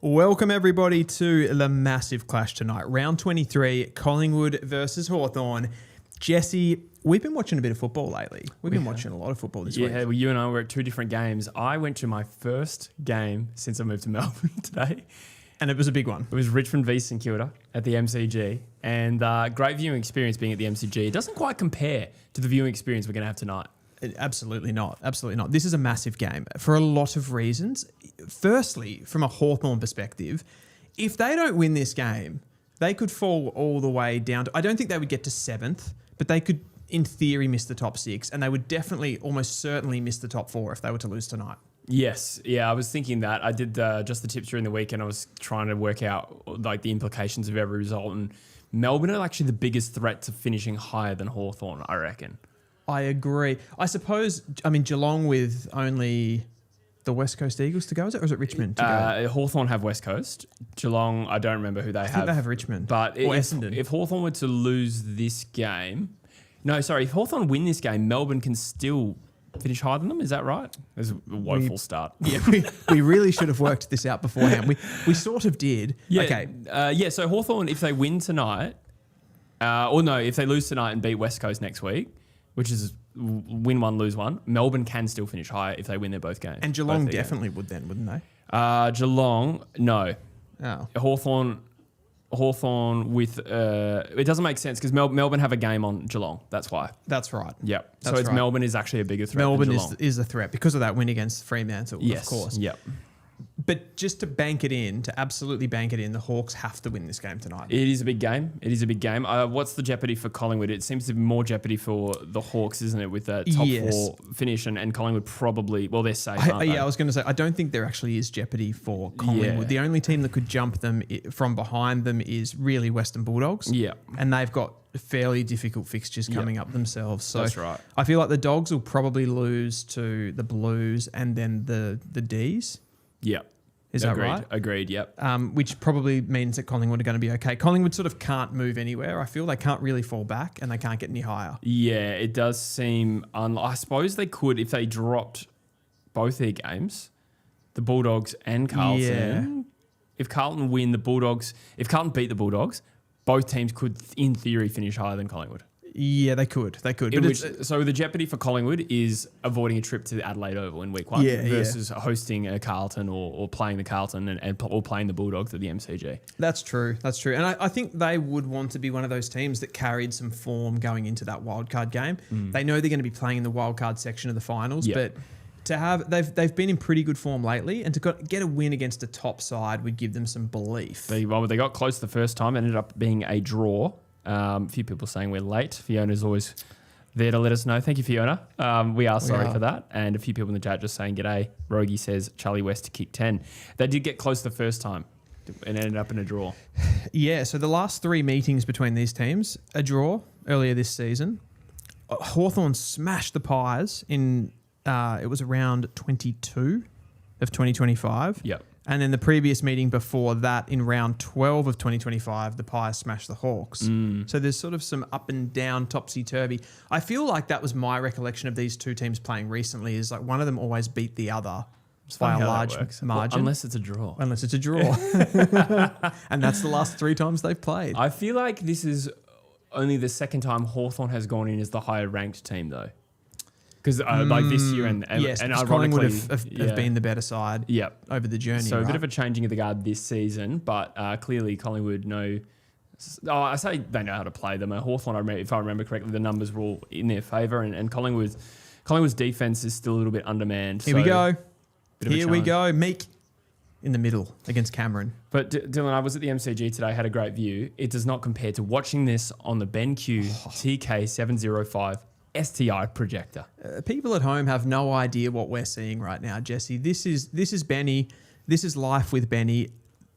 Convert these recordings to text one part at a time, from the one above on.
Welcome everybody to the massive clash tonight. Round 23, Collingwood versus Hawthorn. Jesse, we've been watching a bit of football lately. We've been watching a lot of football this week. Yeah, well, you and I were at two different games. I went to my first game since I moved to Melbourne today. And it was a big one. It was Richmond v St Kilda at the MCG. And great viewing experience being at the MCG. It doesn't quite compare to the viewing experience we're going to have tonight. Absolutely not. Absolutely not. This is a massive game for a lot of reasons. Firstly, from a Hawthorn perspective, if they don't win this game, they could fall all the way down to, I don't think they would get to 7th, but they could, in theory, miss the top 6, and they would definitely, almost certainly miss the top 4 if they were to lose tonight. Yes. Yeah, I was thinking that. I did just the tips during the week, and I was trying to work out like the implications of every result. And Melbourne are actually the biggest threat to finishing higher than Hawthorn, I reckon. I agree. I suppose, Geelong with only the West Coast Eagles to go, is it? Or is it Richmond to go? Hawthorn have West Coast. Geelong, I don't remember who they have. I think they have Richmond. But or Essendon. If Hawthorn were to lose this game... No, sorry. If Hawthorn win this game, Melbourne can still finish higher than them. Is that right? It's a woeful start. Yeah, we really should have worked this out beforehand. We sort of did. Yeah, okay. So Hawthorn, if they win tonight... if they lose tonight and beat West Coast next week... which is win one, lose one. Melbourne can still finish higher if they win their both games. And Geelong definitely would then, wouldn't they? Geelong, no. Oh. Hawthorn with... it doesn't make sense because Melbourne have a game on Geelong. That's why. That's right. Yep. That's right. Melbourne is actually a bigger threat Melbourne than Geelong. is a threat because of that win against Fremantle, of course. Yep. But just to bank it in, to absolutely bank it in, the Hawks have to win this game tonight. It is a big game. What's the jeopardy for Collingwood? It seems to be more jeopardy for the Hawks, isn't it, with that top 4 finish and Collingwood probably, well, they're safe, aren't they? I was going to say, I don't think there actually is jeopardy for Collingwood. Yeah. The only team that could jump them from behind them is really Western Bulldogs. Yeah. And they've got fairly difficult fixtures coming up themselves. So that's right. I feel like the Dogs will probably lose to the Blues and then the Ds. Yeah. Is that right? Agreed, yep. Which probably means that Collingwood are going to be okay. Collingwood sort of can't move anywhere. I feel they can't really fall back and they can't get any higher. Yeah, it does seem... I suppose they could if they dropped both their games, the Bulldogs and Carlton. Yeah. If Carlton win the Bulldogs... If Carlton beat the Bulldogs, both teams could, in theory, finish higher than Collingwood. Yeah, they could. So the jeopardy for Collingwood is avoiding a trip to the Adelaide Oval in week 1 versus hosting a Carlton or playing the Carlton or playing the Bulldogs at the MCG. That's true. And I think they would want to be one of those teams that carried some form going into that wildcard game. They know they're going to be playing in the wildcard section of the finals, but to have they've been in pretty good form lately, and to get a win against a top side would give them some belief. They got close the first time, ended up being a draw. A few people saying we're late. Fiona's always there to let us know. Thank you, Fiona. We are sorry for that. And a few people in the chat just saying, g'day. Rogie says Charlie West to kick 10. They did get close the first time and ended up in a draw. Yeah, so the last 3 meetings between these teams, a draw earlier this season. Hawthorn smashed the Pies in, it was around 22 of 2025. Yep. And then the previous meeting before that, in round 12 of 2025, the Pies smashed the Hawks. So there's sort of some up and down, topsy-turvy. I feel like that was my recollection of these two teams playing recently, is like one of them always beat the other by a large margin. Well, unless it's a draw. And that's the last 3 times they've played. I feel like this is only the second time Hawthorn has gone in as the higher ranked team, though. Because like this year and ironically, have been the better side over the journey. So a bit of a changing of the guard this season, but clearly Collingwood know... I say they know how to play them. Hawthorn, if I remember correctly, the numbers were all in their favour, and Collingwood's defence is still a little bit undermanned. Here we go. Meek in the middle against Cameron. But Dylan, I was at the MCG today, had a great view. It does not compare to watching this on the BENQ TK705 STI projector. People at home have no idea what we're seeing right now, Jesse. This is Benny. This is life with Benny.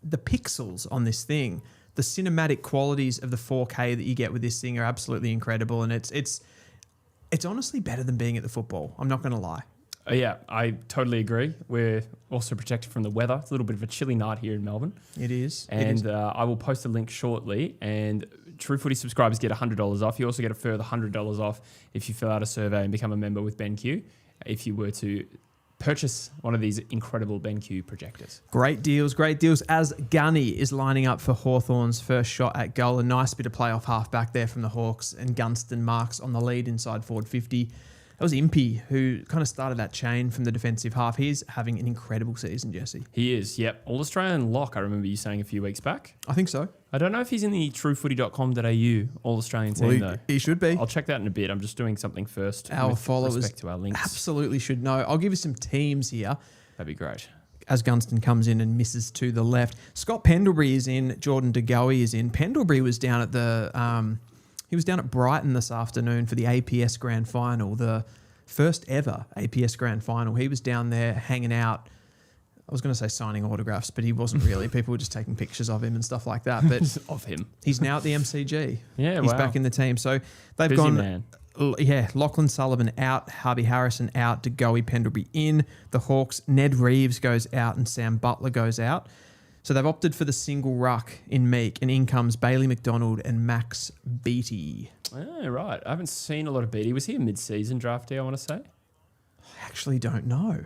The pixels on this thing, the cinematic qualities of the 4K that you get with this thing are absolutely incredible, and it's honestly better than being at the football. I'm not going to lie. Yeah, I totally agree. We're also protected from the weather. It's a little bit of a chilly night here in Melbourne. It is. And I will post a link shortly. And True Footy subscribers get $100 off. You also get a further $100 off if you fill out a survey and become a member with BENQ. If you were to purchase one of these incredible BENQ projectors. Great deals, great deals. As Gunny is lining up for Hawthorn's first shot at goal. A nice bit of play off half back there from the Hawks, and Gunston marks on the lead inside forward 50. That was Impey who kind of started that chain from the defensive half. He's having an incredible season, Jesse. He is, yep. All-Australian lock, I remember you saying a few weeks back. I think so. I don't know if he's in the truefooty.com.au All-Australian team, though. He should be. I'll check that in a bit. I'm just doing something first. Our with followers respect to our links. absolutely should know. I'll give you some teams here. That'd be great. As Gunston comes in and misses to the left. Scott Pendlebury is in. Jordan De Goey is in. Pendlebury was down at he was down at Brighton this afternoon for the APS Grand Final, the first ever APS Grand Final. He was down there hanging out. I was going to say signing autographs, but he wasn't really. People were just taking pictures of him and stuff like that. But of him. He's now at the MCG. Yeah, he's wow. back in the team. So they've Busy gone. man. Yeah, Lachlan Sullivan out, Harvey Harrison out, De Goey, Pendlebury in. The Hawks, Ned Reeves goes out and Sam Butler goes out. So they've opted for the single ruck in Meek, and in comes Bailey McDonald and Max Beattie. Oh, right. I haven't seen a lot of Beattie. Was he a mid-season draftee, I want to say? I actually don't know.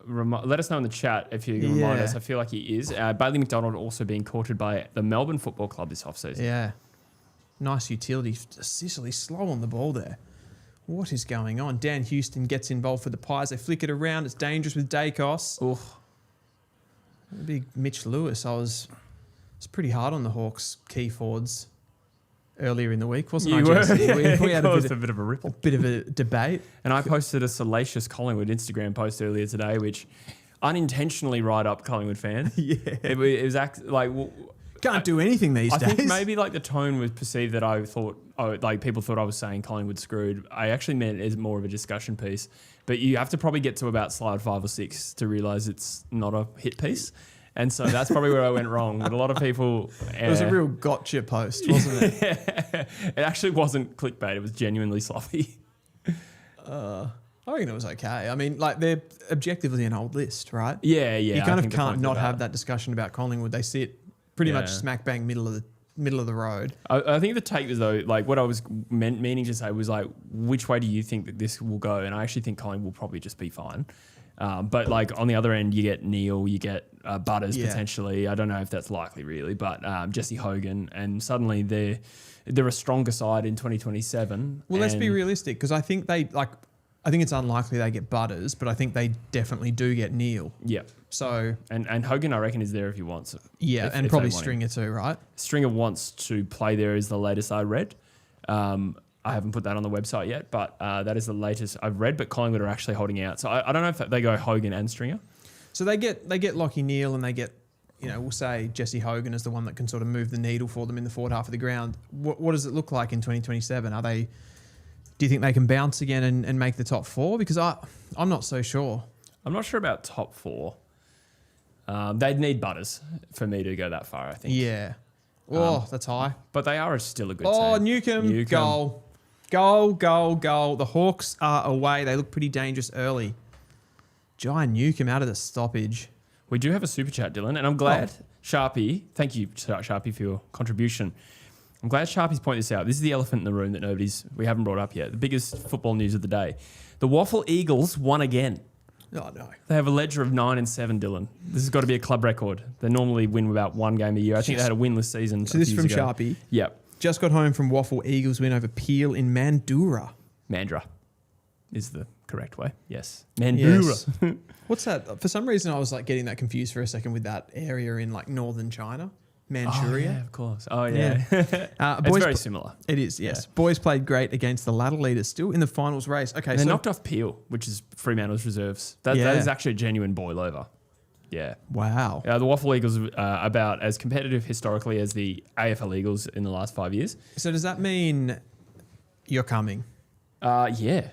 Let us know in the chat if you can remind us. I feel like he is. Bailey McDonald also being courted by the Melbourne Football Club this offseason. Yeah. Nice utility. Sicily slow on the ball there. What is going on? Dan Houston gets involved for the Pies. They flick it around. It's dangerous with Dacos. Oof. Big Mitch Lewis. It's pretty hard on the Hawks key forwards earlier in the week, wasn't I, Jesse? We had a bit of a ripple. Bit of a debate. And I posted a salacious Collingwood Instagram post earlier today, which unintentionally riled up Collingwood fans. Yeah. It was Can't do anything these days. I think maybe like the tone was perceived that I thought, people thought I was saying Collingwood screwed. I actually meant it as more of a discussion piece. But you have to probably get to about slide 5 or 6 to realise it's not a hit piece. And so that's probably where I went wrong. But a lot of people... It was a real gotcha post, wasn't it? It actually wasn't clickbait. It was genuinely sloppy. I reckon it was okay. I mean, like, they're objectively an old list, right? Yeah. You kind of can't not have that discussion about Collingwood. They sit pretty much smack bang middle of the road. I think the take was, though, like what I was meaning to say was like, which way do you think that this will go? And I actually think Collingwood will probably just be fine. But like on the other end, you get Neil, you get Butters potentially. I don't know if that's likely really, but Jesse Hogan, and suddenly they're a stronger side in 2027. Well, let's be realistic, because I think I think it's unlikely they get Butters, but I think they definitely do get Neil. Yeah. So and Hogan, I reckon, is there if he wants it. Yeah, and probably Stringer too, right? Stringer wants to play there, is the latest I read. I haven't put that on the website yet, but that is the latest I've read. But Collingwood are actually holding out, so I don't know if they go Hogan and Stringer. So they get Lachie Neale, and they get, we'll say Jesse Hogan is the one that can sort of move the needle for them in the forward half of the ground. What does it look like in 2027? Do you think they can bounce again and make the top 4? Because I'm not so sure. I'm not sure about top 4. They'd need Butters for me to go that far, I think. Yeah. Oh, that's high. But they are still a good team. Oh, Newcombe. Goal. The Hawks are away. They look pretty dangerous early. Jai Newcombe out of the stoppage. We do have a super chat, Dylan, and I'm glad Sharpie, thank you, Sharpie, for your contribution. I'm glad Sharpie's pointed this out. This is the elephant in the room that we haven't brought up yet. The biggest football news of the day. The Waffle Eagles won again. Oh, no. They have a ledger of 9-7, Dylan. This has got to be a club record. They normally win about one game a year. I think they had a winless season. So this is from Sharpie. Yep. Just got home from Waffle Eagles win over Peel in Mandurah. Mandurah is the correct way. Yes. Mandurah. Yes. What's that? For some reason, I was like getting that confused for a second with that area in like northern China. Manchuria. Oh, yeah, of course. Oh, yeah. It's very similar. It is, yes. Yeah. Boys played great against the ladder leaders, still in the finals race. Okay, they knocked off Peel, which is Fremantle's reserves. That is actually a genuine boil over. Yeah. Wow. The Waffle Eagles are about as competitive historically as the AFL Eagles in the last 5 years. So does that mean you're coming? Yeah.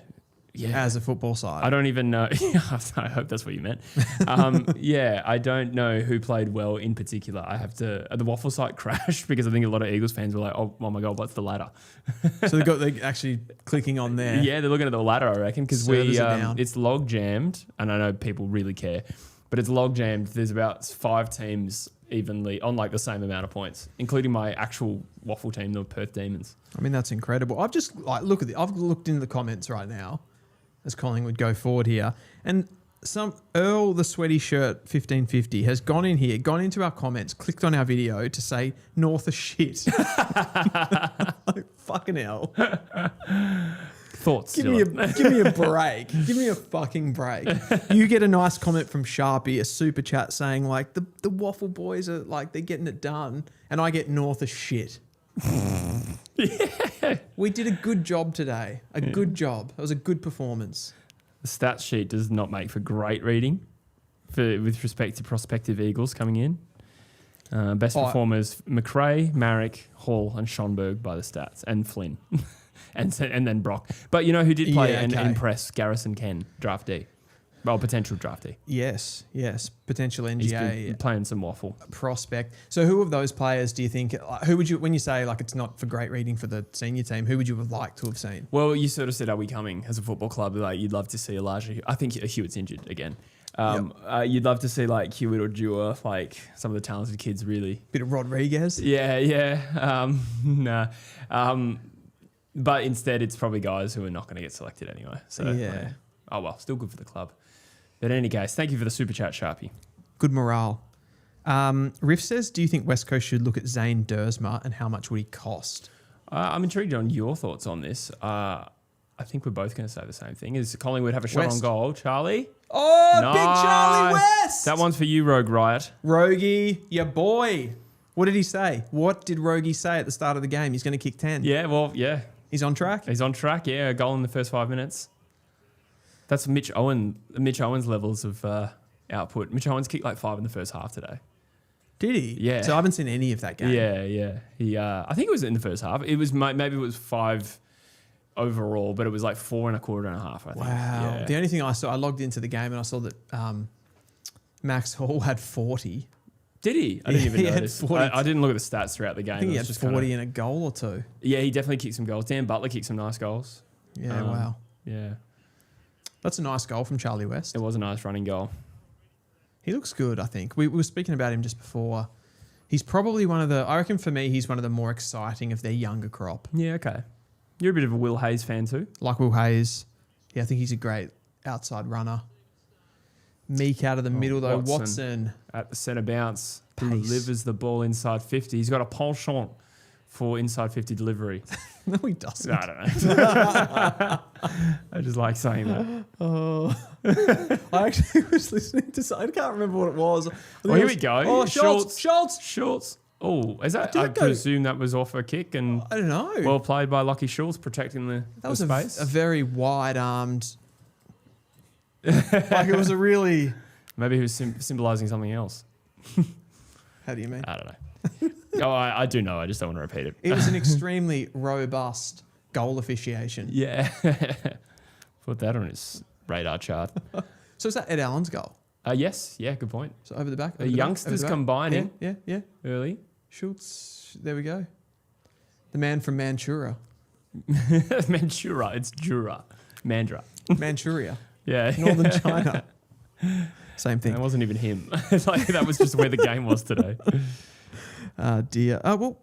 As a football side. I don't even know. I hope that's what you meant. I don't know who played well in particular. I have to. The Waffle site crashed because I think a lot of Eagles fans were like, "Oh my god, what's the ladder?" So they're actually clicking on there. Yeah, they're looking at the ladder, I reckon, because it's log jammed, and I know people really care, but it's log jammed. There's about 5 teams evenly on like the same amount of points, including my actual Waffle team, the Perth Demons. I mean, that's incredible. I've just I've looked into the comments right now as Collingwood go forward here. And some Earl the Sweaty Shirt 1550 has gone into our comments, clicked on our video to say North is shit. Like, fucking hell. Thoughts? Give me a break. Give me a fucking break. You get a nice comment from Sharpie, a super chat saying like the Waffle Boys are like they're getting it done, and I get North is shit. Yeah. We did a good job today. Good job. It was a good performance. The stats sheet does not make for great reading with respect to prospective Eagles coming in. Best performers, McRae, Marek, Hall and Schonberg by the stats, and Flynn. and then Brock. But you know who did play and impress? Garrison Ken, draftee. Well, potential draftee. Yes. Potential NGA. He's been playing some waffle. Prospect. So who of those players do you think, who would you, when you say like it's not for great reading for the senior team, who would you have liked to have seen? Well, you sort of said, are we coming as a football club? Like you'd love to see a larger, I think Hewitt's injured again. You'd love to see like Hewitt or Dewar, like some of the talented kids really. Bit of Rodriguez. Yeah. But instead it's probably guys who are not going to get selected anyway. So yeah. Oh well, still good for the club. But in any case, thank you for the super chat, Sharpie. Good morale. Riff says, do you think West Coast should look at Zane Dersma and how much would he cost? I'm intrigued on your thoughts on this. I think we're both going to say the same thing. Is Collingwood have a shot on goal, Charlie? Oh, nice. Big Charlie West! That one's for you, Rogue Riot. Rogie, your boy. What did he say? What did Rogie say at the start of the game? He's going to kick 10. Yeah, well, yeah. He's on track? He's on track, yeah. A goal in the first 5 minutes. That's Mitch Owen's levels of output. Mitch Owens kicked like 5 in the first half today. Did he? Yeah. So I haven't seen any of that game. Yeah. He, I think it was in the first half. It was maybe it was 5 overall, but it was like 4 and a quarter and a half, I think. Wow. Yeah. The only thing I saw, I logged into the game and I saw that Max Hall had 40. Did he? I didn't even notice. I didn't look at the stats throughout the game. I think he had 40 and a goal or 2. Yeah, he definitely kicked some goals. Dan Butler kicked some nice goals. Yeah, wow. Yeah. That's a nice goal from Charlie West. It was a nice running goal. He looks good, I think. We were speaking about him just before. He's probably I reckon for me, he's one of the more exciting of their younger crop. Yeah, okay. You're a bit of a Will Hayes fan too? Like Will Hayes. Yeah, I think he's a great outside runner. Meek out of the middle though. Watson. At the centre bounce. Delivers the ball inside 50. He's got a penchant for inside 50 delivery. No, he doesn't. No, I don't know. I just like saying that. Oh. I actually was listening to something. I can't remember what it was. Here we go. Oh, Schultz. Oh, is that? I presume that was off a kick and I don't know. Well played by Lockie Schultz protecting the space. A very wide-armed. Like it was a really. Maybe he was symbolising something else. How do you mean? I don't know. Oh, I do know. I just don't want to repeat it. It was an extremely robust goal officiation. Yeah. Put that on his radar chart. So is that Ed Allen's goal? Yes. Yeah, good point. So over the back. The youngsters combining. Yeah. Early. Schultz. There we go. The man from Manchuria. Manchuria. It's Jura. Mandra. Manchuria. Yeah. Northern China. Same thing. That wasn't even him. Like that was just where the game was today. Dear. Well,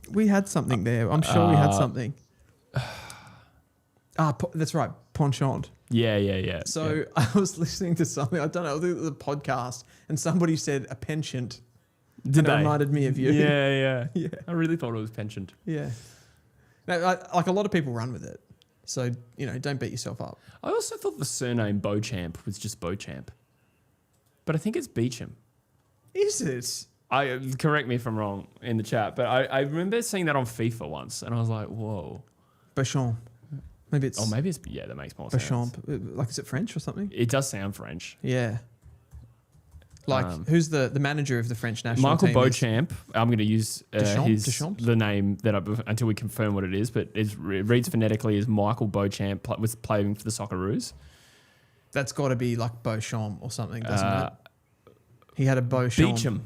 we had something there. I'm sure we had something. That's right. Penchant. Yeah. So I was listening to something. I don't know, the podcast, and somebody said a penchant. It reminded me of you. Yeah. I really thought it was penchant. Yeah. No, like a lot of people run with it. So, don't beat yourself up. I also thought the surname Beauchamp was just Beauchamp. But I think it's Beecham. Is it? Correct me if I'm wrong in the chat, but I remember seeing that on FIFA once, and I was like, whoa. Beauchamp. Maybe it's... yeah, that makes more Beauchamp. sense. Like, is it French or something? It does sound French. Yeah. Like, who's the manager of the French national Michael team? Beauchamp. I'm going to use the name until we confirm what it is, but it reads phonetically as Michael Beauchamp, was playing for the Socceroos. That's got to be like Beauchamp or something, doesn't it? He had a Beauchamp.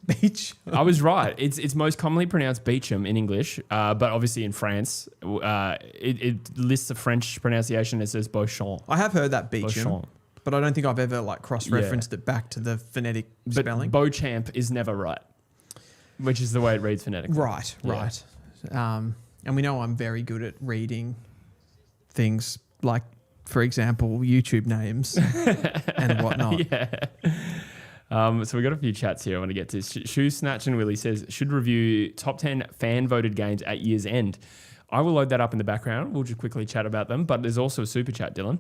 Beach. I was right. It's most commonly pronounced Beecham in English, but obviously in France, it lists the French pronunciation. It says Beauchamp. I have heard that Beecham, but I don't think I've ever cross-referenced it back to the phonetic spelling. But Beauchamp is never right, which is the way it reads phonetically. Right. And we know I'm very good at reading things like for example, YouTube names and whatnot. Yeah. So we got a few chats here I want to get to. Shoe Snatch and Willie says, should review top 10 fan-voted games at year's end. I will load that up in the background. We'll just quickly chat about them. But there's also a super chat, Dylan,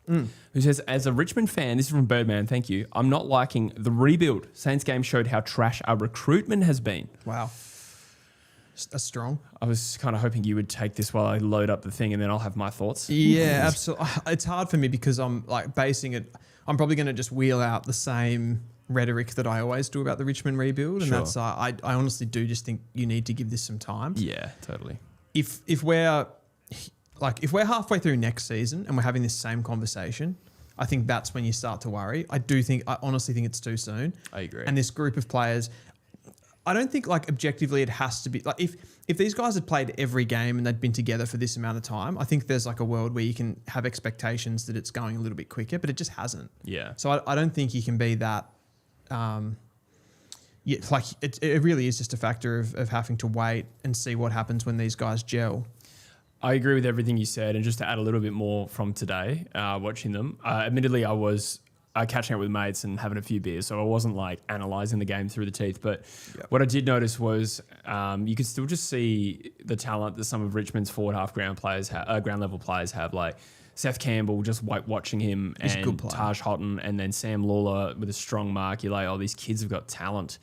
who says, as a Richmond fan, this is from Birdman, thank you, I'm not liking the rebuild. Saints game showed how trash our recruitment has been. Wow. That's strong. I was kind of hoping you would take this while I load up the thing and then I'll have my thoughts. Yeah, absolutely. It's hard for me because I'm like basing it. I'm probably going to just wheel out the same rhetoric that I always do about the Richmond rebuild. And that's, I honestly do just think you need to give this some time. Yeah, totally. If we're halfway through next season and we're having this same conversation, I think that's when you start to worry. I honestly think it's too soon. I agree. And this group of players, I don't think like objectively it has to be like if these guys had played every game and they'd been together for this amount of time, I think there's like a world where you can have expectations that it's going a little bit quicker, but it just hasn't. Yeah. So I don't think you can be that. Like it really is just a factor of having to wait and see what happens when these guys gel. I agree with everything you said, and just to add a little bit more from today, watching them. Admittedly, I was catching up with mates and having a few beers, so I wasn't like analysing the game through the teeth. But what I did notice was you could still just see the talent that some of Richmond's forward half ground level players have, like Seth Campbell, just watching him, and Taj Houghton, and then Sam Lawler with a strong mark. You're like, oh, these kids have got talent.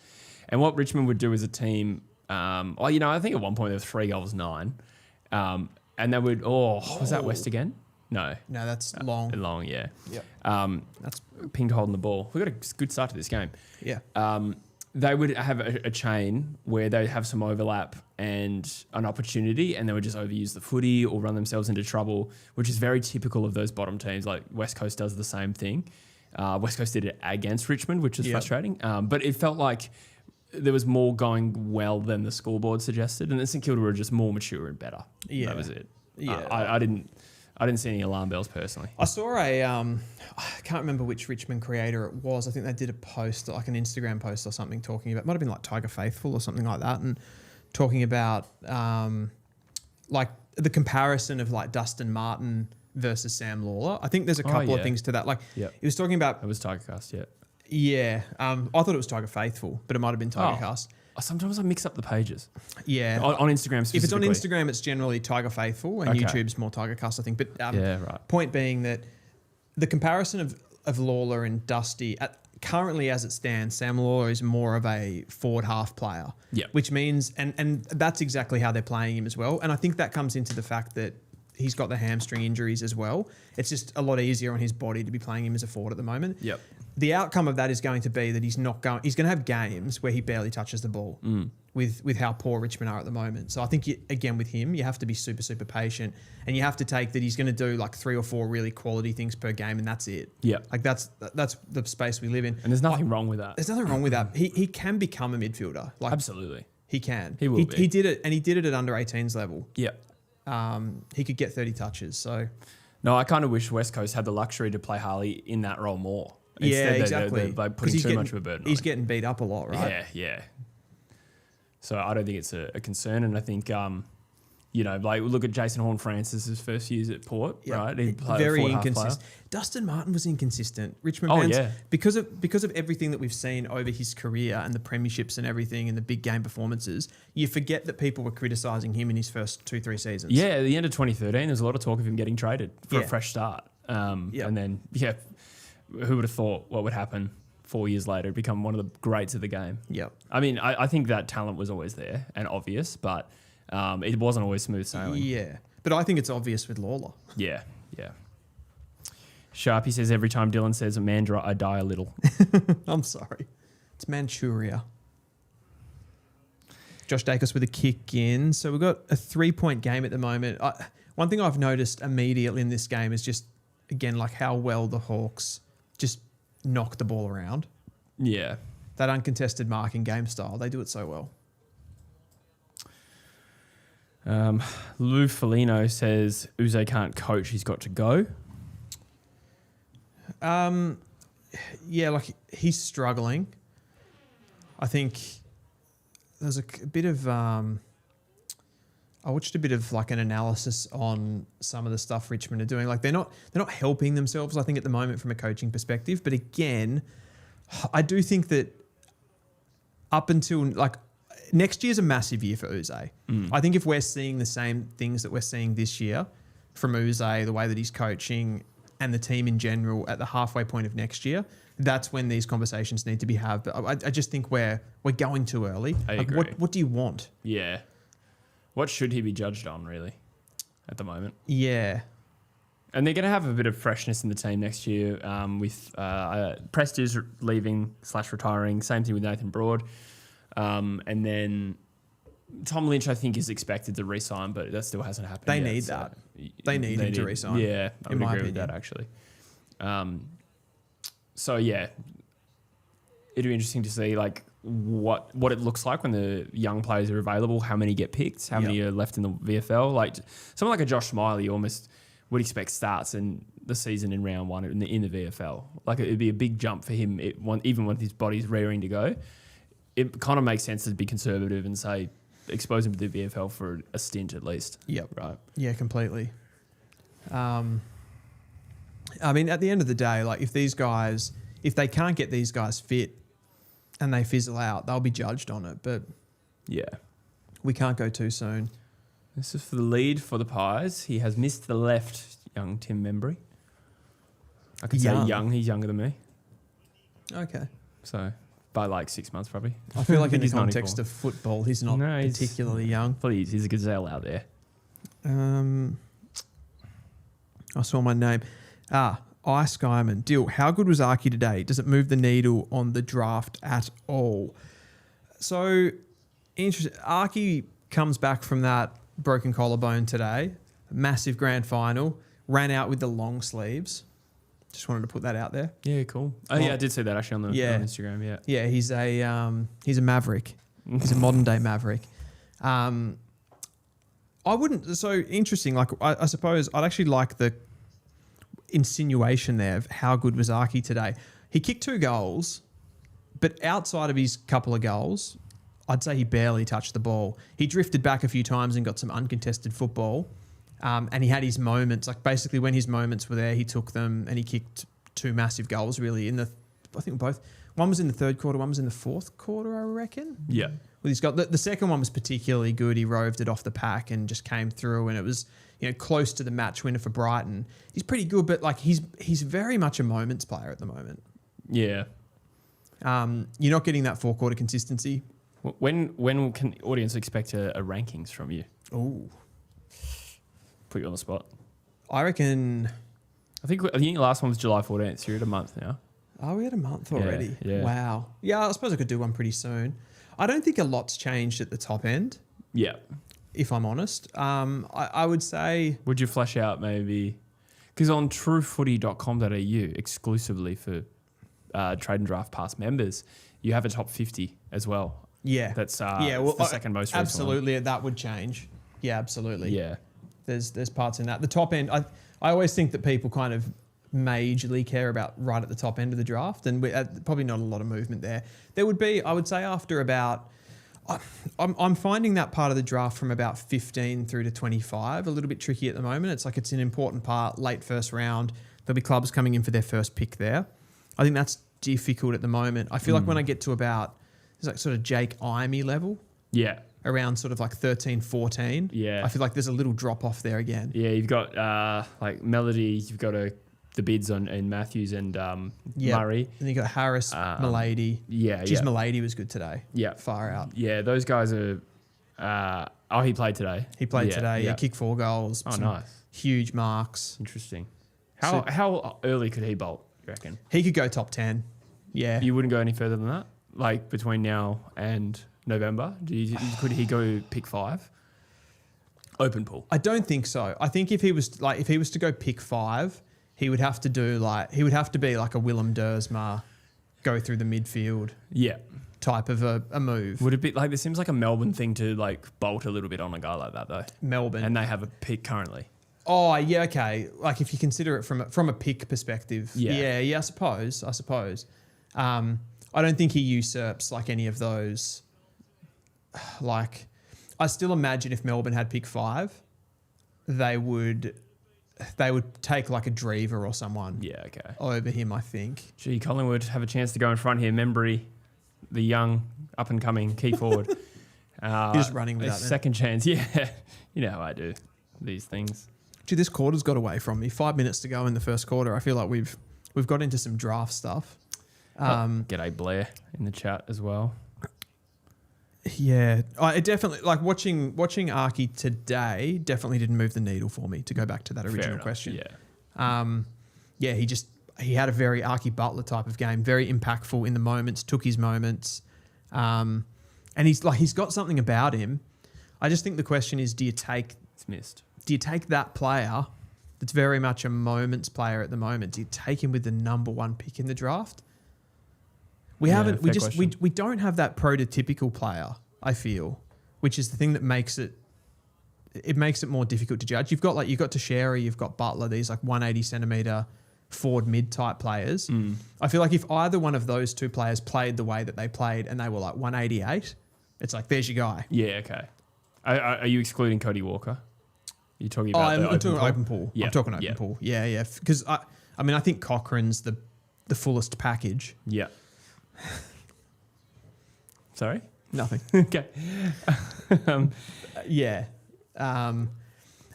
And what Richmond would do as a team, I think at one point there was 3-9. And they would, was that West again? No, that's Long. Long, yeah. Yep. That's Pink holding the ball. We got a good start to this game. Yeah. They would have a chain where they have some overlap and an opportunity, and they would just overuse the footy or run themselves into trouble, which is very typical of those bottom teams. Like West Coast does the same thing. West Coast did it against Richmond, which is frustrating. But it felt like there was more going well than the scoreboard suggested, and then St Kilda were just more mature and better. Yeah, that was it. Yeah, I didn't see any alarm bells personally. I saw I can't remember which Richmond creator it was. I think they did a post, like an Instagram post or something, talking about, might have been like Tiger Faithful or something like that, and talking about like the comparison of like Dustin Martin versus Sam Lawler. I think there's a couple of things to that. Like he was talking about. It was Tiger Cast, yeah. Yeah, I thought it was Tiger Faithful, but it might have been Tiger Cast. Sometimes I mix up the pages. Yeah. On Instagram specifically. If it's on Instagram, it's generally Tiger Faithful, and YouTube's more Tiger Cast, I think. But point being that the comparison of Lawler and Dusty, currently as it stands, Sam Lawler is more of a forward half player. Yeah. Which means, and that's exactly how they're playing him as well. And I think that comes into the fact that he's got the hamstring injuries as well. It's just a lot easier on his body to be playing him as a forward at the moment. Yep. The outcome of that is going to be that he's going to have games where he barely touches the ball with how poor Richmond are at the moment. So I think, again, with him, you have to be super, super patient, and you have to take that he's going to do like 3 or 4 really quality things per game, and that's it. Yeah. Like that's the space we live in. And there's nothing wrong with that. There's nothing wrong with that. He can become a midfielder. Like, absolutely. He can. He will be. He did it, and he did it at under 18s level. Yeah. He could get 30 touches. So, no, I kind of wish West Coast had the luxury to play Harley in that role more. Instead, exactly. They're putting too much of a burden on He's getting beat up a lot, right? Yeah. So I don't think it's a concern, and I think like look at Jason Horne-Francis' first years at Port, right? He played very inconsistent. Dustin Martin was inconsistent. Richmond fans, because of everything that we've seen over his career and the premierships and everything and the big game performances, you forget that people were criticising him in his first 2-3 seasons. Yeah, at the end of 2013, there was a lot of talk of him getting traded for a fresh start. And then, who would have thought what would happen 4 years later, become one of the greats of the game? Yeah. I mean, I think that talent was always there and obvious, but it wasn't always smooth sailing. Yeah. But I think it's obvious with Lawler. Yeah. Sharpie says, every time Dylan says Mandra, I die a little. I'm sorry. It's Manchuria. Josh Dacus with a kick in. So we've got a 3-point game at the moment. One thing I've noticed immediately in this game is just, again, like how well the Hawks just knock the ball around. Yeah. That uncontested marking game style, they do it so well. Lou Felino says Uze can't coach, he's got to go. Like he's struggling. I think there's a bit of I watched a bit of like an analysis on some of the stuff Richmond are doing. Like they're not helping themselves, I think, at the moment from a coaching perspective. But again, I do think that up until like next year's a massive year for Uze. I think if we're seeing the same things that we're seeing this year from Uze, the way that he's coaching and the team in general at the halfway point of next year, that's when these conversations need to be had. But I just think we're going too early. I agree. What do you want? Yeah. What should he be judged on, really, at the moment? Yeah. And they're going to have a bit of freshness in the team next year with Presti's leaving / retiring. Same thing with Nathan Broad. And then Tom Lynch, I think, is expected to re-sign, but that still hasn't happened They yet, need that. They need him to re-sign. Yeah, I would agree with that, actually. So, yeah, it'll be interesting to see like what it looks like when the young players are available, how many get picked, how many are left in the VFL. Like someone like a Josh Smiley almost would expect starts in the season in round one in the VFL. Like it'd be a big jump for him, even when his body's raring to go. It kind of makes sense to be conservative and say expose him to the VFL for a stint at least. Yep. Right. Yeah, completely. I mean, at the end of the day, like if they can't get these guys fit and they fizzle out, they'll be judged on it. But yeah, we can't go too soon. This is for the lead for the Pies. He has missed the left, young Tim Membry. I could say young. He's younger than me. Okay. So by like 6 months probably. I feel like in the context of football, he's not particularly young. Please, he's a gazelle out there. I saw my name. Ice Skyman. Dill, how good was Archie today? Does it move the needle on the draft at all? So, interesting. Archie comes back from that broken collarbone today. Massive grand final. Ran out with the long sleeves. Just wanted to put that out there. Yeah, cool. Oh, yeah, I did see that actually on Instagram, yeah. Yeah, he's a maverick. He's a modern day maverick. I wouldn't... So, interesting. Like, I suppose I'd actually like the insinuation there of how good was Archie today. He kicked 2 goals, but outside of his couple of goals, I'd say he barely touched the ball. He drifted back a few times and got some uncontested football. And he had his moments. Like basically when his moments were there, he took them and he kicked 2 massive goals really I think both. One was in the 3rd quarter, one was in the 4th quarter, I reckon. Yeah. Well, he's got the second one was particularly good. He roved it off the pack and just came through, and it was close to the match winner for Brighton. He's pretty good, but like he's very much a moments player at the moment. Yeah. You're not getting that 4-quarter consistency. When can audience expect a rankings from you? Oh, put you on the spot. I reckon. I think the last one was July 14th. So you're at a month now. Oh, we had a month already. Yeah. Wow. Yeah, I suppose I could do one pretty soon. I don't think a lot's changed at the top end. Yeah. If I'm honest. I would say... Would you flesh out maybe... Because on truefooty.com.au, exclusively for Trade and Draft Pass members, you have a top 50 as well. Yeah. That's the second most recent absolutely, one. That would change. Yeah, absolutely. Yeah. There's parts in that. The top end, I always think that people kind of majorly care about right at the top end of the draft, and probably not a lot of movement there. There would be, I would say, after about... I'm finding that part of the draft from about 15 through to 25 a little bit tricky at the moment. It's like it's an important part, late first round. There'll be clubs coming in for their first pick there. I think that's difficult at the moment. I feel like when I get to about, it's like sort of Jake Imey level. Yeah. Around sort of like 13, 14. Yeah. I feel like there's a little drop off there again. Yeah, you've got like Melody, you've got the bids on Matthews and Murray. And you got Harris, Milady. Yeah, Milady was good today. Yeah. Far out. Yeah, those guys are... he played today. He played today. He kicked 4 goals. Oh, nice. Huge marks. Interesting. How early could he bolt, you reckon? He could go top 10. Yeah. You wouldn't go any further than that? Like between now and November? Could he go pick 5? Open pool. I don't think so. I think if he was to go pick 5... He would have to be like a Willem Dersma, go through the midfield, type of a move. Would it be like, this seems like a Melbourne thing to like bolt a little bit on a guy like that though. Melbourne, and they have a pick currently. Oh yeah, okay. Like if you consider it from a pick perspective, yeah. I suppose. I don't think he usurps like any of those. Like, I still imagine if Melbourne had pick 5, they would take like a Drever or someone over him, I think. Gee, Collingwood have a chance to go in front here. Membry, the young, up-and-coming key forward. You're just running with that. Second chance, yeah. You know how I do these things. Gee, this quarter's got away from me. 5 minutes to go in the first quarter. I feel like we've got into some draft stuff. G'day Blair in the chat as well. Yeah, it definitely, like watching Arky today definitely didn't move the needle for me, to go back to that original question. Yeah. He had a very Arky Butler type of game, very impactful in the moments, took his moments. And he's got something about him. I just think the question is, do you take that player that's very much a moments player at the moment? Do you take him with the number 1 pick in the draft? We don't have that prototypical player, I feel, which is the thing that makes it more difficult to judge. You've got Teixeira, you've got Butler, these like 180 centimetre forward mid type players. I feel like if either one of those two players played the way that they played and they were like 188, it's like, there's your guy. Yeah, okay. Are you excluding Cody Walker? You're talking about I'm talking open pool. Yeah. I'm talking open pool. Yeah. Because I think Cochrane's the fullest package. Yeah. Sorry? Nothing. Okay. Yeah. And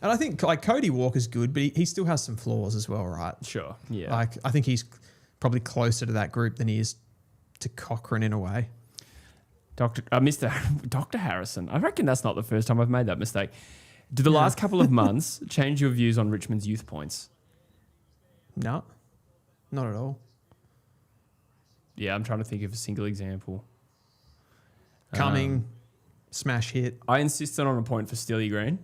I think like Cody Walker's good, but he still has some flaws as well, right? Sure. Yeah. Like I think he's probably closer to that group than he is to Cochrane in a way. Dr. Harrison. I reckon that's not the first time I've made that mistake. Do the last couple of months change your views on Richmond's youth points? No, not at all. Yeah, I'm trying to think of a single example. Cumming, smash hit. I insisted on a point for Steely Green.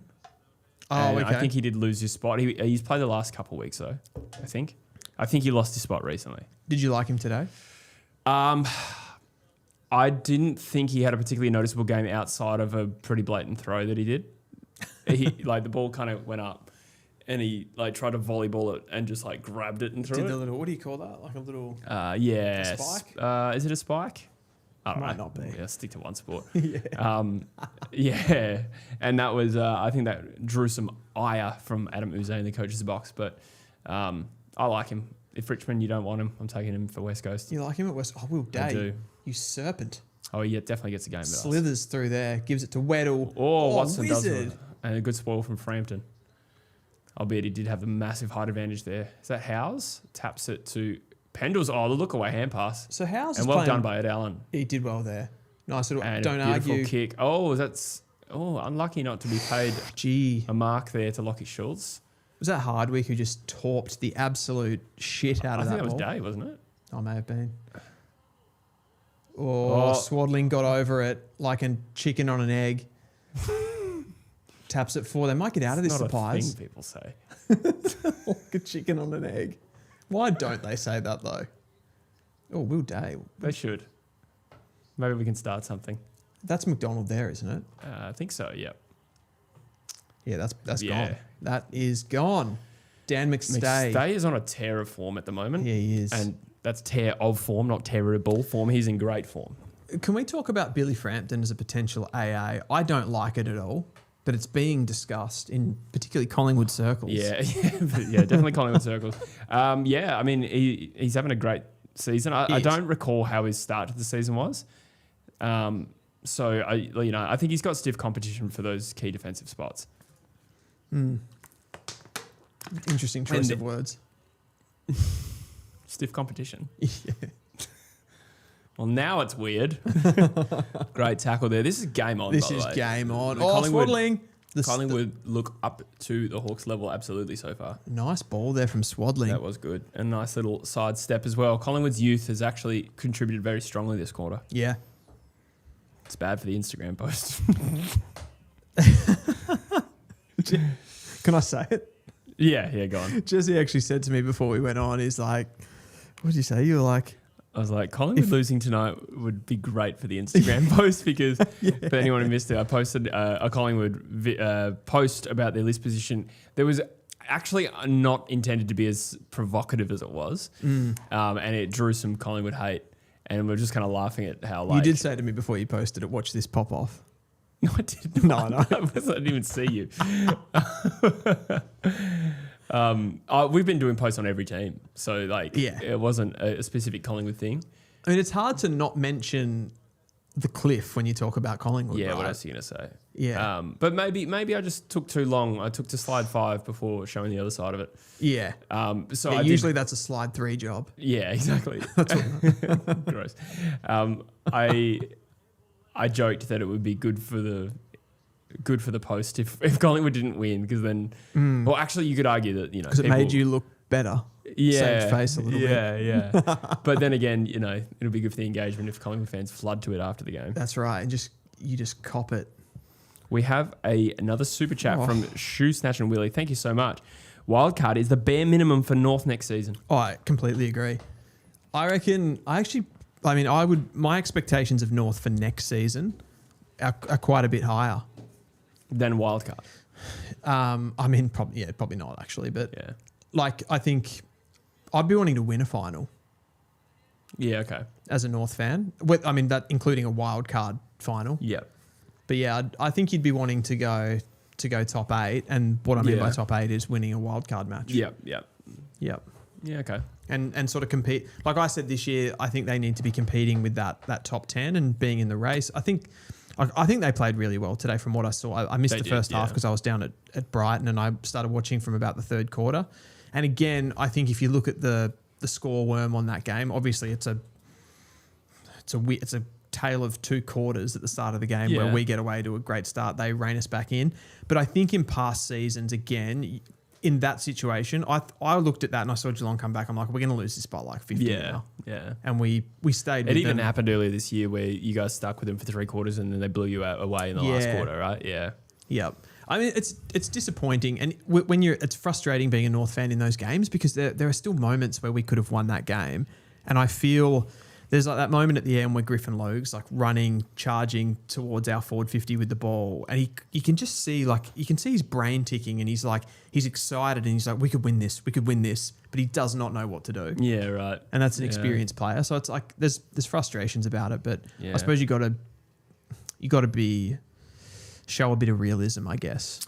Oh, okay. I think he did lose his spot. He's played the last couple of weeks, though, I think. I think he lost his spot recently. Did you like him today? I didn't think he had a particularly noticeable game outside of a pretty blatant throw that he did. The ball kind of went up and he tried to volleyball it and just grabbed it and threw it. The little, what do you call that? Like a little a spike? Is it a spike? I don't know. Might not be. Yeah, stick to one sport. Yeah. And that was, I think that drew some ire from Adam Uze in the coach's box, but I like him. If Richmond, you don't want him, I'm taking him for West Coast. You like him at West? Oh, Will Day. I do. You serpent. Oh, yeah, definitely gets a game with us. Slithers through there, gives it to Weddle. Watson wizard. does. And a good spoil from Frampton. Albeit he did have a massive height advantage there. Is that Howes? Taps it to Pendles. Oh, the look away hand pass. So Howes and well done by Ed Allen. He did well there. Nice little, and don't a beautiful argue. Kick. Unlucky not to be paid a mark there to Lockie Schultz. Was that Hardwick who just torped the absolute shit out of that ball? I think that was Day, wasn't it? I may have been. Swaddling got over it like a chicken on an egg. Taps it for them. Might get out of this surprise. Thing people say. Like a chicken on an egg. Why don't they say that though? Oh, Will Day. They should. Maybe we can start something. That's McDonald there, isn't it? I think so, yep. Yeah, that's gone. That is gone. Dan McStay. McStay is on a tear of form at the moment. Yeah, he is. And that's tear of form, not terrible form. He's in great form. Can we talk about Billy Frampton as a potential AA? I don't like it at all, but it's being discussed in particularly Collingwood circles. Yeah, definitely Collingwood circles. I mean, he's having a great season. I don't recall how his start to the season was. I think he's got stiff competition for those key defensive spots. Interesting choice of words. Stiff competition. Yeah. Well, now it's weird. Great tackle there. This is game on. This by the is way. game on. Collingwood, Swaddling. Collingwood look up to the Hawks level absolutely so far. Nice ball there from Swaddling. That was good. A nice little side step as well. Collingwood's youth has actually contributed very strongly this quarter. Yeah. It's bad for the Instagram post. Can I say it? Yeah, go on. Jesse actually said to me before we went on, he's like, what did you say? You were like... I was like, Collingwood losing tonight would be great for the Instagram post because for anyone who missed it, I posted a Collingwood post about their list position. There was actually not intended to be as provocative as it was, and it drew some Collingwood hate, and we're just kind of laughing at how You did say to me before you posted it, watch this pop off. No, I didn't. No. I didn't even see you. We've been doing posts on every team, so it wasn't a specific Collingwood thing. I mean, it's hard to not mention the cliff when you talk about Collingwood. Yeah, right? what else are you gonna say? Yeah, but maybe I just took too long. I took to slide 5 before showing the other side of it. Yeah. So usually that's a slide 3 job. Yeah, exactly. Gross. I joked that it would be good for the post if Collingwood didn't win, because then, well, actually, you could argue that because it made you look better. Saved face a little bit. Yeah. But then again, it'll be good for the engagement if Collingwood fans flood to it after the game. That's right, and you just cop it. We have another super chat from Shoe Snatch and Willie. Thank you so much. Wildcard is the bare minimum for North next season. Oh, I completely agree. I reckon. My expectations of North for next season are quite a bit higher than wildcard. Probably not actually, but I think I'd be wanting to win a final. Yeah, okay. As a North fan, that including a wild card final. Yeah. But yeah, I think you'd be wanting to go top 8, and what I mean by top 8 is winning a wild card match. Yep. Yeah, okay. And sort of compete. Like I said this year, I think they need to be competing with that top 10 and being in the race. I think they played really well today from what I saw. I missed the first half because I was down at Brighton, and I started watching from about the third quarter. And again, I think if you look at the score worm on that game, obviously it's a tale of 2 quarters at the start of the game where we get away to a great start. They rein us back in. But I think in past seasons, again, in that situation, I looked at that and I saw Geelong come back. I'm like, we're going to lose this by 50 now. Yeah. And we stayed with them. It even happened earlier this year where you guys stuck with them for 3 quarters and then they blew you away in the last quarter, right? Yeah. Yep. I mean, it's disappointing, and it's frustrating being a North fan in those games, because there are still moments where we could have won that game, and I feel there's like that moment at the end where Griffin Logue's like charging towards our forward 50 with the ball, and you can just see his brain ticking, and he's excited, and he's like, we could win this, but he does not know what to do. Yeah, right. And that's an experienced player, so it's like there's frustrations about it, but I suppose you got to show a bit of realism, I guess.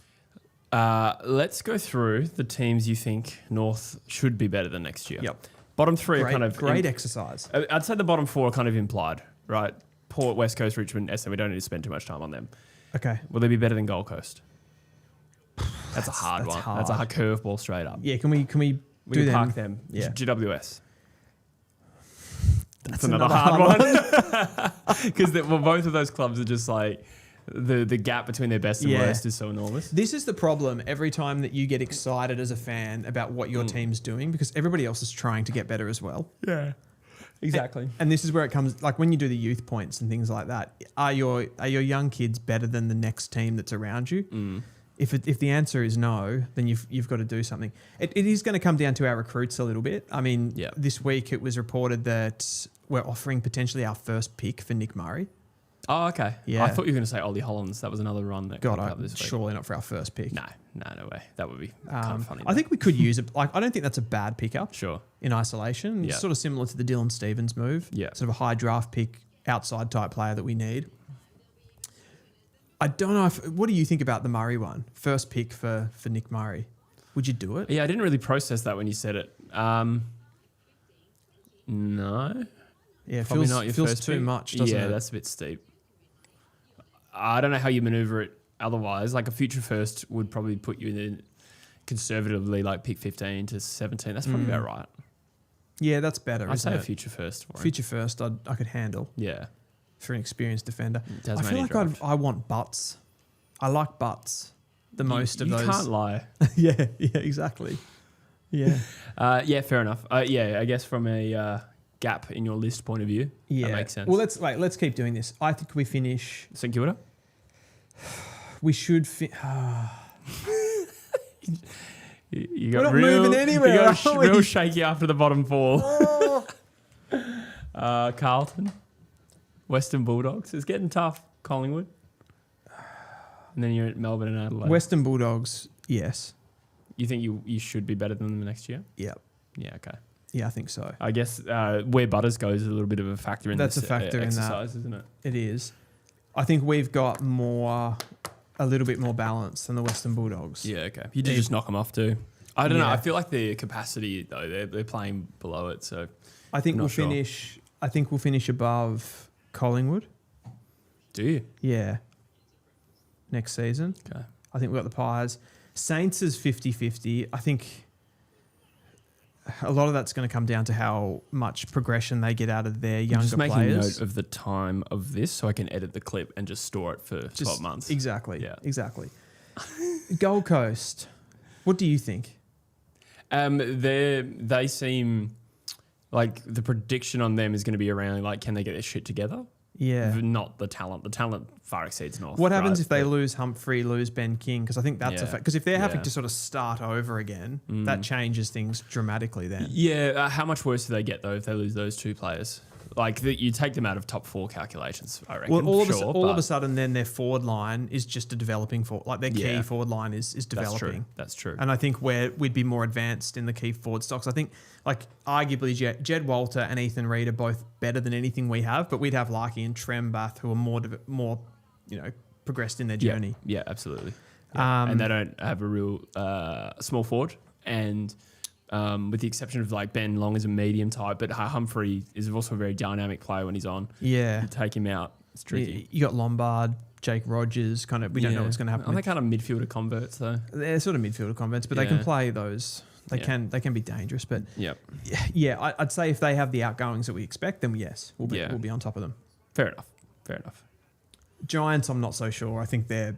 Let's go through the teams you think North should be better than next year. Yep. Bottom 3 are kind of... Great exercise. I'd say the bottom 4 are kind of implied, right? Port, West Coast, Richmond, Essendon. We don't need to spend too much time on them. Okay. Will they be better than Gold Coast? That's a hard one. Hard. That's a hard curveball straight up. Yeah, can we We do can park them? them. Yeah. GWS. That's another hard one. Because both of those clubs are just like... The gap between their best and worst is so enormous. This is the problem every time that you get excited as a fan about what your team's doing, because everybody else is trying to get better as well. Yeah, exactly. And this is where it comes, like when you do the youth points and things like that, are your young kids better than the next team that's around you? If the answer is no, then you've got to do something. It is going to come down to our recruits a little bit. I mean, this week it was reported that we're offering potentially our first pick for Nick Murray. Oh, okay. Yeah. I thought you were going to say Ollie Hollands. That was another run that got up this week. Surely not for our first pick. No way. That would be kind of funny. I think we could use it. Like, I don't think that's a bad pickup. Sure. In isolation. It's sort of similar to the Dylan Stevens move. Yeah. Sort of a high draft pick, outside type player that we need. I don't know what do you think about the Murray one? First pick for Nick Murray. Would you do it? Yeah, I didn't really process that when you said it. No. Yeah, probably not your feels first too pick. much, doesn't it? Yeah, that's a bit steep. I don't know how you maneuver it otherwise. Like a future first would probably put you in conservatively like pick 15 to 17. That's probably about right. Yeah, that's better. I'd say it? a future first. For him. Future first, I could handle. Yeah. For an experienced defender. Tasmania I feel like I want Butts. I like Butts the most of those. You can't lie. yeah, exactly. Yeah. Yeah, fair enough. Yeah, I guess from a gap in your list point of view, that makes sense. Well, let's keep doing this. I think we finish... St Kilda? We should... You got We're not real, moving anywhere, you got are we? real shaky after the bottom 4. Carlton, Western Bulldogs. It's getting tough. Collingwood. And then you're at Melbourne and Adelaide. Western Bulldogs, yes. You think you should be better than them next year? Yep. Yeah, okay. Yeah, I think so. I guess where Butters goes is a little bit of a factor in That's this a factor in exercise, that. isn't it? It is. I think we've got a little bit more balance than the Western Bulldogs. Yeah, okay. You did just knock them off too. I don't know. I feel like the capacity though, they're playing below it. So I think we'll finish. I think we'll finish above Collingwood. Do you? Yeah. Next season. Okay. I think we've got the Pies. Saints is 50-50. I think a lot of that's going to come down to how much progression they get out of their younger players. Just making note of the time of this so I can edit the clip and just store it for 12 months. Exactly. Yeah. Exactly. Gold Coast. What do you think? They seem like the prediction on them is going to be around like, can they get their shit together? Yeah. Not the talent. The talent far exceeds North. What happens if they lose Humphrey, lose Ben King? Because I think that's a fact. Because if they're having Yeah. to sort of start over again, that changes things dramatically then. Yeah. How much worse do they get though if they lose those two players? Like you take them out of top 4 calculations, I reckon. Well, all of a sudden, then their forward line is just a developing like their key forward line is developing. That's true. And I think we'd be more advanced in the key forward stocks. I think, like, arguably, Jed Walter and Ethan Reid are both better than anything we have, but we'd have Larky and Trembath who are more, progressed in their journey. Yeah, absolutely. Yeah. And they don't have a real small forward. And with the exception of like Ben Long is a medium type, but Humphrey is also a very dynamic player when he's on. Yeah. You take him out, it's tricky. You got Lombard, Jake Rogers, we don't know what's going to happen. Are they kind of midfielder converts though? They're sort of midfielder converts, but they can play those. They can be dangerous, but I'd say if they have the outgoings that we expect, then yes, we'll be on top of them. Fair enough. Giants, I'm not so sure. I think they're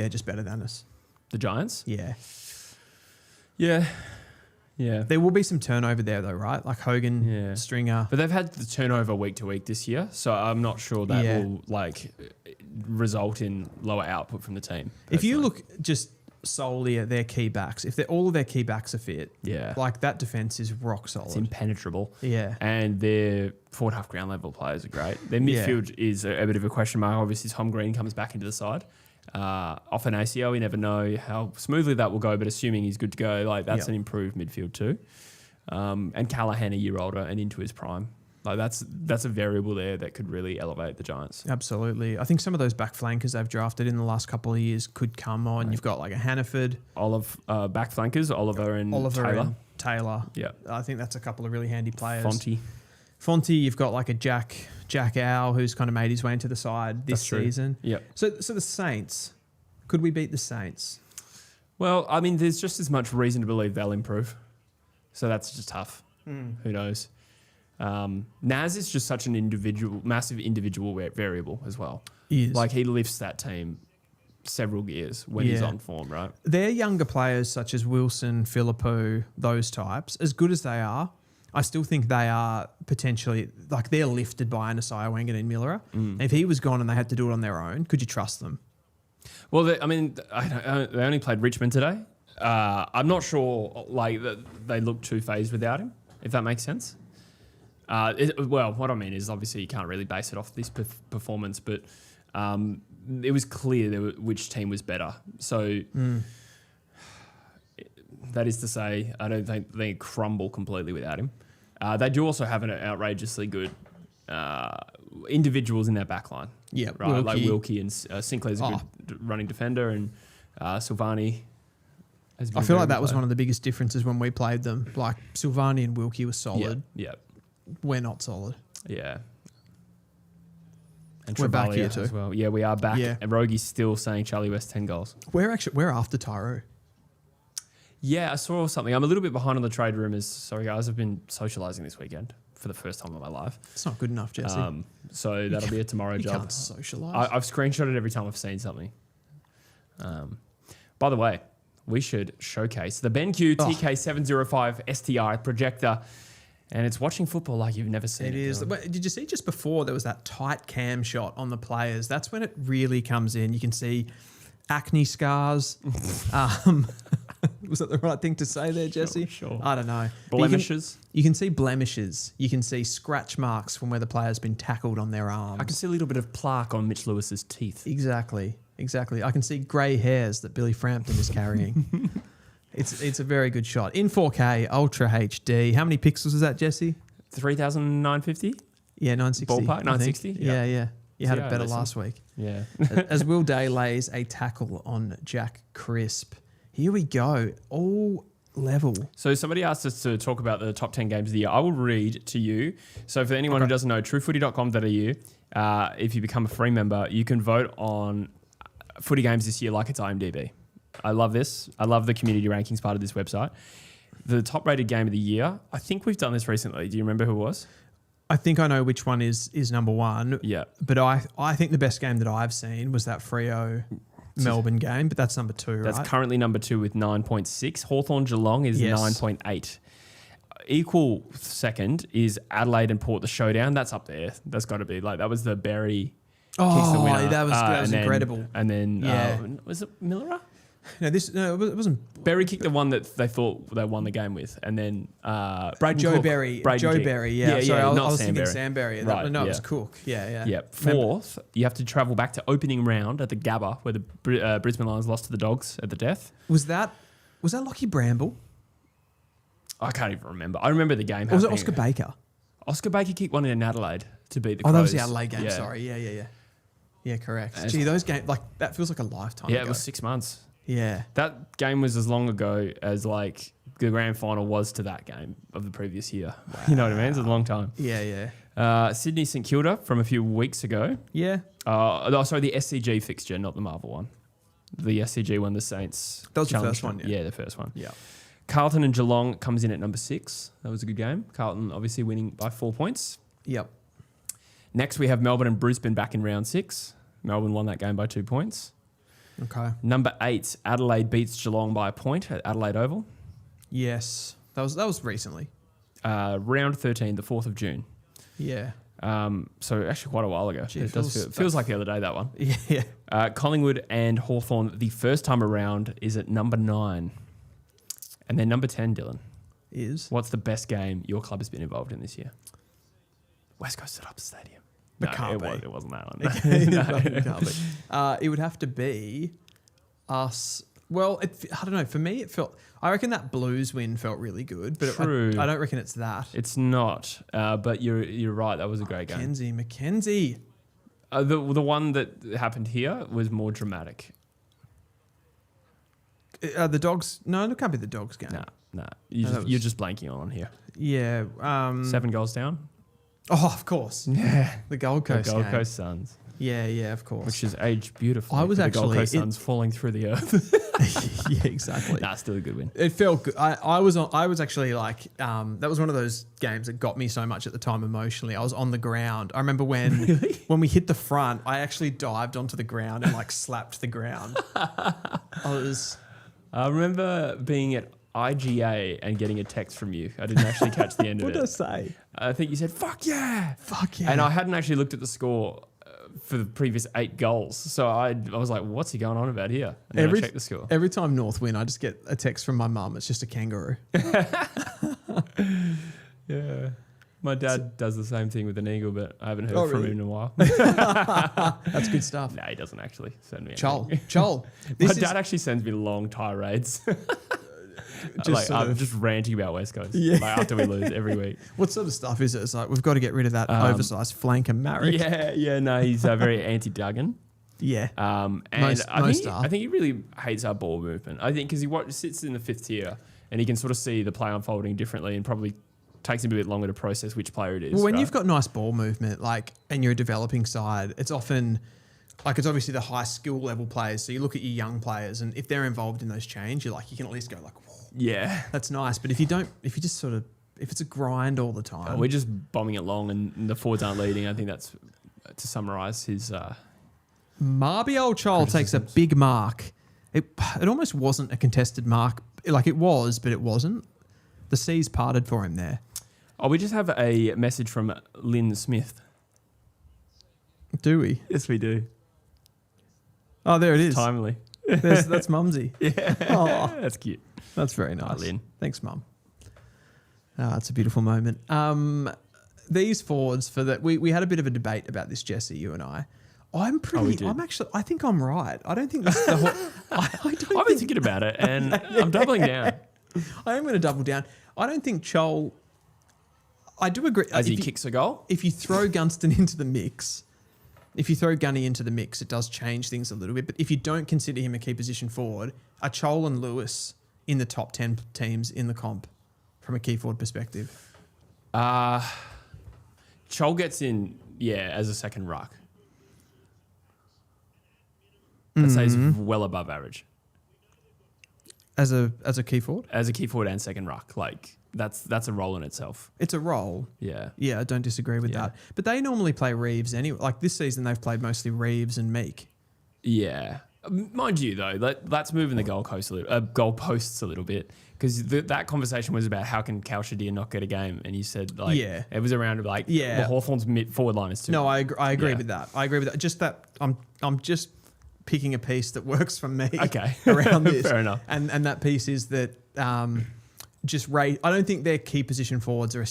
just better than us. The Giants? Yeah. Yeah. There will be some turnover there though, right? Like Hogan, Stringer. But they've had the turnover week to week this year, so I'm not sure that will result in lower output from the team. Personally. If you look just solely at their key backs, if all of their key backs are fit, like that defense is rock solid. It's impenetrable. Yeah. And their forward half ground level players are great. Their midfield is a bit of a question mark. Obviously, Tom Green comes back into the side. Off an ACL, we never know how smoothly that will go, but assuming he's good to go, that's an improved midfield too. And Callahan a year older and into his prime. Like that's a variable there that could really elevate the Giants. Absolutely. I think some of those back flankers they've drafted in the last couple of years could come on. Right. You've got like a Hannaford. Back flankers, Oliver and Taylor. Yeah. I think that's a couple of really handy players. Fonte, you've got like a Jack Owl who's kind of made his way into the side this season. Yeah. So the Saints, could we beat the Saints? Well, I mean, there's just as much reason to believe they'll improve. So that's just tough. Who knows? Naz is just such an massive individual variable as well. He is. Like he lifts that team several gears when he's on form, right? They're younger players such as Wilson, Philippou, those types. As good as they are, I still think they are potentially, like they're lifted by Anasai Wangan and Miller. If he was gone and they had to do it on their own, could you trust them? Well, they only played Richmond today. I'm not sure they look too phased without him, if that makes sense. What I mean is obviously you can't really base it off this performance, but it was clear which team was better. So that is to say, I don't think they crumble completely without him. They do also have an outrageously good individuals in their back line. Yeah, right. Wilkie. Like Wilkie and Sinclair's a good running defender, and Silvani. I feel like that was one of the biggest differences when we played them. Like Silvani and Wilkie were solid. Yeah. We're not solid. Yeah. And we're back here too. As well. Yeah, we are back. Yeah. And Rogie's still saying Charlie West 10 goals. We're after Tyro. Yeah, I saw something. I'm a little bit behind on the trade rumours. Sorry, guys. I've been socialising this weekend for the first time in my life. It's not good enough, Jesse. So that'll be a tomorrow job. You can't socialise. I've screenshotted every time I've seen something. By the way, we should showcase the BENQ TK705 STI projector. And it's watching football like you've never seen it. It is. Did you see just before there was that tight cam shot on the players? That's when it really comes in. You can see acne scars. Was that the right thing to say there, Jesse? Sure. I don't know. Blemishes. You can see blemishes. You can see scratch marks from where the player's been tackled on their arms. I can see a little bit of plaque on Mitch Lewis's teeth. Exactly. I can see grey hairs that Billy Frampton is carrying. It's a very good shot. In 4K, Ultra HD. How many pixels is that, Jesse? 3,950? Yeah, 960. Ballpark, 960? Yeah. You had it better last week. Yeah. As Will Day lays a tackle on Jack Crisp. Here we go. All level. So somebody asked us to talk about the top 10 games of the year. I will read to you. So for anyone who doesn't know, truefooty.com.au, if you become a free member, you can vote on footy games this year like it's IMDb. I love this. I love the community rankings part of this website. The top rated game of the year, I think we've done this recently. Do you remember who it was? I think I know which one is number one. Yeah. But I think the best game that I've seen was that Freo Melbourne game, but that's number 2, right? That's currently number 2 with 9.6. Hawthorn Geelong is 9.8. Equal second is Adelaide and Port, the showdown. That's up there. That's got to be like, that was the Berry kicks the winner. That was incredible. And then, was it Millera? No, it wasn't. Berry kicked the one that they thought they won the game with, and then Joe Berry. Yeah. Sorry, I was thinking Sam Berry. Right, it was Cook. Yeah. Fourth, you have to travel back to opening round at the Gabba, where the Brisbane Lions lost to the Dogs at the death. Was that Lockie Bramble? I can't even remember. I remember the game. Or was it Oscar Baker? Oscar Baker kicked one in Adelaide to beat the Crows. Oh, that was the Adelaide game. Yeah. Sorry. Yeah. Yeah, correct. Gee, those games, like, that feels like a lifetime ago. It was 6 months. Yeah. That game was as long ago as like the grand final was to that game of the previous year. Wow. You know what I mean? It's a long time. Yeah. Sydney St Kilda from a few weeks ago. Yeah. Sorry, the SCG fixture, not the Marvel one. The SCG one, the Saints. That was the first one, yeah. The first one. Yeah. Carlton and Geelong comes in at number 6. That was a good game. Carlton obviously winning by 4 points. Yep. Next we have Melbourne and Brisbane back in round 6. Melbourne won that game by 2 points. Okay. Number 8, Adelaide beats Geelong by a point at Adelaide Oval. Yes. That was recently. Round 13, the 4th of June. Yeah. So actually quite a while ago. Gee, it feels like the other day, that one. Yeah. Collingwood and Hawthorn, the first time around, is at number 9. And then number 10, Dylan. Is? What's the best game your club has been involved in this year? West Coast set up a stadium. It can't be. It wasn't that one. It can't be. It would have to be us. Well, I don't know. For me, I reckon that Blues win felt really good, but True. I don't reckon it's that. It's not. But you're right. That was a great game. Mackenzie. The one that happened here was more dramatic. The Dogs. No, it can't be the Dogs game. Nah. You're just blanking on here. Yeah. 7 goals down. Oh, of course. Yeah. The Gold Coast Gold Coast Suns. Yeah, of course. Which is aged beautifully. I was the actually... Gold Coast Suns falling through the earth. Yeah, exactly. Still a good win. It felt good. I was actually like, that was one of those games that got me so much at the time emotionally. I was on the ground. I remember when we hit the front, I actually dived onto the ground and like slapped the ground. I remember being at IGA and getting a text from you. I didn't actually catch the end of it. What did I say? I think you said, fuck yeah. Fuck yeah. And I hadn't actually looked at the score for the previous 8 goals. So I was like, what's he going on about here? And then I checked the score. Every time North win, I just get a text from my mum. It's just a kangaroo. Yeah. My dad does the same thing with an eagle, but I haven't heard from him in a while. That's good stuff. No, he doesn't actually send me anything. My dad actually sends me long tirades. I'm just ranting about West Coast after we lose every week. What sort of stuff is it? It's like, we've got to get rid of that oversized flank and Marek. No, he's very anti-Duggan. Yeah. And I think he really hates our ball movement. I think because he sits in the 5th tier and he can sort of see the play unfolding differently and probably takes him a bit longer to process which player it is. Well, when you've got nice ball movement, and you're a developing side, it's often... it's obviously the high skill level players. So you look at your young players and if they're involved in those change, you can at least go like, yeah, that's nice. But if it's a grind all the time. We're just bombing it long and the forwards aren't leading. I think that's, to summarise his... Marbiel Chol takes a big mark. It almost wasn't a contested mark. It was, but it wasn't. The seas parted for him there. Oh, we just have a message from Lynn Smith. Do we? Yes, we do. Oh, there it is. Timely. That's Mumsy. Yeah. Oh, that's cute. That's very nice. Hi, Lynn. Thanks, Mum. It's a beautiful moment. These forwards we had a bit of a debate about this, Jesse, you and I. I think I'm right. I don't think that's the whole... I've been thinking about it and I'm doubling down. I am going to double down. I don't think Chol... I do agree. As he kicks a goal? If you throw Gunston into the mix, if you throw Gunny into the mix, it does change things a little bit. But if you don't consider him a key position forward, are Chol and Lewis in the top 10 teams in the comp from a key forward perspective? Chol gets in, as a second ruck. I'd say he's well above average. As a key forward? As a key forward and second ruck. Like, that's a role in itself. It's a role. Yeah. Yeah, I don't disagree with that. But they normally play Reeves anyway. Like this season, they've played mostly Reeves and Meek. Yeah. Mind you, though, let's move in the goalposts a little bit, because that conversation was about how can Kalshadir not get a game, and you said it was around like the Hawthorn's forward line is too. No, I agree with that. I agree with that. Just that I'm just picking a piece that works for me. Okay, around this. Fair enough. And that piece is that I don't think their key position forwards are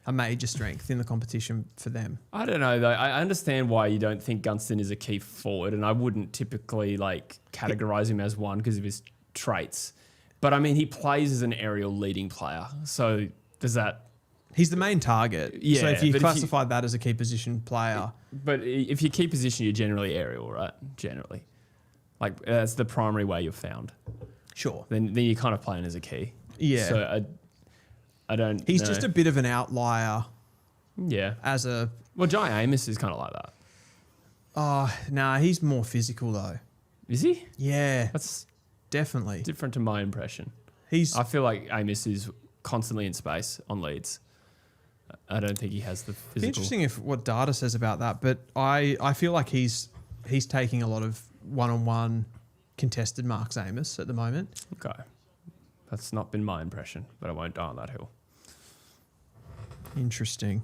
a major strength in the competition for them. I don't know though. I understand why you don't think Gunston is a key forward, and I wouldn't typically categorize him as one because of his traits. But I mean, he plays as an aerial leading player, so does that? He's the main target. Yeah. So if you classify that as a key position player, but if you key position, you're generally aerial, right? Generally, that's the primary way you're found. Sure. Then you're kind of playing as a key. Yeah. So I don't. He's know. just a bit of an outlier. Yeah. Jai Amos is kind of like that. Oh, nah, he's more physical though. Is he? Yeah. That's definitely different to my impression. I feel like Amos is constantly in space on leads. I don't think he has the physical. It's interesting what data says about that, but I feel like he's taking a lot of one-on-one contested marks, Amos, at the moment. Okay. That's not been my impression, but I won't die on that hill. Interesting.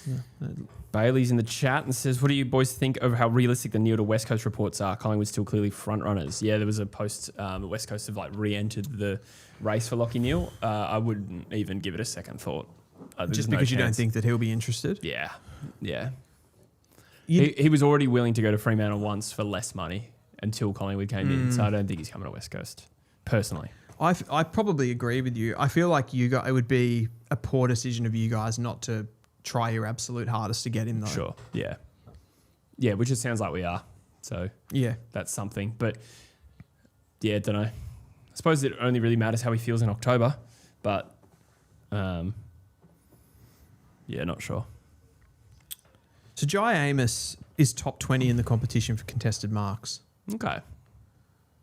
Yeah. Bailey's in the chat and says, what do you boys think of how realistic the Neil to West Coast reports are? Collingwood still clearly front runners. Yeah, there was a post, the West Coast have re-entered the race for Lachie Neale. I wouldn't even give it a second thought. Just because you don't think that he'll be interested? Yeah. He was already willing to go to Fremantle once for less money until Collingwood came in, so I don't think he's coming to West Coast, personally. I probably agree with you. I feel like it would be a poor decision of you guys not to try your absolute hardest to get him, though. Sure, yeah. Yeah, which it sounds like we are. So yeah, that's something. But yeah, I don't know. I suppose it only really matters how he feels in October, but not sure. So Jai Amos is top 20 in the competition for contested marks. Okay.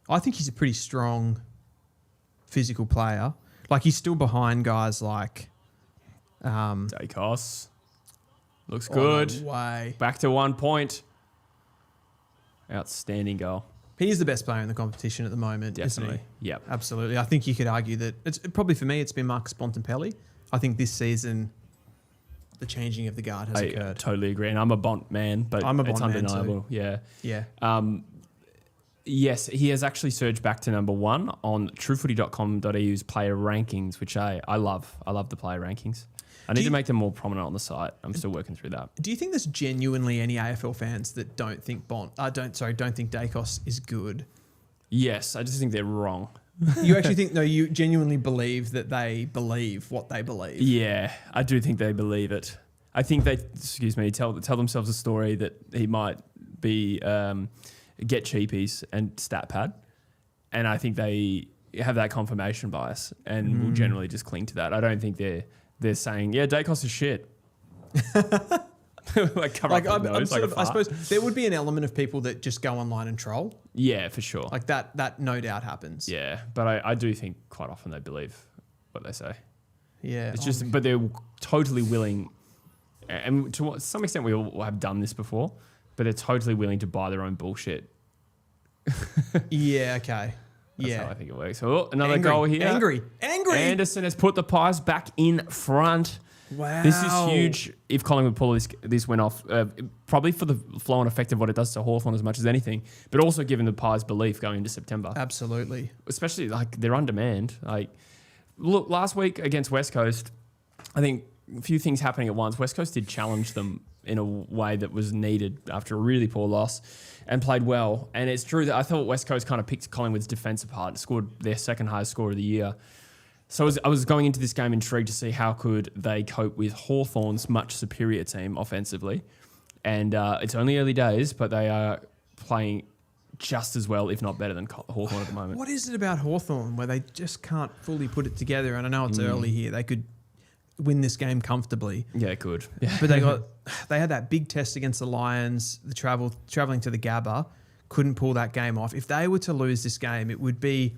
I think he's a pretty strong physical player. He's still behind guys like Dacos. Looks good. No way. Back to 1 point. Outstanding goal. He is the best player in the competition at the moment, Definitely. isn't he? Yep. Absolutely. I think you could argue that it's probably for me it's been Marcus Bontempelli. I think this season the changing of the guard has occurred. Totally agree. And I'm a Bont man, but it's undeniable. Yeah. Yes, he has actually surged back to number 1 on truefooty.com.au's player rankings, which I love. I love the player rankings. I need to make them more prominent on the site. I'm still working through that. Do you think there's genuinely any AFL fans that don't think don't think Dacos is good? Yes, I just think they're wrong. You actually think, you genuinely believe that they believe what they believe? Yeah, I do think they believe it. I think they, tell themselves a story that he might be get cheapies and stat pad. And I think they have that confirmation bias and will generally just cling to that. I don't think they're saying, Dacos is shit. I suppose there would be an element of people that just go online and troll. Yeah, for sure. That no doubt happens. Yeah, but I do think quite often they believe what they say. Yeah. It's just, but they're totally willing, and to some extent we all have done this before, but they're totally willing to buy their own bullshit. Yeah, okay. That's how I think it works. So another goal here. Angry. Anderson has put the Pies back in front. Wow. This is huge. If Collingwood pull this went off, probably for the flow and effect of what it does to Hawthorn as much as anything, but also given the Pies' belief going into September. Absolutely. Especially they're on demand. Look, last week against West Coast, I think a few things happening at once. West Coast did challenge them in a way that was needed after a really poor loss and played well. And it's true that I thought West Coast kind of picked Collingwood's defence apart, scored their second highest score of the year. So I was going into this game intrigued to see how could they cope with Hawthorn's much superior team offensively. And it's only early days, but they are playing just as well, if not better than Hawthorn at the moment. What is it about Hawthorn where they just can't fully put it together? And I know it's early here. They could win this game comfortably. Yeah, good. Yeah. But they had that big test against the Lions, the traveling to the Gabba, couldn't pull that game off. If they were to lose this game, it would be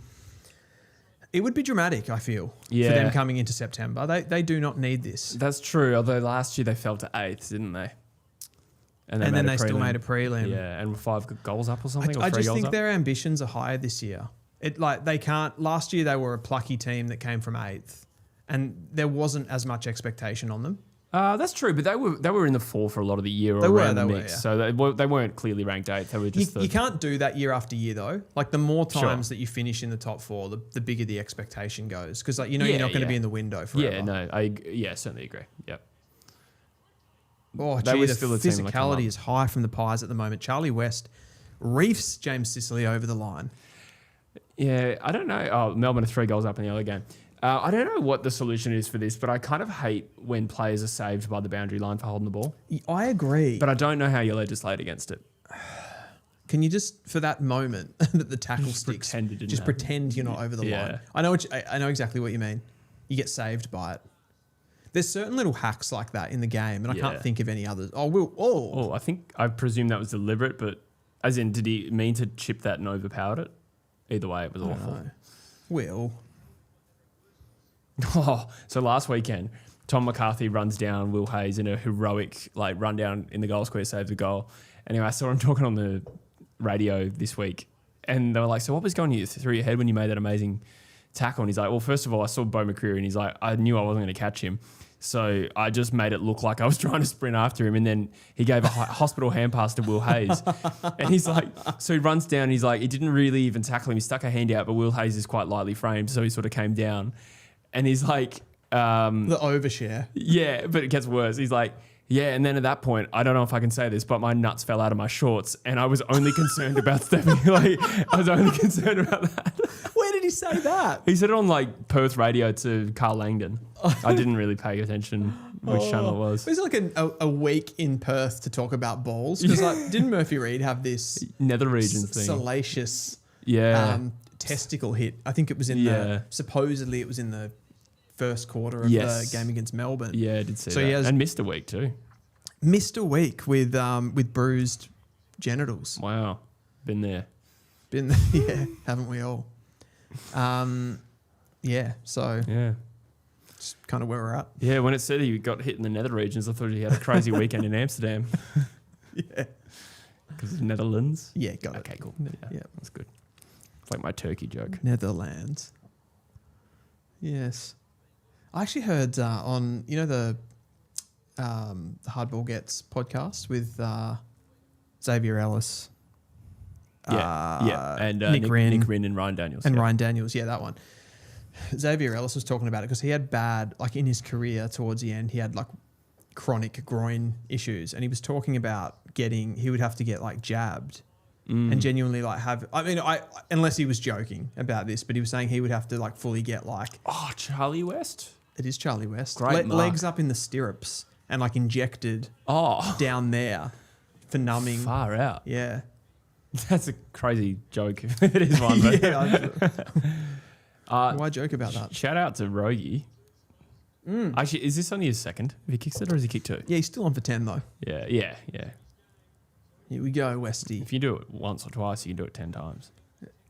dramatic, I feel, for them coming into September. They do not need this. That's true, although last year they fell to 8th, didn't they? And then they still made a prelim. Yeah, and 5 goals up or something. I just think their ambitions are higher this year. They can't. Last year they were a plucky team that came from 8th, and there wasn't as much expectation on them. That's true, but they were in the 4 for a lot of the year. They around were, the mix, yeah. So they weren't clearly ranked 8th. They were just. You can't do that year after year though. Like the more times that you finish in the top 4, the bigger the expectation goes, because you're not going to be in the window forever. Yeah, no, I certainly agree. Yep. Oh, the physicality is high from the Pies at the moment. Charlie West reefs James Sicily over the line. Yeah, I don't know. Oh, Melbourne are 3 goals up in the other game. I don't know what the solution is for this, but I kind of hate when players are saved by the boundary line for holding the ball. I agree. But I don't know how you legislate against it. Can you just, for that moment that the tackle sticks, pretend you're not over the line? I know exactly what you mean. You get saved by it. There's certain little hacks like that in the game, and I can't think of any others. I presume that was deliberate, but as in, did he mean to chip that and overpowered it? Either way, it was awful. So last weekend, Tom McCarthy runs down Will Hayes in a heroic run down in the goal square, saves a goal. Anyway, I saw him talking on the radio this week, and they were like, "So what was going through your head when you made that amazing tackle?" And he's like, "Well, first of all, I saw Bo McCreary, and he's like, I knew I wasn't going to catch him, so I just made it look like I was trying to sprint after him." And then he gave a hospital hand pass to Will Hayes, and he's like, so he runs down, and he's like, he didn't really even tackle him. He stuck a hand out, but Will Hayes is quite lightly framed, so he sort of came down. And he's like... the overshare. Yeah, but it gets worse. He's like, yeah, and then at that point, I don't know if I can say this, but my nuts fell out of my shorts, and I was only concerned about stepping... I was only concerned about that. Where did he say that? He said it on Perth radio to Carl Langdon. I didn't really pay attention which channel it was. It was like a week in Perth to talk about balls. Because didn't Murphy Reid have this... Nether region thing. Salacious... testicle hit. I think it was in supposedly it was in the first quarter of the game against Melbourne. Yeah, I did see that. And missed a week too. Missed a week with bruised genitals. Wow. Been there. Yeah, haven't we all? So it's kind of where we're at. Yeah, when it said he got hit in the nether regions, I thought he had a crazy weekend in Amsterdam. Yeah. Because of Netherlands? Yeah, got it. Okay, cool. Yeah, that's good. It's like my turkey joke. Netherlands. Yes. I actually heard on, the Hardball Gets podcast with Xavier Ellis. And Nick Rinn and Ryan Daniels. Ryan Daniels, that one. Xavier Ellis was talking about it because he had in his career towards the end, he had chronic groin issues, and he was talking about he would have to get jabbed and genuinely unless he was joking about this, but he was saying he would have to fully get Charlie West? It is Charlie West. Great legs up in the stirrups and injected down there for numbing. Far out. Yeah. That's a crazy joke. It is one. Why joke about that? Shout out to Rogie. Actually, is this only his second? Have he kicked it or has he kicked 2? Yeah, he's still on for 10 though. Yeah. Here we go, Westy. If you do it once or twice, you can do it 10 times.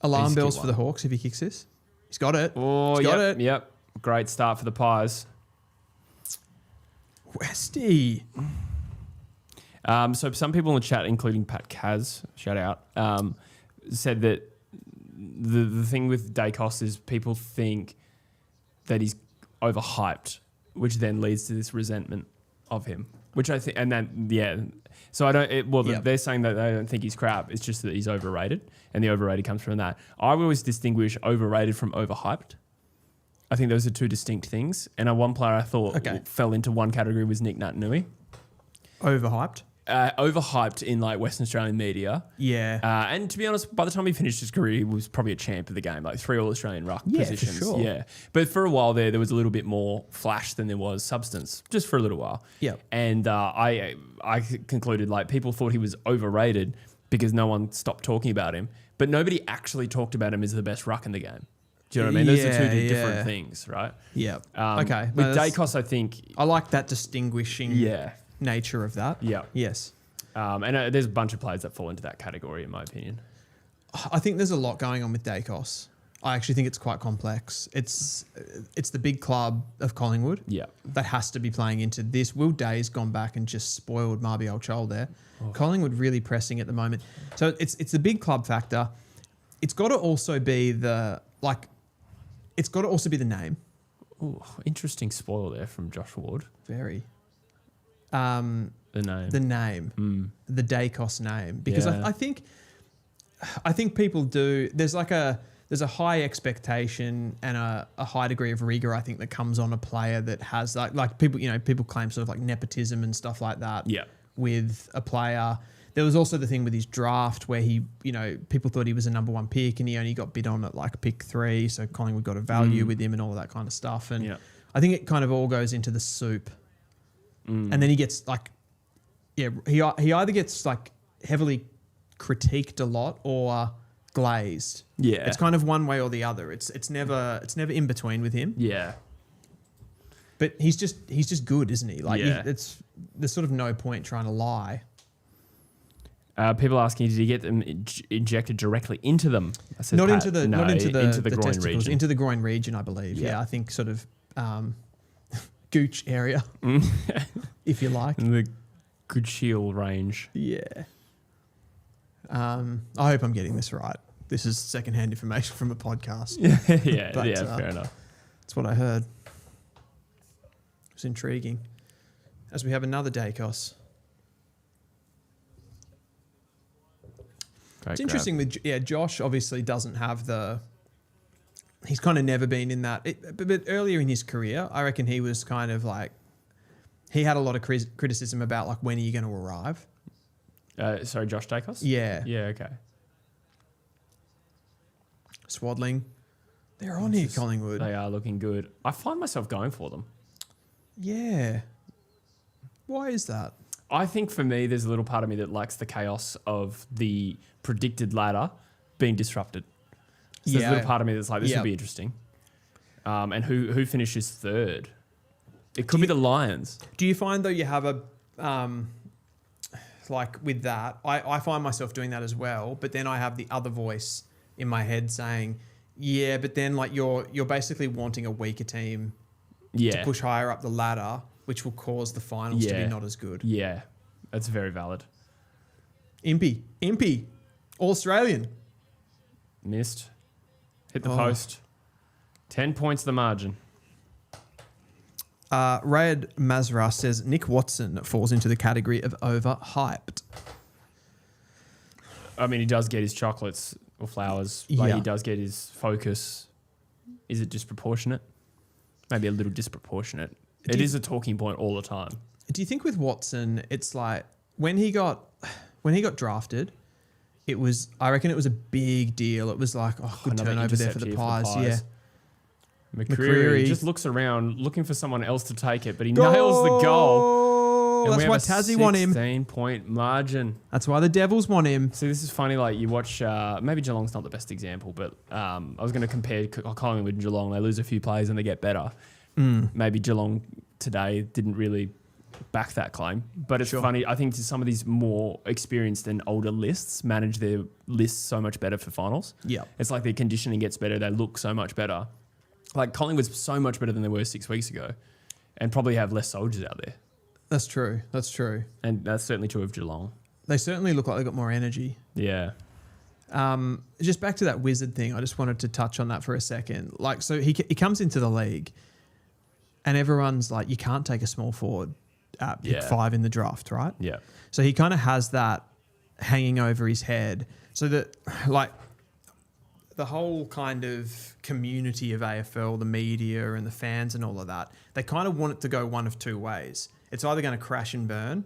Alarm bells for the Hawks if he kicks this. He's got it. Oh, he's got it. Yep. Great start for the Pies. Westy. So some people in the chat, including Pat Kaz, shout out, said that the thing with Dacos is people think that he's overhyped, which then leads to this resentment of him, which I think, and then, so I don't, they're saying that they don't think he's crap. It's just that he's overrated, and the overrated comes from that. I always distinguish overrated from overhyped. I think those are two distinct things. And one player I thought fell into one category was Nick Naitanui. Overhyped? overhyped in like Western Australian media. Yeah. And to be honest, by the time he finished his career, he was probably a champ of the game, like 3 All-Australian ruck positions. For sure. Yeah. But for a while there was a little bit more flash than there was substance, just for a little while. Yeah. And I concluded like people thought he was overrated because no one stopped talking about him, but nobody actually talked about him as the best ruck in the game. Do you know what I mean? Those are two different things, right? Yeah. Okay. With Dacos, I think... I like that distinguishing nature of that. Yeah. Yes. And there's a bunch of players that fall into that category, in my opinion. I think there's a lot going on with Dacos. I actually think it's quite complex. It's the big club of Collingwood that has to be playing into this. Will Day's gone back and just spoiled Marby Chol there. Oh. Collingwood really pressing at the moment. So it's the big club factor. It's got to also be it's got to also be the name. Ooh, interesting spoil there from Josh Ward. Very. The name. The Dacos name. Because I think people do, there's a high expectation and a high degree of rigor, I think, that comes on a player that has like people claim sort of like nepotism and stuff like that with a player. There was also the thing with his draft where he, people thought he was a number 1 pick and he only got bid on at like pick 3. So Collingwood got a value with him and all of that kind of stuff. And I think it kind of all goes into the soup. And then he gets like, he either gets like heavily critiqued a lot or glazed. Yeah. It's kind of one way or the other. It's never in between with him. Yeah. But he's just good, isn't he? Like there's sort of no point trying to lie. People asking, did he get them injected directly into them? I said, not into the groin testicles, region. into the groin region, I believe. Yeah, I think sort of gooch area, if you like. In the Goocheel range. Yeah. I hope I'm getting this right. This is secondhand information from a podcast. Fair enough. That's what I heard. It's intriguing. As we have another Dacos. It's interesting with Josh obviously doesn't have he's kind of never been in that. But earlier in his career, I reckon he was kind of like, he had a lot of criticism about like, when are you going to arrive? Sorry, Josh Dacos? Yeah. Yeah, okay. Swaddling. They're on here, Collingwood. They are looking good. I find myself going for them. Yeah. Why is that? I think for me, there's a little part of me that likes the chaos of the predicted ladder being disrupted. So there's a little part of me that's like, this will be interesting. And who finishes third? It could be the Lions. Do you find though you have a like with that? I find myself doing that as well, but then I have the other voice in my head saying, yeah, but then like you're basically wanting a weaker team to push higher up the ladder, which will cause the finals to be not as good. Yeah, that's very valid. Impey, All-Australian. Missed. Hit the post. 10 points the margin. Rayad Mazra says Nick Watson falls into the category of overhyped. I mean, he does get his chocolates or flowers. Like he does get his focus. Is it disproportionate? Maybe a little disproportionate. It is a talking point all the time. Do you think with Watson, it's like when he got drafted, I reckon it was a big deal. It was like, good turnover there for the Pies. Yeah. McCreary just looks around looking for someone else to take it, but he nails the goal. That's why Tassie want him. 16-point margin. That's why the Devils want him. See, this is funny. Like you watch, maybe Geelong's not the best example, but I was going to compare Collingwood and Geelong. They lose a few players and they get better. Maybe Geelong today didn't really back that claim, but it's funny. I think some of these more experienced and older lists manage their lists so much better for finals. Yeah, it's like their conditioning gets better. They look so much better. Like Collingwood's so much better than they were 6 weeks ago, and probably have less soldiers out there. That's true. That's true. And that's certainly true of Geelong. They certainly look like they've got more energy. Yeah. Just back to that Wizard thing. I just wanted to touch on that for a second. Like, so he comes into the league, and everyone's like, you can't take a small forward at pick 5 in the draft, right? Yeah. So he kind of has that hanging over his head. So that, like, the whole kind of community of AFL, the media and the fans and all of that, they kind of want it to go one of two ways. It's either going to crash and burn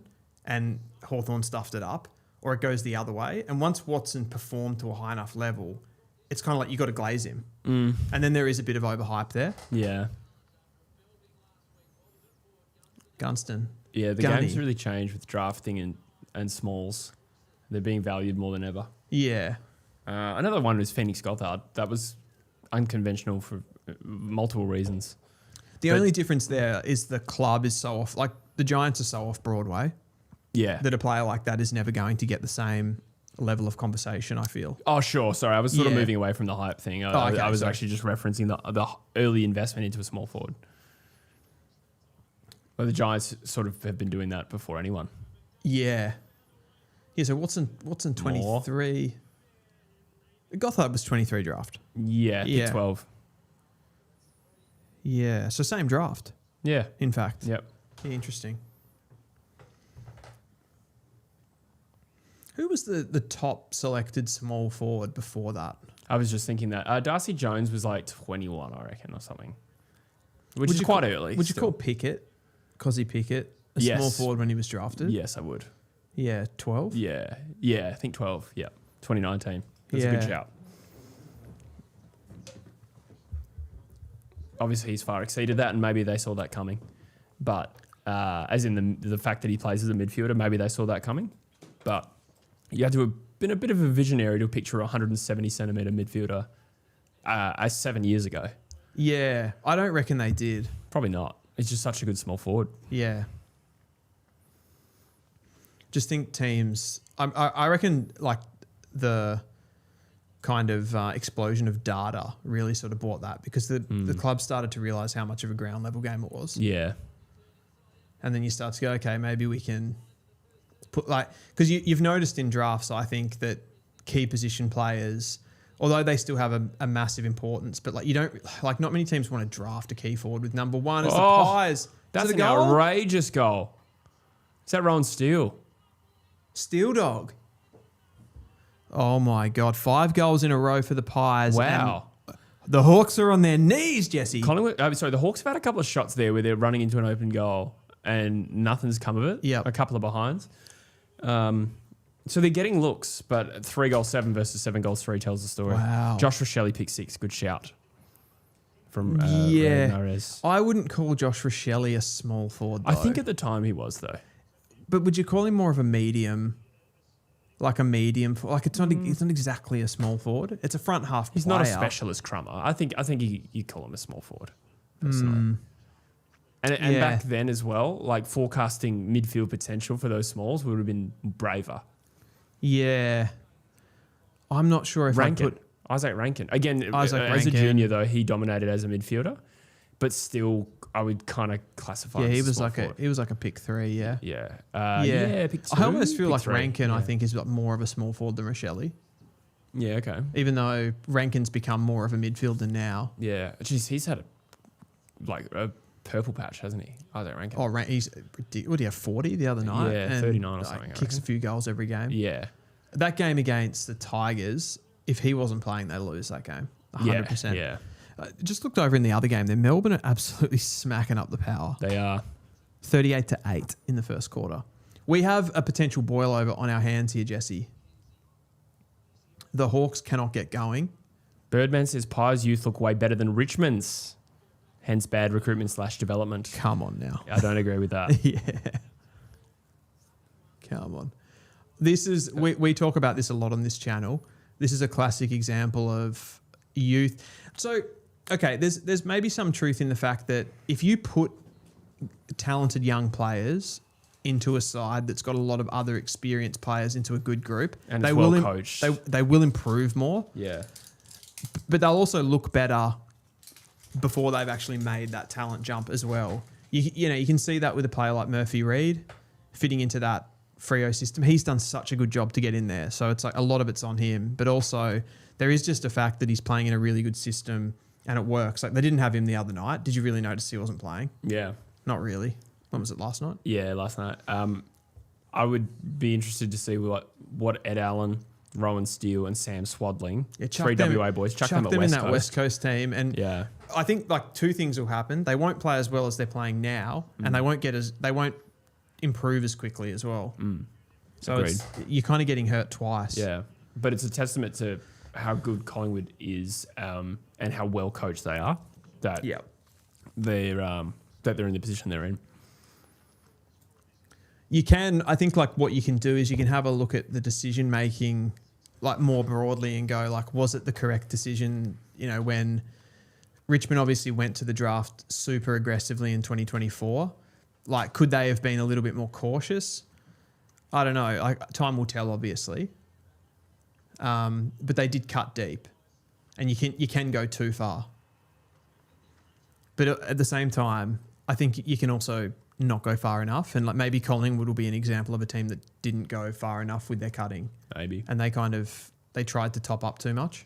and Hawthorn stuffed it up, or it goes the other way. And once Watson performed to a high enough level, it's kind of like you got to glaze him. And then there is a bit of overhype there. Yeah. Gunston. Yeah, the Gunny. game's really changed with drafting and smalls. They're being valued more than ever. Yeah. Another one was Phoenix Gothard. That was unconventional for multiple reasons. The only difference there is the club is so off. Like the Giants are so off Broadway. Yeah. That a player like that is never going to get the same level of conversation, I feel. Oh, sure. Sorry, I was sort of moving away from the hype thing. I was actually just referencing the early investment into a small forward. Well, the Giants sort of have been doing that before anyone. Yeah. Yeah, so Watson 23. Gothard was 23 draft. Yeah, pick 12. Yeah, so same draft, Yeah. in fact. Yep. Yeah, interesting. Who was the top selected small forward before that? I was just thinking that. Darcy Jones was like 21, I reckon, or something. Which is quite early. Would you call Pickett, Cozzy Pickett, a small forward when he was drafted? Yes, I would. Yeah, 12? Yeah, I think 12. Yeah, 2019. That's a good shout. Obviously, he's far exceeded that, and maybe they saw that coming. But as in the fact that he plays as a midfielder, maybe they saw that coming. But you had to have been a bit of a visionary to picture a 170-centimetre midfielder 7 years ago. Yeah, I don't reckon they did. Probably not. It's just such a good small forward. Yeah. Just think teams... I reckon like the kind of explosion of data really sort of brought that because the club started to realise how much of a ground level game it was. Yeah. And then you start to go, okay, maybe we can put because you've noticed in drafts, I think that key position players, although they still have a massive importance, but you don't not many teams want to draft a key forward with number one as the Pies. That's an outrageous goal. Is that Rowan Steele? Steel Dog. Oh my God. 5 goals in a row for the Pies. Wow. And the Hawks are on their knees, Jesse. The Hawks have had a couple of shots there where they're running into an open goal and nothing's come of it. Yeah. A couple of behinds. So they're getting looks, but 3-7 versus 7-3 tells the story. Wow. Josh Rochelle pick 6. Good shout. From Ramirez. I wouldn't call Josh Rochelle a small forward, though. I think at the time he was, though. But would you call him more of a medium? Like a medium, it's not exactly a small forward. It's a front half. He's not a specialist crummer. I think you call him a small forward, personally. And back then as well, forecasting midfield potential for those smalls would have been braver. Yeah, I'm not sure if Isaac Rankin again. As Rankin. A junior though, he dominated as a midfielder, but still, I would kind of classify. Yeah, him he as was forward. he was like a pick 3. Yeah. Pick 2. I almost feel like 3. Rankin. I think is more of a small forward than Rochelle. Yeah. Okay. Even though Rankin's become more of a midfielder now. Yeah. Jeez, he's had a purple patch, hasn't he? Isaac Rankin. Oh, what did he have 40 the other night? Yeah, 39 or something. Kicks a few goals every game. Yeah. That game against the Tigers, if he wasn't playing, they lose that game. 100%. Yeah. Just looked over in the other game there. Melbourne are absolutely smacking up the power. They are. 38-8 in the first quarter. We have a potential boil over on our hands here, Jesse. The Hawks cannot get going. Birdman says Pies youth look way better than Richmond's. Hence bad recruitment / development. Come on now. I don't agree with that. Yeah. Come on. This is we talk about this a lot on this channel. This is a classic example of youth. So, okay, there's maybe some truth in the fact that if you put talented young players into a side that's got a lot of other experienced players into a good group, and they will coached. They will improve more. Yeah. But they'll also look better before they've actually made that talent jump as well. You can see that with a player like Murphy Reid fitting into that Freo system. He's done such a good job to get in there. So it's a lot of it's on him. But also there is just a fact that he's playing in a really good system and it works. They didn't have him the other night. Did you really notice he wasn't playing? Yeah. Not really. When was it, last night? Yeah, last night. I would be interested to see what Ed Allen, Rowan Steele and Sam Swadling, 3 WA boys, chuck them at in West that Coast. West Coast team. And yeah. I think 2 things will happen. They won't play as well as they're playing now, and they won't improve as quickly as well. So Agreed. you're kind of getting hurt twice. Yeah, but it's a testament to how good Collingwood is and how well coached they are that they're in the position they're in. You can, I think, like what you can do is you can have a look at the decision making, like more broadly, and go like, was it the correct decision? You know, when Richmond obviously went to the draft super aggressively in 2024, like could they have been a little bit more cautious? I don't know. Like time will tell, obviously. But they did cut deep, and you can go too far. But at the same time, I think you can also not go far enough, and like maybe Collingwood will be an example of a team that didn't go far enough with their cutting. Maybe. And they tried to top up too much.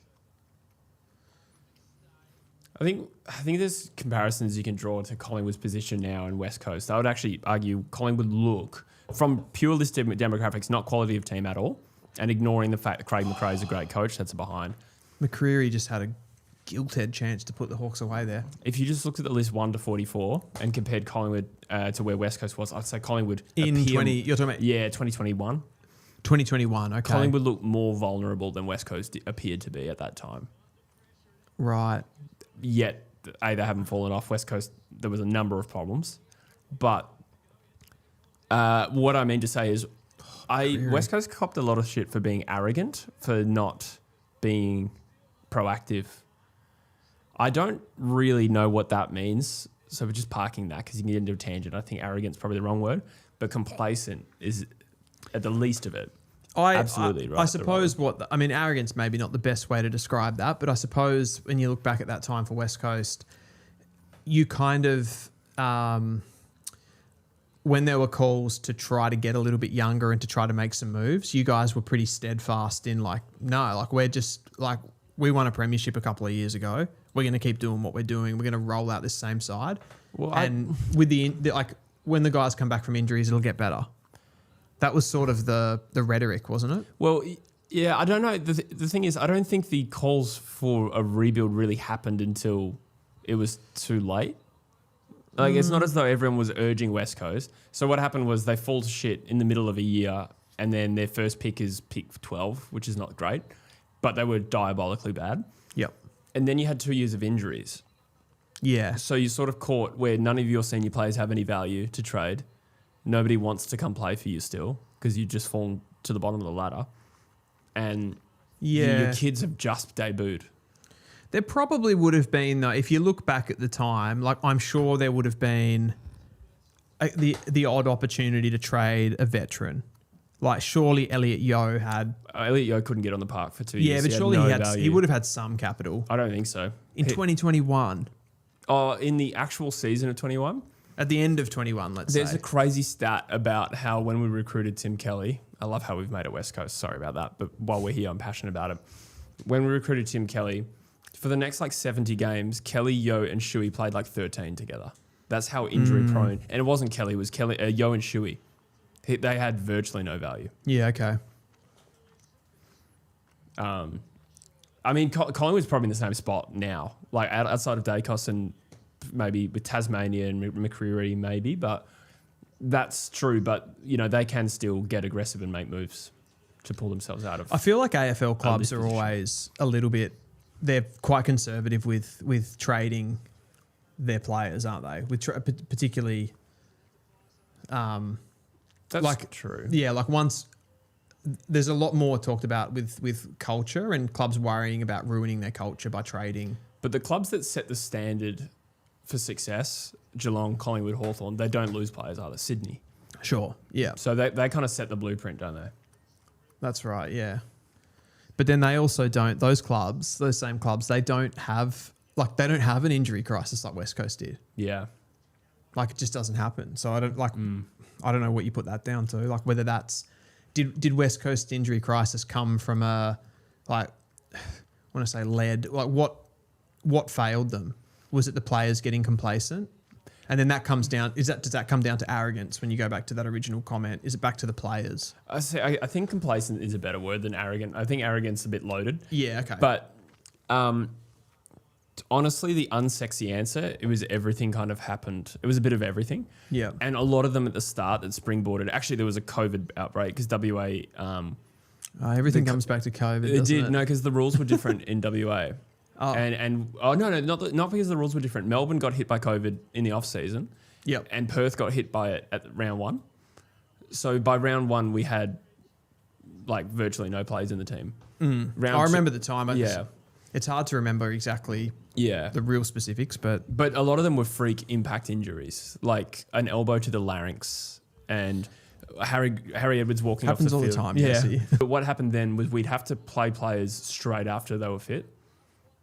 I think there's comparisons you can draw to Collingwood's position now in West Coast. I would actually argue Collingwood look, from pure list demographics, not quality of team at all, and ignoring the fact that Craig McRae is a great coach, that's a behind. McCreary just had a gilt-edged chance to put the Hawks away there. If you just looked at the list 1 to 44 and compared Collingwood to where West Coast was, I'd say Collingwood in 20. You're talking about 2021. 2021. Okay. Collingwood looked more vulnerable than West Coast appeared to be at that time. Right. Yet they haven't fallen off. West Coast, there was a number of problems, but what I mean to say is, West Coast copped a lot of shit for being arrogant, for not being proactive. I don't really know what that means, so we're just parking that because you can get into a tangent. I think arrogant's probably the wrong word, but complacent is at the least of it. Absolutely right. I suppose arrogance maybe not the best way to describe that, but I suppose when you look back at that time for West Coast, you kind of, when there were calls to try to get a little bit younger and to try to make some moves, you guys were pretty steadfast in like, no, like we're just like, we won a premiership a couple of years ago. We're going to keep doing what we're doing. We're going to roll out this same side. Well, with the when the guys come back from injuries, it'll get better. That was sort of the rhetoric, wasn't it? Well, yeah, I don't know. The thing is, I don't think the calls for a rebuild really happened until it was too late. Like, it's not as though everyone was urging West Coast. So what happened was they fall to shit in the middle of a year, and then their first pick is pick 12, which is not great, but they were diabolically bad. Yep. And then you had 2 years of injuries. Yeah. So you sort of caught where none of your senior players have any value to trade. Nobody wants to come play for you still because you've just fallen to the bottom of the ladder. And your kids have just debuted. There probably would have been, though, if you look back at the time, like I'm sure there would have been the odd opportunity to trade a veteran. Like surely Elliot Yeo had... Elliot Yeo couldn't get on the park for 2 years. Yeah, but surely he would have had some capital. I don't think so. In 2021. Oh, in the actual season of 21? At the end of 21, let's say. There's a crazy stat about how when we recruited Tim Kelly, I love how we've made it West Coast, sorry about that, but while we're here, I'm passionate about it. When we recruited Tim Kelly, for the next 70 games, Kelly, Yeo and Shuey played 13 together. That's how injury prone. And it wasn't Kelly, it was Yeo and Shuey. They had virtually no value. Yeah, okay. Collingwood's probably in the same spot now, outside of Dacos and maybe with Tasmania and McCreary maybe, but that's true. But, they can still get aggressive and make moves to pull themselves out of... I feel like AFL clubs are always a little bit... They're quite conservative with trading their players, aren't they? Particularly... That's true. Yeah, once... There's a lot more talked about with culture and clubs worrying about ruining their culture by trading. But the clubs that set the standard for success, Geelong, Collingwood, Hawthorn, they don't lose players either. Sydney. Sure, yeah. So they kind of set the blueprint, don't they? That's right, yeah. But then they also don't... Those same clubs, they don't have an injury crisis like West Coast did. Yeah. It just doesn't happen. So I don't I don't know what you put that down to. Whether that's... Did West Coast injury crisis come from a, when I say led, what failed them? Was it the players getting complacent? And then that comes down, does that come down to arrogance when you go back to that original comment? Is it back to the players? I think complacent is a better word than arrogant. I think arrogance is a bit loaded. Yeah, okay. But honestly, the unsexy answer, it was everything kind of happened. It was a bit of everything. Yeah. And a lot of them at the start that springboarded. Actually, there was a COVID outbreak because WA... everything comes back to COVID, It doesn't did, it? no, because the rules were different in WA. Oh. No, not because the rules were different. Melbourne got hit by COVID in the off-season. Yep. And Perth got hit by it at round 1. So by round 1, we had like virtually no players in the team. I remember the time. Yeah. It's hard to remember exactly Yeah. the real specifics, but But a lot of them were freak impact injuries, like an elbow to the larynx and Harry Edwards walking off the happens all field. the time. Yeah. Jesse. But what happened then was we'd have to play players straight after they were fit.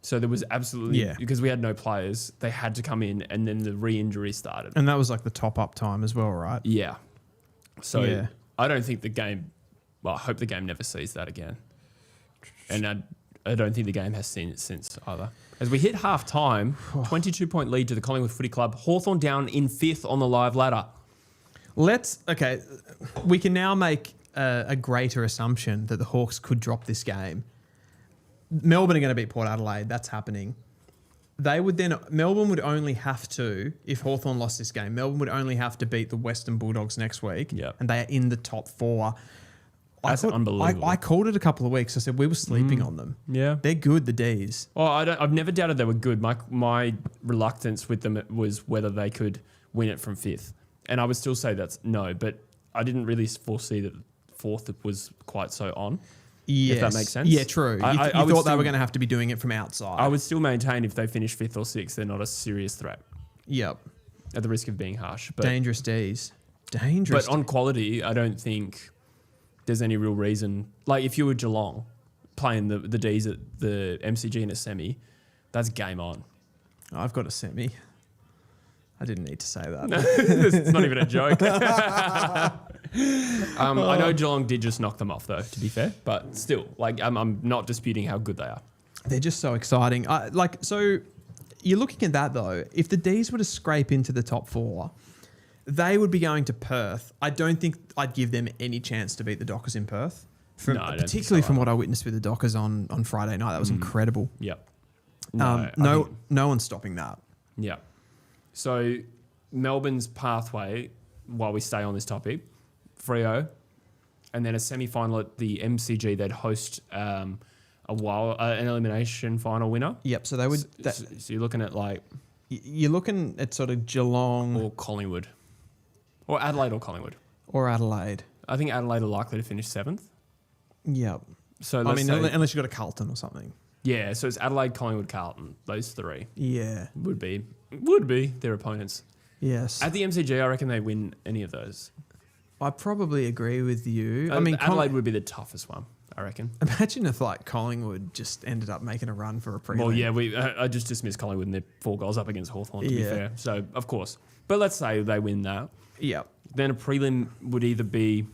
So there was absolutely, because we had no players, they had to come in and then the re-injury started. And that was like the top-up time as well, right? Yeah. So Yeah. I don't think the game, well, I hope the game never sees that again. And I don't think the game has seen it since either. As we hit half-time, 22-point lead to the Collingwood Footy Club. Hawthorn down in 5th on the live ladder. We can now make a greater assumption that the Hawks could drop this game. Melbourne are going to beat Port Adelaide. That's happening. Melbourne would only have to, if Hawthorn lost this game, Melbourne would only have to beat the Western Bulldogs next week. Yep. And they are in the top 4. That's unbelievable. I called it a couple of weeks. I said we were sleeping on them. Yeah. They're good, the Ds. Well, I've never doubted they were good. My reluctance with them was whether they could win it from 5th. And I would still say that's no, but I didn't really foresee that 4th was quite so on. Yes. If that makes sense. Yeah, true. You thought they were going to have to be doing it from outside. I would still maintain if they finish 5th or 6th, they're not a serious threat. Yep. At the risk of being harsh. But, Dangerous Ds. Dangerous. But on quality, I don't think there's any real reason. Like if you were Geelong playing the Ds at the MCG in a semi, that's game on. I've got a semi. I didn't need to say that. It's not even a joke. I know Geelong did just knock them off, though, to be fair. But still, like, I'm not disputing how good they are. They're just so exciting. So you're looking at that, though. If the Ds were to scrape into the top 4, they would be going to Perth. I don't think I'd give them any chance to beat the Dockers in Perth. No, I don't think particularly so from what I witnessed with the Dockers on Friday night. That was incredible. Yep. No one's stopping that. Yeah. So Melbourne's pathway, while we stay on this topic, Freo, and then a semi-final at the MCG. They'd host an elimination final winner. Yep. So they would. So you're looking at like You're looking at sort of Geelong or Collingwood, or Adelaide or Collingwood. or Adelaide. I think Adelaide are likely to finish 7th. Yep. So I let's mean, say, unless you've got a Carlton or something. yeah. So it's Adelaide, Collingwood, Carlton. Those 3 Yeah. would be their opponents. Yes. At the MCG, I reckon they win any of those. I probably agree with you. Adelaide would be the toughest one, I reckon. Imagine if like Collingwood just ended up making a run for a prelim. Well, yeah, I just dismissed Collingwood and they're 4 goals up against Hawthorn, to be Yeah. fair. So, of course. But let's say they win that. Yep. Then a prelim would either be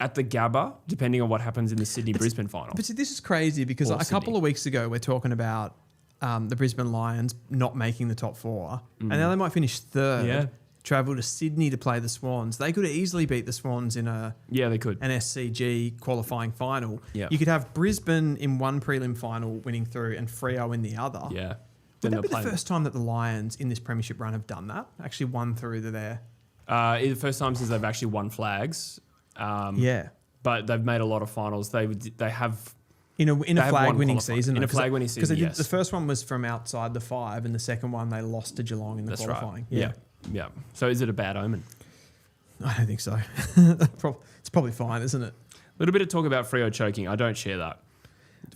at the Gabba, depending on what happens in the Sydney-Brisbane final. But see, this is crazy because Or a couple Sydney. of weeks ago we're talking about the Brisbane Lions not making the top 4, and now they might finish 3rd. Yeah. Travel to Sydney to play the Swans. They could easily beat the Swans in Yeah, they could. an SCG qualifying final. Yeah. You could have Brisbane in one prelim final winning through and Freo in the other. Yeah. Would Then that be they'll the play first time that the Lions in this premiership run have done that? Actually won through there. the first time since they've actually won flags. Yeah. But they've made a lot of finals. They have... In a have flag won winning qualifying. season. In a flag winning season, Because yes. the first one was from outside the 5 and the second one they lost to Geelong in the That's qualifying. right. Yeah. So is it a bad omen? I don't think so. It's probably fine, isn't it? A little bit of talk about Freo choking. I don't share that.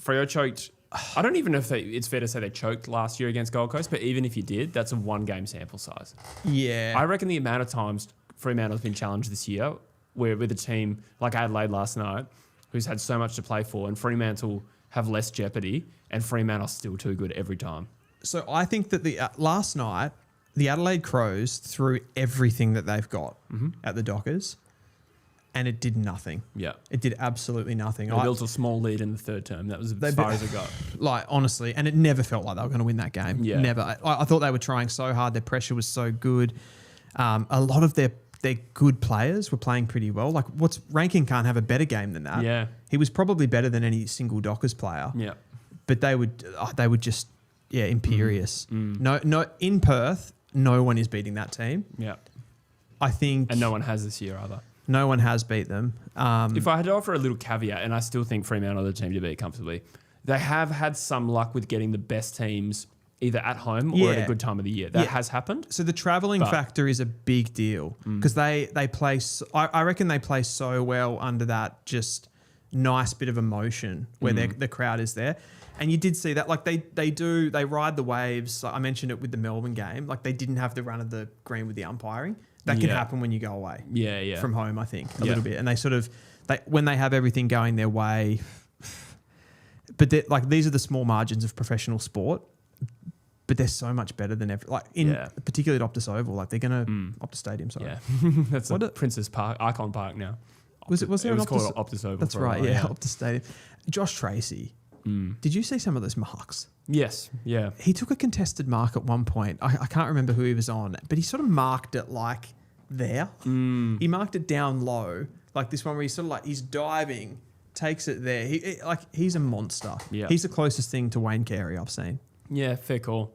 Freo choked. I don't even know if it's fair to say they choked last year against Gold Coast, but even if you did, that's a 1-game sample size. Yeah. I reckon the amount of times Fremantle's been challenged this year, where with a team like Adelaide last night, who's had so much to play for, and Fremantle have less jeopardy, and Fremantle's still too good every time. So I think that the last night, the Adelaide Crows threw everything that they've got at the Dockers, and it did nothing. Yeah. It did absolutely nothing. They built a small lead in the 3rd term. That was as far as it got. Like, honestly, and it never felt like they were going to win that game. Yeah. Never. I thought they were trying so hard. Their pressure was so good. A lot of their good players were playing pretty well. Like, Rankin can't have a better game than that. Yeah. He was probably better than any single Dockers player. Yeah. But they would just imperious. No, in Perth, no one is beating that team. Yeah. I think... And no one has this year either. No one has beat them. If I had to offer a little caveat, and I still think Fremantle are the team to beat comfortably, they have had some luck with getting the best teams either at home or at a good time of the year. That has happened. So the travelling factor is a big deal because they play... I reckon they play so well under that just nice bit of emotion where the crowd is there. And you did see that, like they ride the waves. Like I mentioned it with the Melbourne game. Like they didn't have the run of the green with the umpiring. That can happen when you go away. From home, I think a little bit. And they sort of when they have everything going their way. But like these are the small margins of professional sport. But they're so much better than ever. Like particularly at Optus Oval. Like they're gonna Optus Stadium. Sorry. Yeah, that's Princess Park, Icon Park now. Was there it an was Optus? called Optus Oval. That's right. Yeah, Optus Stadium. Josh Tracy. Did you see some of those marks? Yes. Yeah. He took a contested mark at one point. I can't remember who he was on, but he sort of marked it like there. He marked it down low, like this one where he's sort of like he's diving, takes it there. He's a monster. Yeah. He's the closest thing to Wayne Carey I've seen. Yeah, fair call.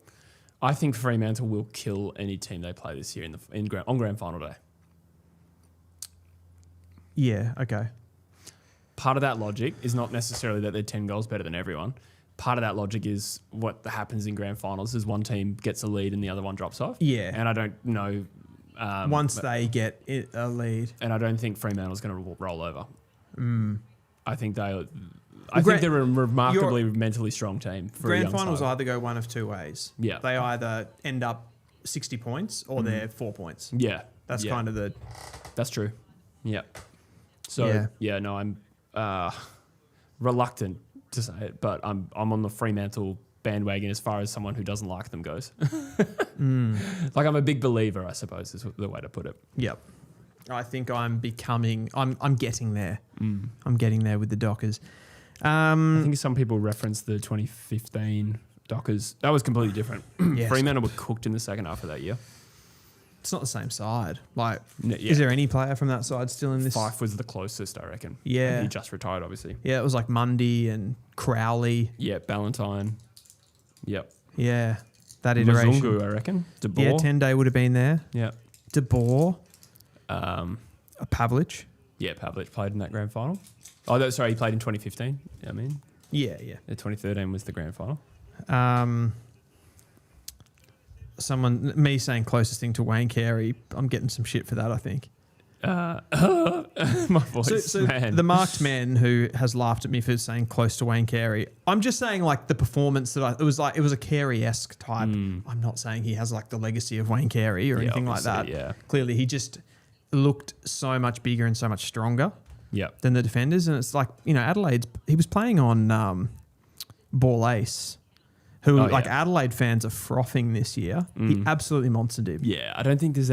I think Fremantle will kill any team they play this year on grand final day. Yeah. Okay. Part of that logic is not necessarily that they're 10 goals better than everyone. Part of that logic is what happens in grand finals is one team gets a lead and the other one drops off. Yeah. And I don't know. Once they get a lead. And I don't think Fremantle's going to roll over. I think they're a remarkably mentally strong team. For grand finals either go one of two ways. Yeah. They either end up 60 points or they're 4 points. Yeah. That's kind of the... That's true. Yeah. So, no, I'm... reluctant to say it, but I'm on the Fremantle bandwagon as far as someone who doesn't like them goes. Like I'm a big believer, I suppose, is the way to put it. Yep. I think I'm getting there. I'm getting there with the Dockers. I think some people reference the 2015 Dockers. That was completely different. Fremantle were cooked in the second half of that year. It's not the same side. Like, is there any player from that side still in this? Fife was the closest, I reckon. Yeah. And he just retired, obviously. Yeah, it was like Mundy and Crowley. Yeah, Ballantyne. Yep. Yeah, that iteration. Mazungu, I reckon. De Boer. Yeah, 10-day would have been there. Yeah. De Boer. Pavlich. Yeah, Pavlich played in that grand final. Oh, sorry, he played in 2015. I mean. Yeah. 2013 was the grand final. Me saying closest thing to Wayne Carey, I'm getting some shit for that, I think. My voice, man. The marked man who has laughed at me for saying close to Wayne Carey, I'm just saying like the performance that it was a Carey-esque type. I'm not saying he has like the legacy of Wayne Carey or anything like that. Yeah. Clearly he just looked so much bigger and so much stronger than the defenders. And it's like, Adelaide's, he was playing on Ball Ace, who Adelaide fans are frothing this year. He absolutely monstered him. Yeah, I don't think there's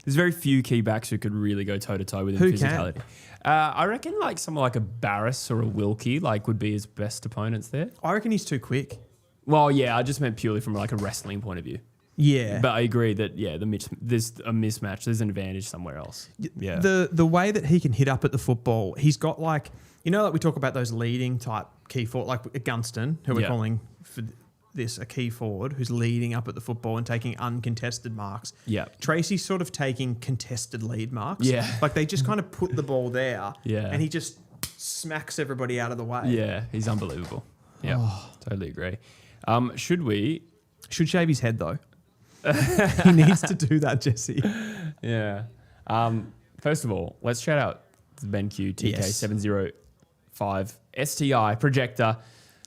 very few key backs who could really go toe-to-toe with him who physicality. I reckon like someone like a Barris or a Wilkie would be his best opponents there. I reckon he's too quick. Well, yeah, I just meant purely from like a wrestling point of view. Yeah. But I agree that, there's a mismatch. There's an advantage somewhere else. Yeah. The way that he can hit up at the football, he's got like we talk about those leading type key forward, like Gunston, who we're calling for a key forward who's leading up at the football and taking uncontested marks. Yeah. Tracy's sort of taking contested lead marks. Yeah. Like they just kind of put the ball there. Yeah. And he just smacks everybody out of the way. Yeah. He's unbelievable. Yeah. Totally agree. Should shave his head though. He needs to do that, Jesse. Yeah. First of all, let's shout out the BENQ TK705 STI projector,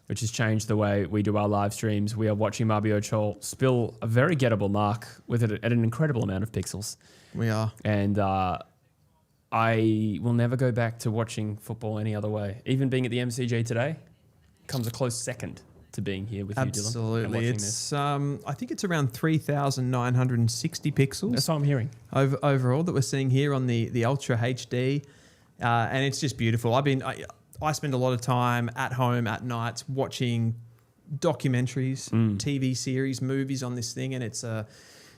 which has changed the way we do our live streams. We are watching Marbio Chol spill a very gettable mark with it at an incredible amount of pixels. We are. And I will never go back to watching football any other way. Even being at the MCG today comes a close second to being here with you, Dylan. Absolutely. It's I think it's around 3,960 pixels. That's what I'm hearing. Overall that we're seeing here on the Ultra HD. And it's just beautiful. I spend a lot of time at home at nights watching documentaries, TV series, movies on this thing, and it's a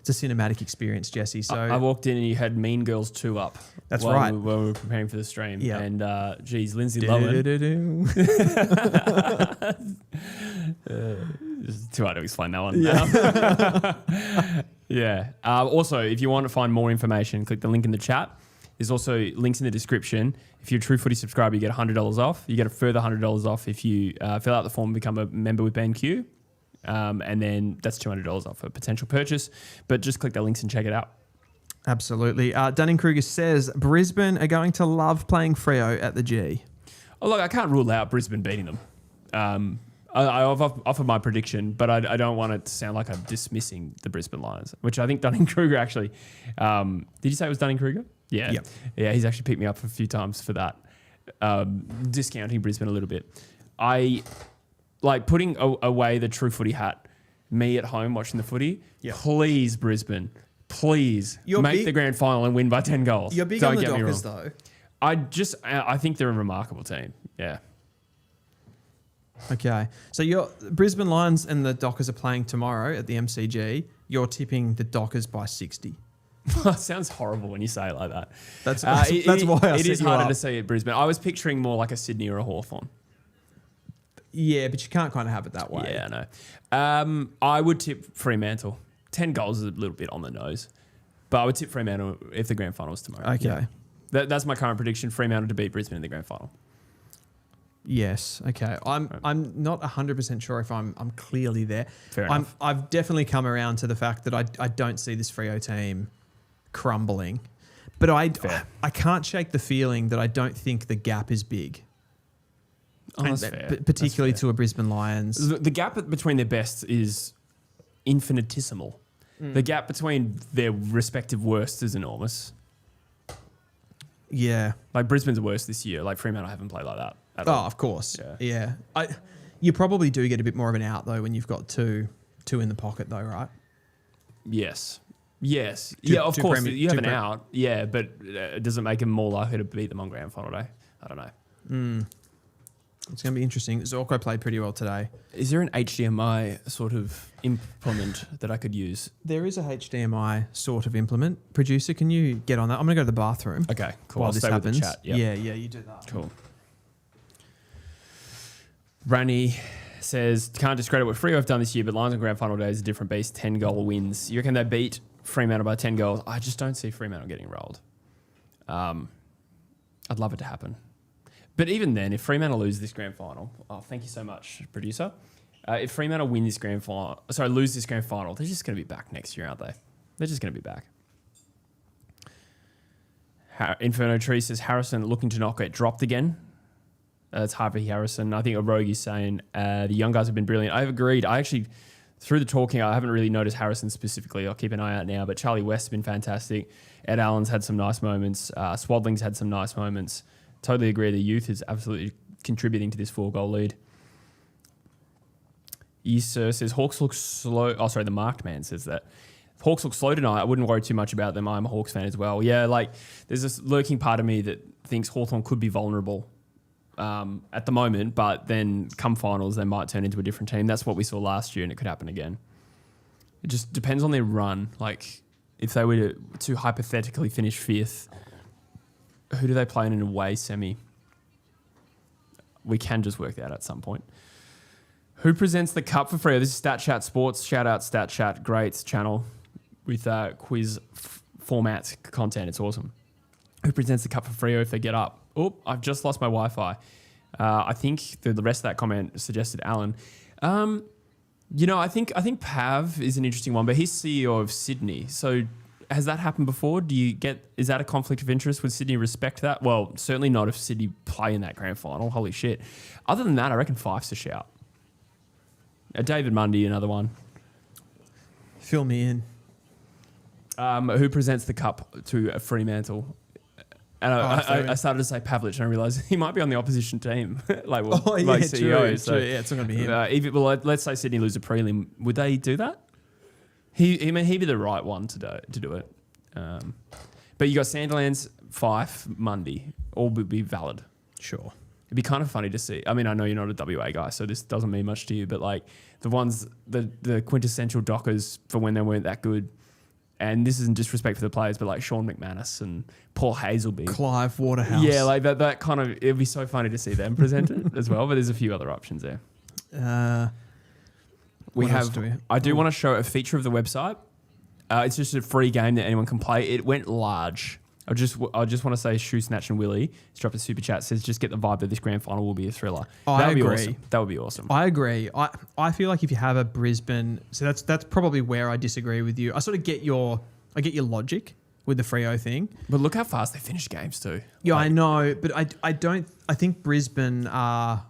cinematic experience, Jesse. So I walked in and you had Mean Girls 2 up. That's right. While we were preparing for the stream. Yeah. And Lindsay Lohan. It's too hard to explain that one. Yeah. Yeah. Also, if you want to find more information, click the link in the chat. There's also links in the description. If you're a True Footy subscriber, you get $100 off. You get a further $100 off if you fill out the form and become a member with BENQ. And then that's $200 off a potential purchase. But just click the links and check it out. Absolutely. Dunning-Kruger says Brisbane are going to love playing Freo at the G. Oh, look, I can't rule out Brisbane beating them. I've offered my prediction, but I don't want it to sound like I'm dismissing the Brisbane Lions, which I think Dunning-Kruger actually... did you say it was Dunning-Kruger? Yeah. Yep. Yeah, he's actually picked me up a few times for that. Discounting Brisbane a little bit. I like putting away the True Footy hat, me at home watching the footy. Yep. Please, Brisbane. Please make the grand final and win by 10 goals. You're big on the Dockers, though. I think they're a remarkable team. Yeah. Okay. So your Brisbane Lions and the Dockers are playing tomorrow at the MCG. You're tipping the Dockers by 60. It sounds horrible when you say it like that. That's why it is harder to see at Brisbane. I was picturing more like a Sydney or a Hawthorn. Yeah, but you can't kind of have it that way. Yeah, I know. I would tip Fremantle. 10 goals is a little bit on the nose. But I would tip Fremantle if the grand final was tomorrow. Okay. Yeah. That's my current prediction. Fremantle to beat Brisbane in the grand final. Yes. Okay. I'm not 100% sure if I'm clearly there. Fair enough. I've definitely come around to the fact that I don't see this Freo team crumbling, but I can't shake the feeling that I don't think the gap is big. Oh, that's fair. Particularly to a Brisbane Lions. The gap between their best is infinitesimal. The gap between their respective worst is enormous. Yeah. Like Brisbane's worst this year. Like Fremantle haven't played like that at all. Of course. Yeah. You probably do get a bit more of an out though when you've got two in the pocket though, right? Yes. Of course. You have an out. Yeah, but does it make them more likely to beat them on grand final day? I don't know. It's going to be interesting. Zorko played pretty well today. Is there an HDMI sort of implement that I could use? There is a HDMI sort of implement. Producer, can you get on that? I'm going to go to the bathroom. Okay, cool. While I'll this stay happens. with the chat. Yep. Yeah, you do that. Cool. Rani says, can't discredit what Freo have done this year, but Lions on grand final day is a different beast. 10-goal wins. You reckon they beat Fremantle by 10 goals? I just don't see Fremantle getting rolled. I'd love it to happen. But even then, if Fremantle lose this grand final, thank you so much, producer. If Fremantle lose this grand final, they're just going to be back next year, aren't they? They're just going to be back. Inferno Tree says Harrison looking to not get dropped again. It's Harvey Harrison. I think Orogi's saying the young guys have been brilliant. I've agreed. I actually, through the talking, I haven't really noticed Harrison specifically. I'll keep an eye out now. But Charlie West's been fantastic. Ed Allen's had some nice moments. Swadling's had some nice moments. Totally agree. The youth is absolutely contributing to this 4-goal lead. Issa says Hawks look slow. Oh, sorry, the marked man says that. Hawks look slow tonight. I wouldn't worry too much about them. I'm a Hawks fan as well. Yeah, like there's this lurking part of me that thinks Hawthorn could be vulnerable at the moment, but then come finals, they might turn into a different team. That's what we saw last year, and it could happen again. It just depends on their run. Like if they were to hypothetically finish 5th, who do they play in an away semi? We can just work that out at some point. Who presents the cup for Freo? This is Stat Chat Sports. Shout out Stat Chat. Great channel with quiz format content. It's awesome. Who presents the cup for Freo if they get up? Oh, I've just lost my Wi-Fi. I think the rest of that comment suggested Alan. I think Pav is an interesting one, but he's CEO of Sydney. So has that happened before? Is that a conflict of interest? Would Sydney respect that? Well, certainly not if Sydney play in that grand final. Holy shit. Other than that, I reckon Fife's a shout. David Mundy, another one. Fill me in. Who presents the cup to Fremantle? And I started to say Pavlich, and I realised he might be on the opposition team, CEO. So true. Yeah, it's not going to be him. Let's say Sydney lose a prelim, would they do that? He'd be the right one to do it. But you got Sandilands, Fife, Mundy, all would be valid. Sure. It'd be kind of funny to see. I mean, I know you're not a WA guy, so this doesn't mean much to you, but like the ones, the quintessential Dockers for when they weren't that good. And this isn't disrespect for the players, but like Sean McManus and Paul Hazelby. Clive Waterhouse. Yeah, like that kind of, it'd be so funny to see them present it as well, but there's a few other options there. I do want to show a feature of the website. It's just a free game that anyone can play. It went large. I just want to say, Shoe Snatch and Willie, he's dropped a super chat, says just get the vibe that this grand final will be a thriller. I agree. Awesome. That would be awesome. I agree. I feel like if you have a Brisbane, so that's probably where I disagree with you. I sort of get your logic with the Freo thing. But look how fast they finish games too. Yeah, I know, but I think Brisbane are,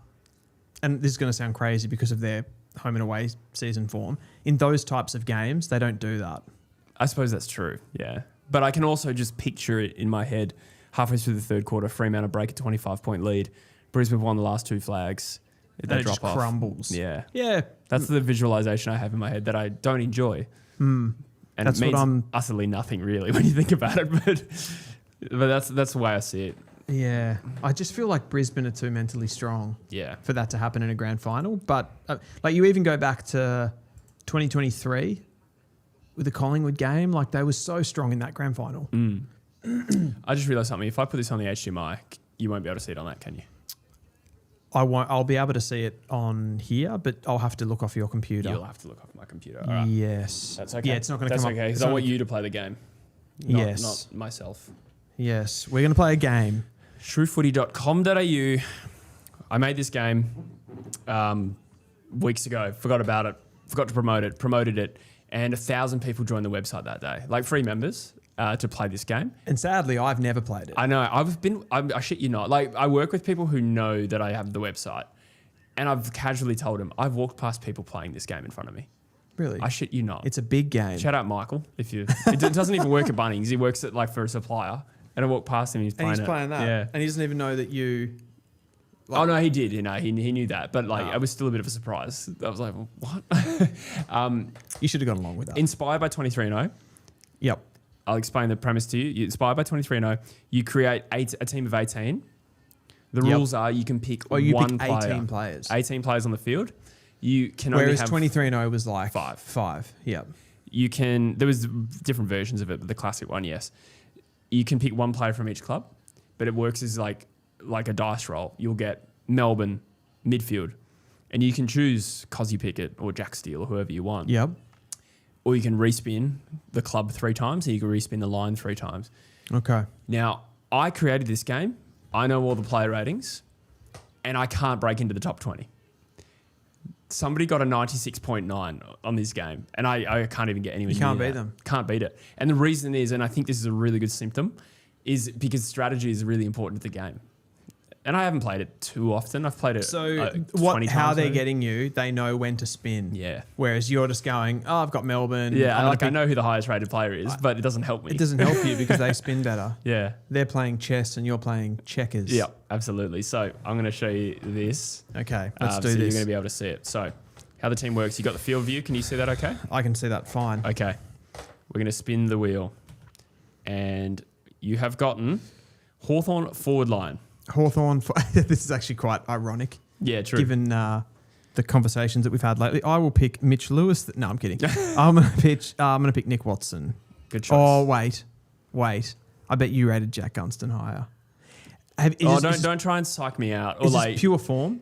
and this is going to sound crazy because of their home and away season form, in those types of games, they don't do that. I suppose that's true, yeah. But I can also just picture it in my head, halfway through the third quarter, Fremantle break a 25-point lead. Brisbane won the last 2 flags. They drop off. Crumbles. Yeah. Yeah. That's the visualization I have in my head that I don't enjoy. And that's it means utterly nothing really when you think about it. But that's the way I see it. Yeah. I just feel like Brisbane are too mentally strong for that to happen in a grand final. But like you even go back to 2023 with the Collingwood game, like they were so strong in that grand final. I just realised something. If I put this on the HDMI, you won't be able to see it on that, can you? I won't. I'll be able to see it on here, but I'll have to look off your computer. You'll have to look off my computer. All right. Yes. That's okay. Yeah, it's not going to come up. up. That's okay, because I want you to play the game. Not myself. Yes. We're going to play a game. Shrewfooty.com.au. I made this game weeks ago. Forgot about it. Forgot to promote it. Promoted it. And 1,000 people joined the website that day. Like free members to play this game. And sadly, I've never played it. I know. I shit you not. Like I work with people who know that I have the website. And I've casually told them, I've walked past people playing this game in front of me. Really? I shit you not. It's a big game. Shout out Michael. It doesn't even work at Bunnings. He works at for a supplier. And I walked past him and he's playing that. Yeah. And he doesn't even know that you... Like, oh, no, he did. He knew that. But it was still a bit of a surprise. I was like, what? You should have gone along with that. Inspired by 23-0. Yep. I'll explain the premise to you. Inspired by 23-0. You create a team of 18. The rules are you can pick one player. 18 players. 18 players on the field. You can Whereas only have 23-0 was like... Five. Yep. There was different versions of it, but the classic one, yes. You can pick one player from each club, but it works as like a dice roll. You'll get Melbourne midfield, and you can choose Cozzy Pickett or Jack Steele or whoever you want. Yep. Or you can respin the club 3 times, and you can respin the line 3 times. Okay. Now, I created this game. I know all the player ratings, and I can't break into the top 20. Somebody got a 96.9 on this game, and I can't even get anyone. You can't beat them. Can't beat it. And the reason is, and I think this is a really good symptom, is because strategy is really important to the game. And I haven't played it too often. I've played it 20 times. How they're getting you, they know when to spin. Yeah. Whereas you're just going, oh, I've got Melbourne. Yeah, I know who the highest rated player is, but it doesn't help me. It doesn't help you because they spin better. Yeah. They're playing chess and you're playing checkers. Yeah, absolutely. So I'm going to show you this. Okay, let's do so this. You're going to be able to see it. So how the team works, you got the field view. Can you see that okay? I can see that fine. Okay. We're going to spin the wheel. And you have gotten Hawthorn forward line. Hawthorn, this is actually quite ironic. Yeah, true. Given the conversations that we've had lately. I will pick Mitch Lewis. No, I'm kidding. I'm going to pick Nick Watson. Good choice. Oh, wait. I bet you rated Jack Gunston higher. Don't try and psych me out. Or is this pure form?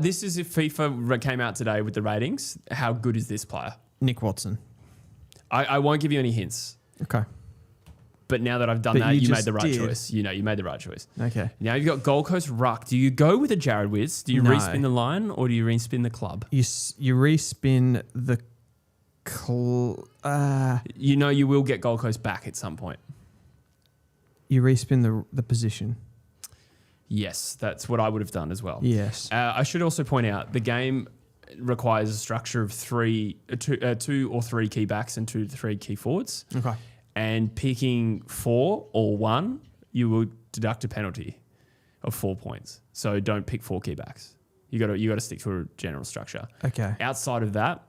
This is if FIFA came out today with the ratings. How good is this player? Nick Watson. I won't give you any hints. Okay. But now that I've done that, you made the right choice. You made the right choice. Okay. Now you've got Gold Coast Ruck. Do you go with a Jared Witz? Do you respin the line or do you respin the club? You respin the you will get Gold Coast back at some point. You respin the position. Yes, that's what I would have done as well. Yes. I should also point out the game requires a structure of 2 or 3 key backs and 2 to 3 key forwards. Okay. And picking 4 or 1, you will deduct a penalty of 4 points. So don't pick 4 key backs. You got to stick to a general structure. Okay. Outside of that,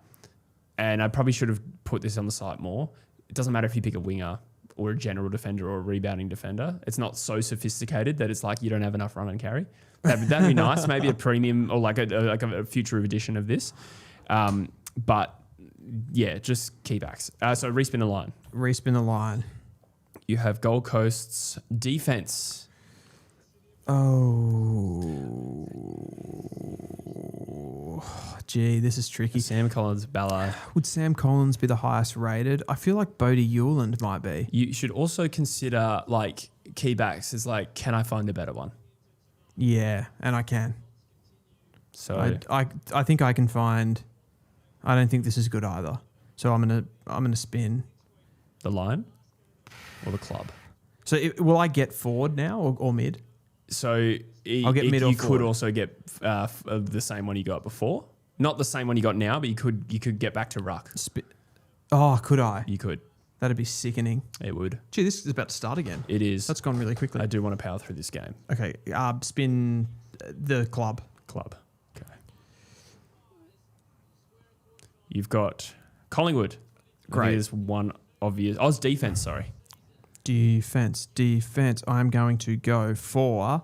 and I probably should have put this on the site more. It doesn't matter if you pick a winger or a general defender or a rebounding defender. It's not so sophisticated that it's like you don't have enough run and carry. That'd be nice. Maybe a premium or like a future edition of this. But yeah, just key backs. So respin the line. Respin the line. You have Gold Coast's defense. Oh, Gee, this is tricky. Sam Collins, Ballard. Would Sam Collins be the highest rated? I feel like Bodie Hewland might be. You should also consider like key backs as like, can I find a better one? Yeah, and I can. So I think I can find. I don't think this is good either. So I'm gonna spin the line or the club. So will I get forward now or mid? So I'll get mid or you forward. could also get the same one you got before. Not the same one you got now, but you could get back to ruck. Oh, could I? You could. That'd be sickening. It would. Gee, this is about to start again. It is. That's gone really quickly. I do want to power through this game. Okay, spin the club. Club. Okay. You've got Collingwood. Great. There's one obvious. Oh, it's defense. Sorry. Defense. I'm going to go for.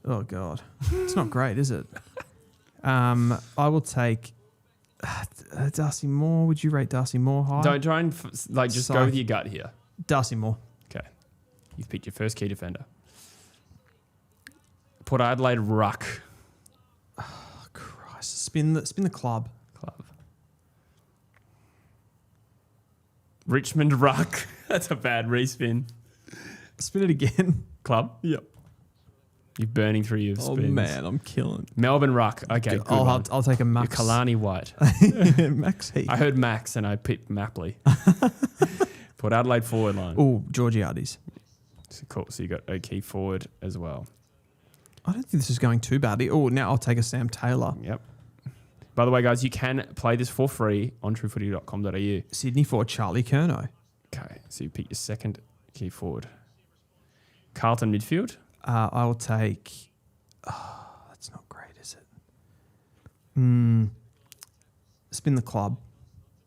Oh God, it's not great, is it? I will take Darcy Moore. Would you rate Darcy Moore high? Don't try and just go with your gut here. Darcy Moore. Okay. You've picked your first key defender. Port Adelaide ruck. Oh, Christ. Spin the club. Richmond ruck. That's a bad respin. Spin it again. Club. Yep. You're burning through your spins. Oh man, I'm killing. Melbourne ruck. Okay, good one. I'll take a Max. Kalani White. Max Heath. I heard Max and I picked Mapley. Port Adelaide forward line. Oh, Georgiades. Cool. So you got O'Keefe forward as well. I don't think this is going too badly. Oh, now I'll take a Sam Taylor. Yep. By the way, guys, you can play this for free on truefooty.com.au. Sydney for Charlie Curnow. Okay, so you pick your second key forward. Carlton midfield. I will take. Oh, that's not great, is it? Spin the club.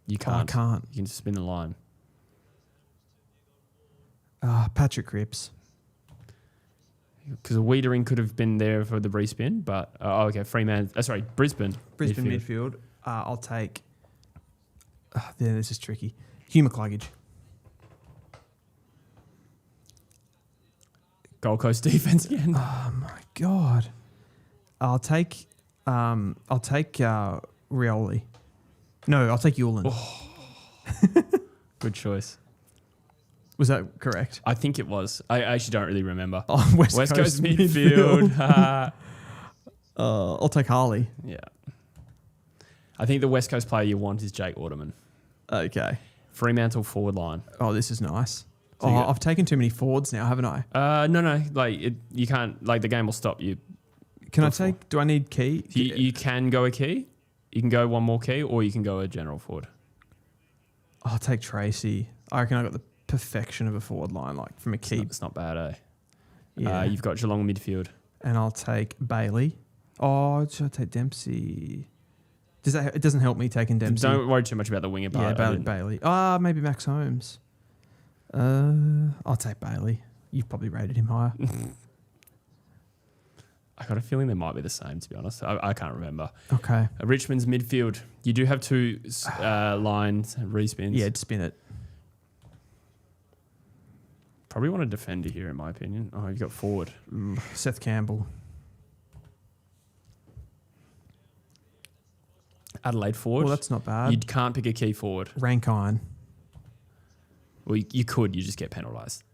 You can't. I can't. You can just spin the line. Patrick Cripps. Because a Wiedering could have been there for the respin, but okay, Brisbane. Brisbane midfield. I'll take. This is tricky. Hugh McCluggage. Gold Coast defense again. Oh my God. I'll take Rioli. No, I'll take Hewland. Oh. Good choice. Was that correct? I think it was. I actually don't really remember. Oh, West Coast midfield. I'll take Harley. Yeah. I think the West Coast player you want is Jake Orderman. Okay. Fremantle forward line. Oh, this is nice. So I've taken too many forwards now, haven't I? No. You can't. The game will stop you. Do I need key? You can go a key. You can go one more key, or you can go a general forward. I'll take Tracy. I reckon I got the perfection of a forward line, like from a key. It's not bad, eh? Yeah. You've got Geelong midfield. And I'll take Bailey. Oh, should I take Dempsey? It doesn't help me taking Dempsey. Don't worry too much about the winger part. Yeah, Bailey. Maybe Max Holmes. I'll take Bailey. You've probably rated him higher. I got a feeling they might be the same, to be honest. I can't remember. Okay. Richmond's midfield. You do have two lines, respins. Yeah, spin it. Probably want a defender here, in my opinion. Oh, you've got forward. Seth Campbell. Adelaide forward. Well, that's not bad. You can't pick a key forward. Rankine. Well, you could. You just get penalised.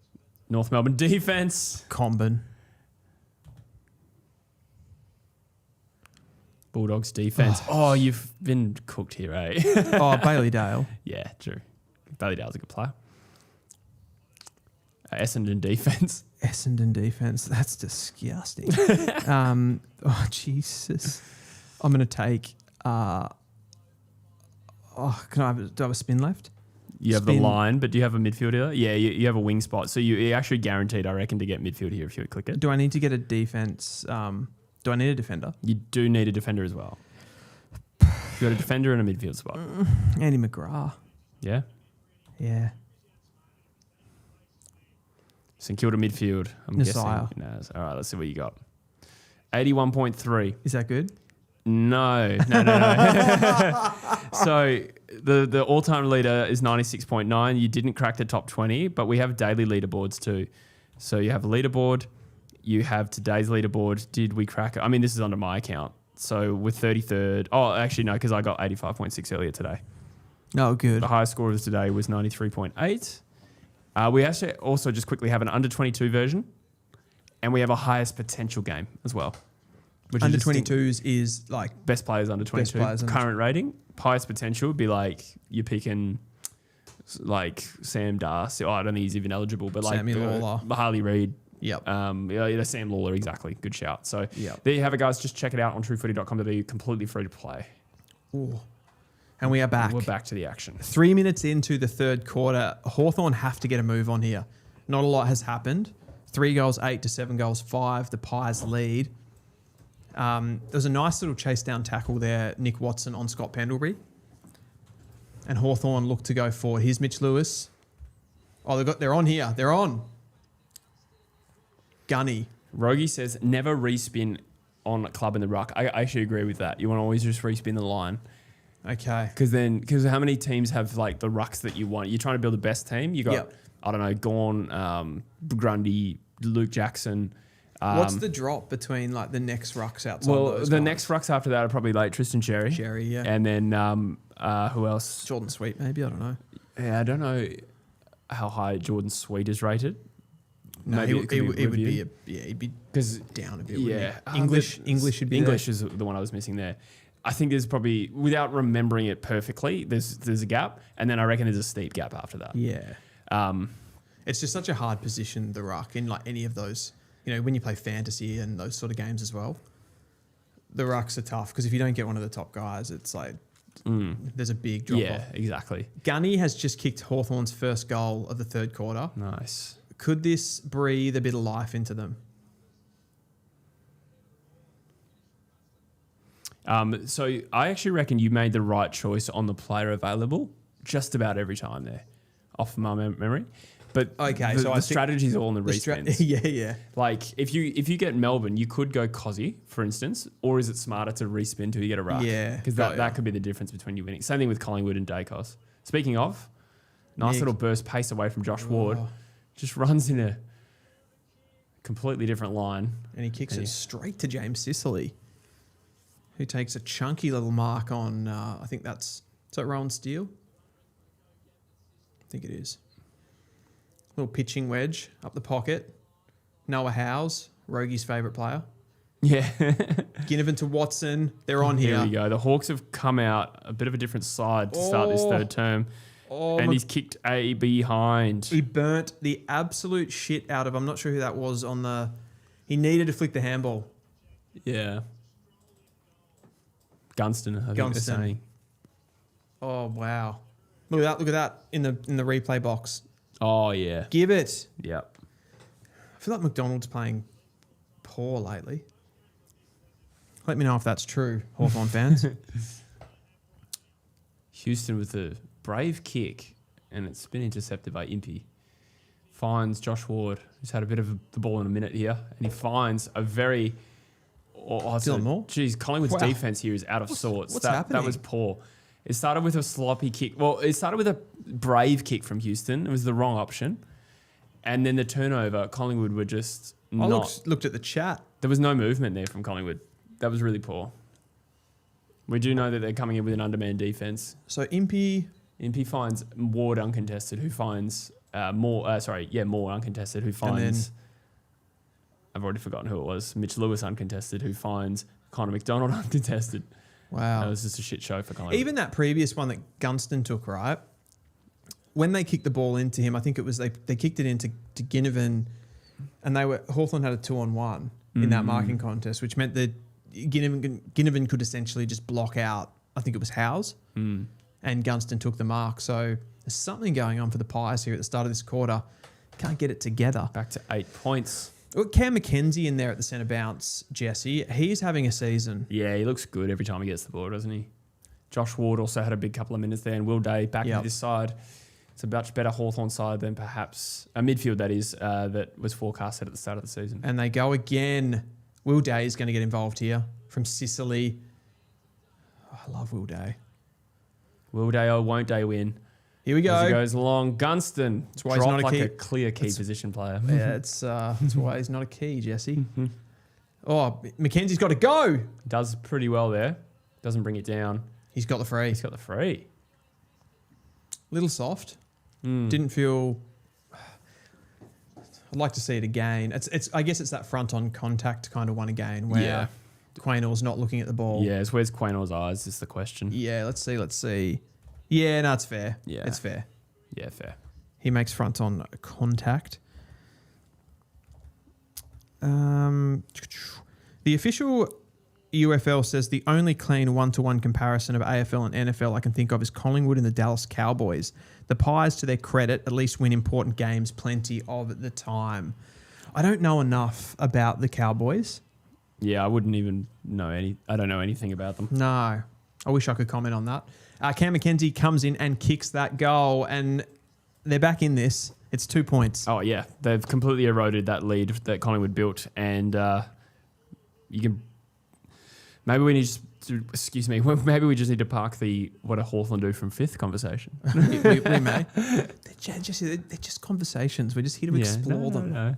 North Melbourne defence. Comben. Bulldogs defence. Oh, you've been cooked here, eh? Bailey Dale. Yeah, true. Bailey Dale's a good player. Essendon defence. That's disgusting. Jesus. I'm going to take... do I have a spin left? You have the line, but do you have a midfielder? Yeah, you have a wing spot. So you're actually guaranteed, I reckon, to get midfield here if you click it. Do I need to get a defence? Do I need a defender? You do need a defender as well. You've got a defender and a midfield spot. Andy McGrath. Yeah? Yeah. St Kilda midfield. I'm Nasiah. guessing. Naz. All right, let's see what you got. 81.3. Is that good? No. So the all-time leader is 96.9. You didn't crack the top 20, but we have daily leaderboards too. So you have a leaderboard. You have today's leaderboard. Did we crack it? I mean, this is under my account. So we're 33rd. Oh, actually, no, because I got 85.6 earlier today. No, good. The highest score of today was 93.8. We actually also just quickly have an under 22 version, and we have a highest potential game as well. Which Under 22s is like best players under 22. Current rating, highest potential would be like you're picking like Sam Darcy. Oh, I don't think he's even eligible, but like Sammy Lawler, Harley Reid. Yep. Sam Lawler, exactly. Good shout. So yep. There you have it, guys. Just check it out on truefooty.com.au. Completely free to play. Ooh. And we are back. We're back to the action. 3 minutes into the third quarter, Hawthorn have to get a move on here. Not a lot has happened. 3 goals, 8 to 7 goals, 5. The Pies lead. There was a nice little chase down tackle there, Nick Watson on Scott Pendlebury. And Hawthorn looked to go forward. Here's Mitch Lewis. Oh, they're on here. They're on. Gunny. Rogie says never respin on a club in the ruck. I actually agree with that. You want to always just respin the line. Okay. Because how many teams have like the rucks that you want? You're trying to build the best team. You got, I don't know, Gawn, Grundy, Luke Jackson. What's the drop between like the next rucks outside? Well, those the guys? next rucks after that are probably like Tristan Cherry. Cherry, yeah. And then who else? Jordan Sweet, maybe. I don't know. Yeah, I don't know how high Jordan Sweet is rated. No, maybe he would be he'd be down a bit. Yeah, English should be English there. is the one I was missing there. I think there's probably, without remembering it perfectly, there's a gap, and then I reckon there's a steep gap after that. Yeah. It's just such a hard position, the ruck, in like any of those. You know, when you play fantasy and those sort of games as well, the rucks are tough because if you don't get one of the top guys, it's like there's a big drop off. Yeah, exactly. Gunny has just kicked Hawthorn's first goal of the third quarter. Nice. Could this breathe a bit of life into them? So I actually reckon you made the right choice on the player available just about every time there, off my memory. But okay, the strategy's all in the respins. Yeah. Like if you get Melbourne, you could go Cozzy, for instance, or is it smarter to respin till you get a ruck? Yeah, because that could be the difference between you winning. Same thing with Collingwood and Dacos. Speaking of, nice little burst pace away from Josh Ward, just runs in a completely different line, and he kicks it straight to James Sicily, who takes a chunky little mark on. I think is that Rowan Steele? I think it is. Little pitching wedge up the pocket. Noah Howes, Rogie's favourite player. Yeah. Ginnivan to Watson. They're on here. Here we go. The Hawks have come out a bit of a different side to start this third term. And he's kicked a behind. He burnt the absolute shit out of, I'm not sure who that was on the... He needed to flick the handball. Yeah. Gunston, I think they're saying. Oh, wow. Look at that in the replay box. Oh, yeah. Give it. Yep. I feel like McDonald's playing poor lately. Let me know if that's true, Hawthorn fans. Houston with a brave kick, and it's been intercepted by Impey. Finds Josh Ward, who's had a bit of the ball in a minute here, and he finds a very... Dylan Moore? Geez, Collingwood's defense here is out of sorts. What's happening? That was poor. It started with a sloppy kick. Well, it started with a brave kick from Houston. It was the wrong option. And then the turnover, Collingwood were just looked at the chat. There was no movement there from Collingwood. That was really poor. We do know that they're coming in with an undermanned defense. So Impey finds Ward uncontested, who finds Moore uncontested, who finds... I've already forgotten who it was. Mitch Lewis uncontested, who finds Connor McDonald uncontested. Wow. That was just a shit show for Collingwood. Even that previous one that Gunston took, right? When they kicked the ball into him, I think it was they kicked it into Ginnivan, and Hawthorn had a 2-on-1 in that marking contest, which meant that Ginnivan could essentially just block out, I think it was Howes, and Gunston took the mark. So there's something going on for the Pies here at the start of this quarter. Can't get it together. Back to 8 points. Cam McKenzie in there at the centre bounce, Jesse. He's having a season. Yeah, he looks good every time he gets the ball, doesn't he? Josh Ward also had a big couple of minutes there, and Will Day back to this side. It's a much better Hawthorn side than perhaps a midfield, that is, that was forecasted at the start of the season. And they go again. Will Day is going to get involved here from Sicily. Oh, I love Will Day. Will Day or won't Day win? Here we go. As he goes along, Gunston. That's why he's not a clear key position player. Yeah, that's why he's not a key, Jesse. Oh, Mackenzie's got to go. Does pretty well there. Doesn't bring it down. He's got the free. He's got the free. Little soft. Didn't feel... I'd like to see it again. I guess it's that front on contact kind of one again where Quaynell's not looking at the ball. Yeah, it's where's Quaynell's eyes is the question. Yeah, let's see. Yeah, no, it's fair. Yeah. It's fair. Yeah, fair. He makes front on contact. The official UFL says the only clean one-to-one comparison of AFL and NFL I can think of is Collingwood and the Dallas Cowboys. The Pies, to their credit, at least win important games plenty of the time. I don't know enough about the Cowboys. Yeah, I wouldn't even know I don't know anything about them. No. I wish I could comment on that. Cam Mackenzie comes in and kicks that goal, and they're back in this. It's 2 points. Oh, yeah. They've completely eroded that lead that Collingwood built, and you can... Maybe we need to... Excuse me. Maybe we just need to park the what a Hawthorn do from fifth conversation. we may. They're just conversations. We're just here to explore them. No.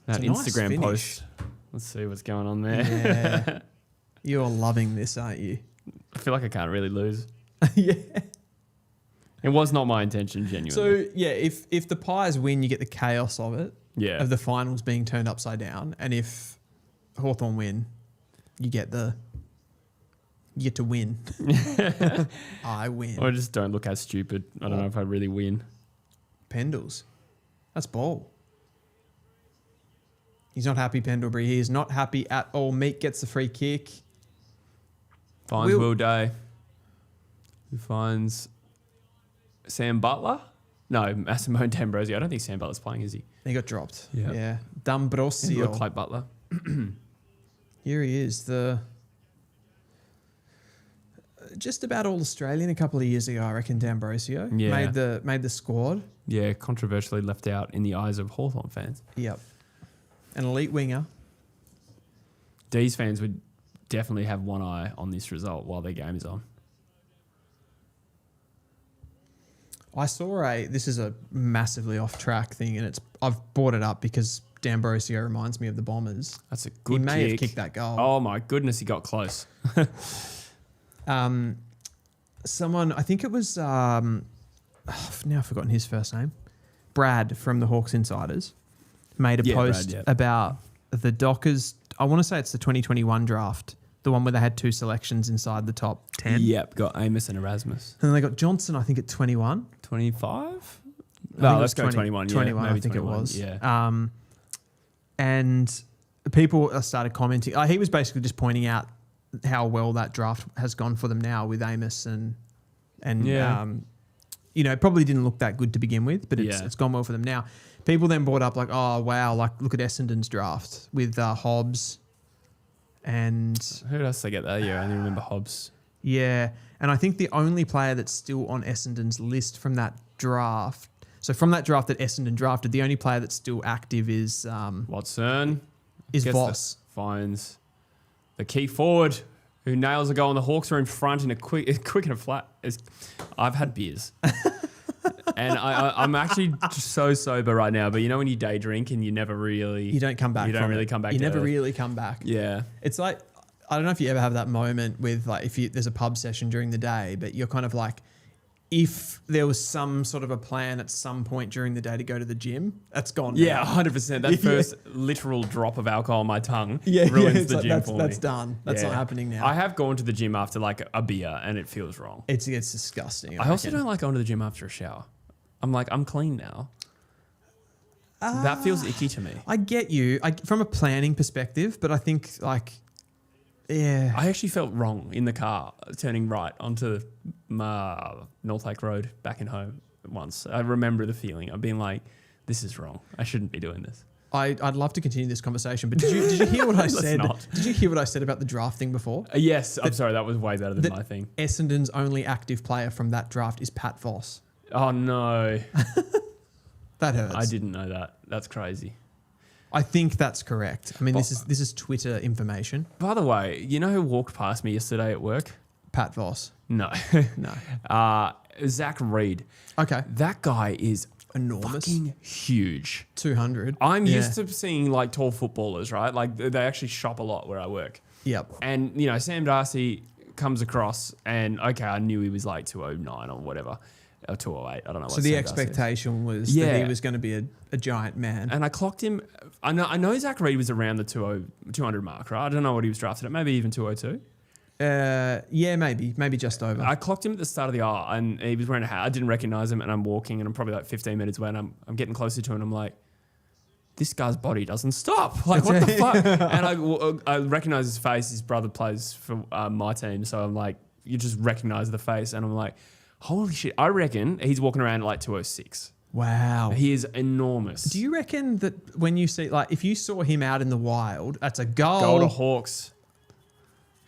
That It's a nice Instagram finish. post. Let's see what's going on there. Yeah. You're loving this, aren't you? I feel like I can't really lose. Yeah. It was not my intention, genuinely. So, yeah, if the Pies win, you get the chaos of it, yeah. of the finals being turned upside down. And if Hawthorn win, you get to win. I win. Or just don't look as stupid. I don't know if I really win. Pendles. That's ball. He's not happy, Pendlebury. He is not happy at all. Meek gets the free kick. Finds Will Day. Who finds Sam Butler? No, Massimo D'Ambrosio. I don't think Sam Butler's playing, is he? He got dropped. Yeah. Yeah. He D'Ambrosio. looked like Butler. Here he is. Just about all Australian a couple of years ago, I reckon. D'Ambrosio made the squad. Yeah, controversially left out in the eyes of Hawthorn fans. Yep. An elite winger. D's fans would definitely have one eye on this result while their game is on. I saw this is a massively off track thing, and I've brought it up because D'Ambrosio reminds me of the Bombers. That's a good He may kick. have kicked that goal. Oh my goodness, he got close. Someone, I think it was, now I've forgotten his first name, Brad from the Hawks Insiders, made a post about the Dockers. I want to say it's the 2021 draft, the one where they had two selections inside the top 10. Yep, got Amos and Erasmus. And then they got Johnson, I think, at 21. 25? No, let's go 21. 21, maybe I think 21, it was. Yeah. And people started commenting. He was basically just pointing out how well that draft has gone for them now with Amos and probably didn't look that good to begin with, but it's gone well for them now. People then brought up like, oh wow, like look at Essendon's draft with Hobbs and who else they get that year? I only remember Hobbs. Yeah, and I think the only player that's still on Essendon's list from that draft. So from that draft that Essendon drafted, the only player that's still active is Watson. Is Voss. Finds the key forward who nails a goal, and the Hawks are in front in a quick and a flat. I've had beers. And I'm actually just so sober right now. But you know when you day drink and you never really... You don't come back You don't from really it. come back You to never earth. really come back. Yeah. It's like, I don't know if you ever have that moment with like, there's a pub session during the day, but you're kind of like, if there was some sort of a plan at some point during the day to go to the gym, that's gone. Yeah, now. 100%. That first literal drop of alcohol on my tongue ruins the like, gym for me. That's done. That's not happening now. I have gone to the gym after like a beer and it feels wrong. It's disgusting. I also don't like going to the gym after a shower. I'm clean now. That feels icky to me. I get you from a planning perspective, but I think like, yeah. I actually felt wrong in the car turning right onto North Lake Road back in home once. I remember the feeling of being like, this is wrong. I shouldn't be doing this. I'd love to continue this conversation, but did you hear what I said? Not. Did you hear what I said about the drafting before? Yes, I'm sorry. That was way better than my thing. Essendon's only active player from that draft is Pat Voss. Oh, no. That hurts. I didn't know that. That's crazy. I think that's correct. I mean, this is Twitter information. By the way, you know who walked past me yesterday at work? Pat Voss. No. No. Zach Reed. Okay. That guy is enormous. Fucking huge. 200. I'm used to seeing like tall footballers, right? Like they actually shop a lot where I work. Yep. And, you know, Sam Darcy comes across and, okay, I knew he was like 209 or whatever, or 208. I don't know what So the Sam Darcy is. expectation was that he was going to be a giant man. And I clocked him. I know Zach Reid was around the 200 mark, right? I don't know what he was drafted at. Maybe even 202. Yeah, maybe just over. I clocked him at the start of the hour and he was wearing a hat. I didn't recognize him and I'm walking and I'm probably like 15 minutes away and I'm getting closer to him and I'm like, this guy's body doesn't stop. Like, what the fuck? And I recognize his face. His brother plays for my team. So I'm like, you just recognize the face. And I'm like, holy shit. I reckon he's walking around at like 206. Wow. He is enormous. Do you reckon that when you see, like, if you saw him out in the wild, that's a goal? Goal to Hawks.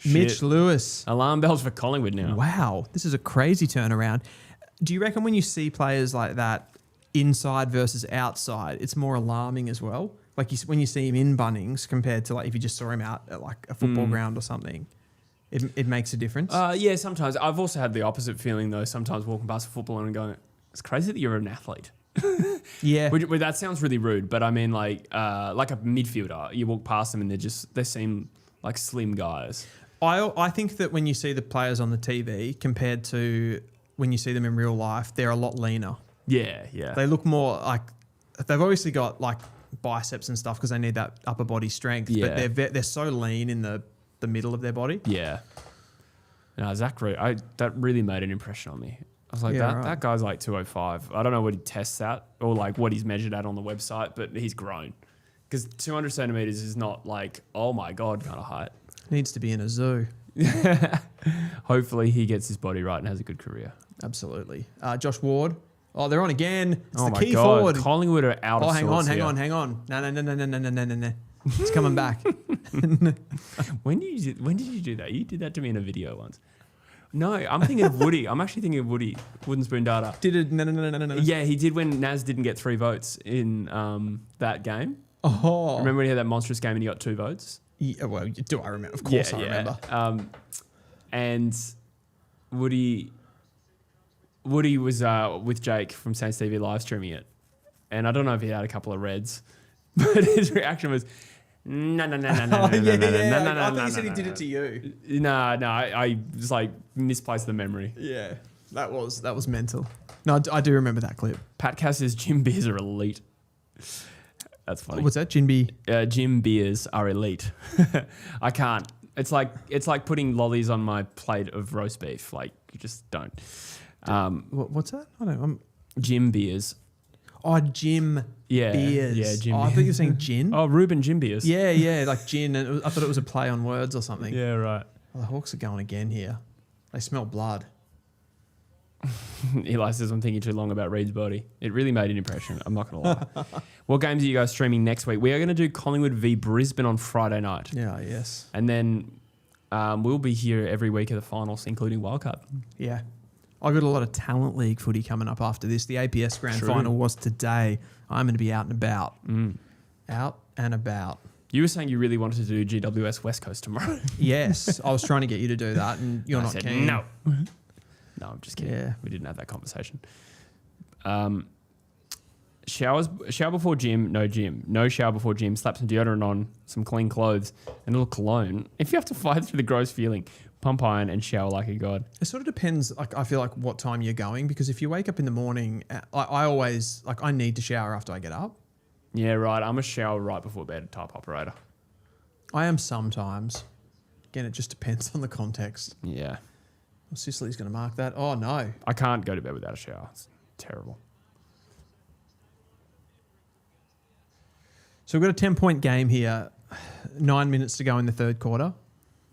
Mitch Shit. Lewis. Alarm bells for Collingwood now. Wow. This is a crazy turnaround. Do you reckon when you see players like that, inside versus outside, it's more alarming as well? Like when you see him in Bunnings compared to like if you just saw him out at like a football ground or something, it makes a difference. Yeah, sometimes. I've also had the opposite feeling though. Sometimes walking past a footballer and going, it's crazy that you're an athlete. Yeah. Well, that sounds really rude, but I mean like a midfielder, you walk past them and they seem like slim guys. I think that when you see the players on the TV compared to when you see them in real life, they're a lot leaner. Yeah. They look more like they've obviously got like biceps and stuff because they need that upper body strength. Yeah. But they're so lean in the middle of their body. Yeah. No, Zach Reid, that really made an impression on me. I was like, that guy's like 205. I don't know what he tests at or like what he's measured at on the website, but he's grown. Because 200 centimeters is not like, oh my God, kind of height. Needs to be in a zoo. Hopefully he gets his body right and has a good career. Absolutely. Josh Ward. Oh, they're on again. It's oh the my key God. forward. Collingwood are out of sorts. Hang on. No. It's coming back. When did you do that? You did that to me in a video once. No, I'm thinking of Woody. I'm actually thinking of Woody. Wooden Spoon Data. Did it? No. Yeah, he did when Naz didn't get 3 votes in that game. Oh. Remember when he had that monstrous game and he got 2 votes? Yeah, well, do I remember? Of course I remember. And Woody was with Jake from Saints TV live streaming it. And I don't know if he had a couple of reds, but his reaction was, no. I thought you said he did it to you. No, I just like misplaced the memory. Yeah, that was mental. No, I do remember that clip. Pat Cass says gym beers are elite. That's funny. What's that? Gin gym beers are elite. I can't. It's like putting lollies on my plate of roast beef. Like you just don't. What's that? I don't know. Gym beers. Oh, gym beers. Yeah, gym I thought you were saying gin. Oh, Reuben gym beers. Yeah, like gin. And I thought it was a play on words or something. Yeah, right. Oh, the Hawks are going again here. They smell blood. Eli says, I'm thinking too long about Reid's body. It really made an impression. I'm not going to lie. What games are you guys streaming next week? We are going to do Collingwood v Brisbane on Friday night. Yeah, yes. And then we'll be here every week of the finals, including Wildcard. Yeah. I got a lot of Talent League footy coming up after this. The APS Grand Final was today. I'm going to be out and about. Out and about. You were saying you really wanted to do GWS West Coast tomorrow. Yes. I was trying to get you to do that and you're not keen. No. No, I'm just kidding. Yeah. We didn't have that conversation. Shower before gym, no gym. No shower before gym, slap some deodorant on, some clean clothes, and a little cologne. If you have to fight through the gross feeling, pump iron and shower like a god. It sort of depends, like I feel like what time you're going, because if you wake up in the morning, I always, like I need to shower after I get up. Yeah, right. I'm a shower right before bed type operator. I am sometimes. Again, it just depends on the context. Yeah. Well, Sicily's going to mark that. Oh, no. I can't go to bed without a shower. It's terrible. So we've got a 10-point game here. 9 minutes to go in the third quarter.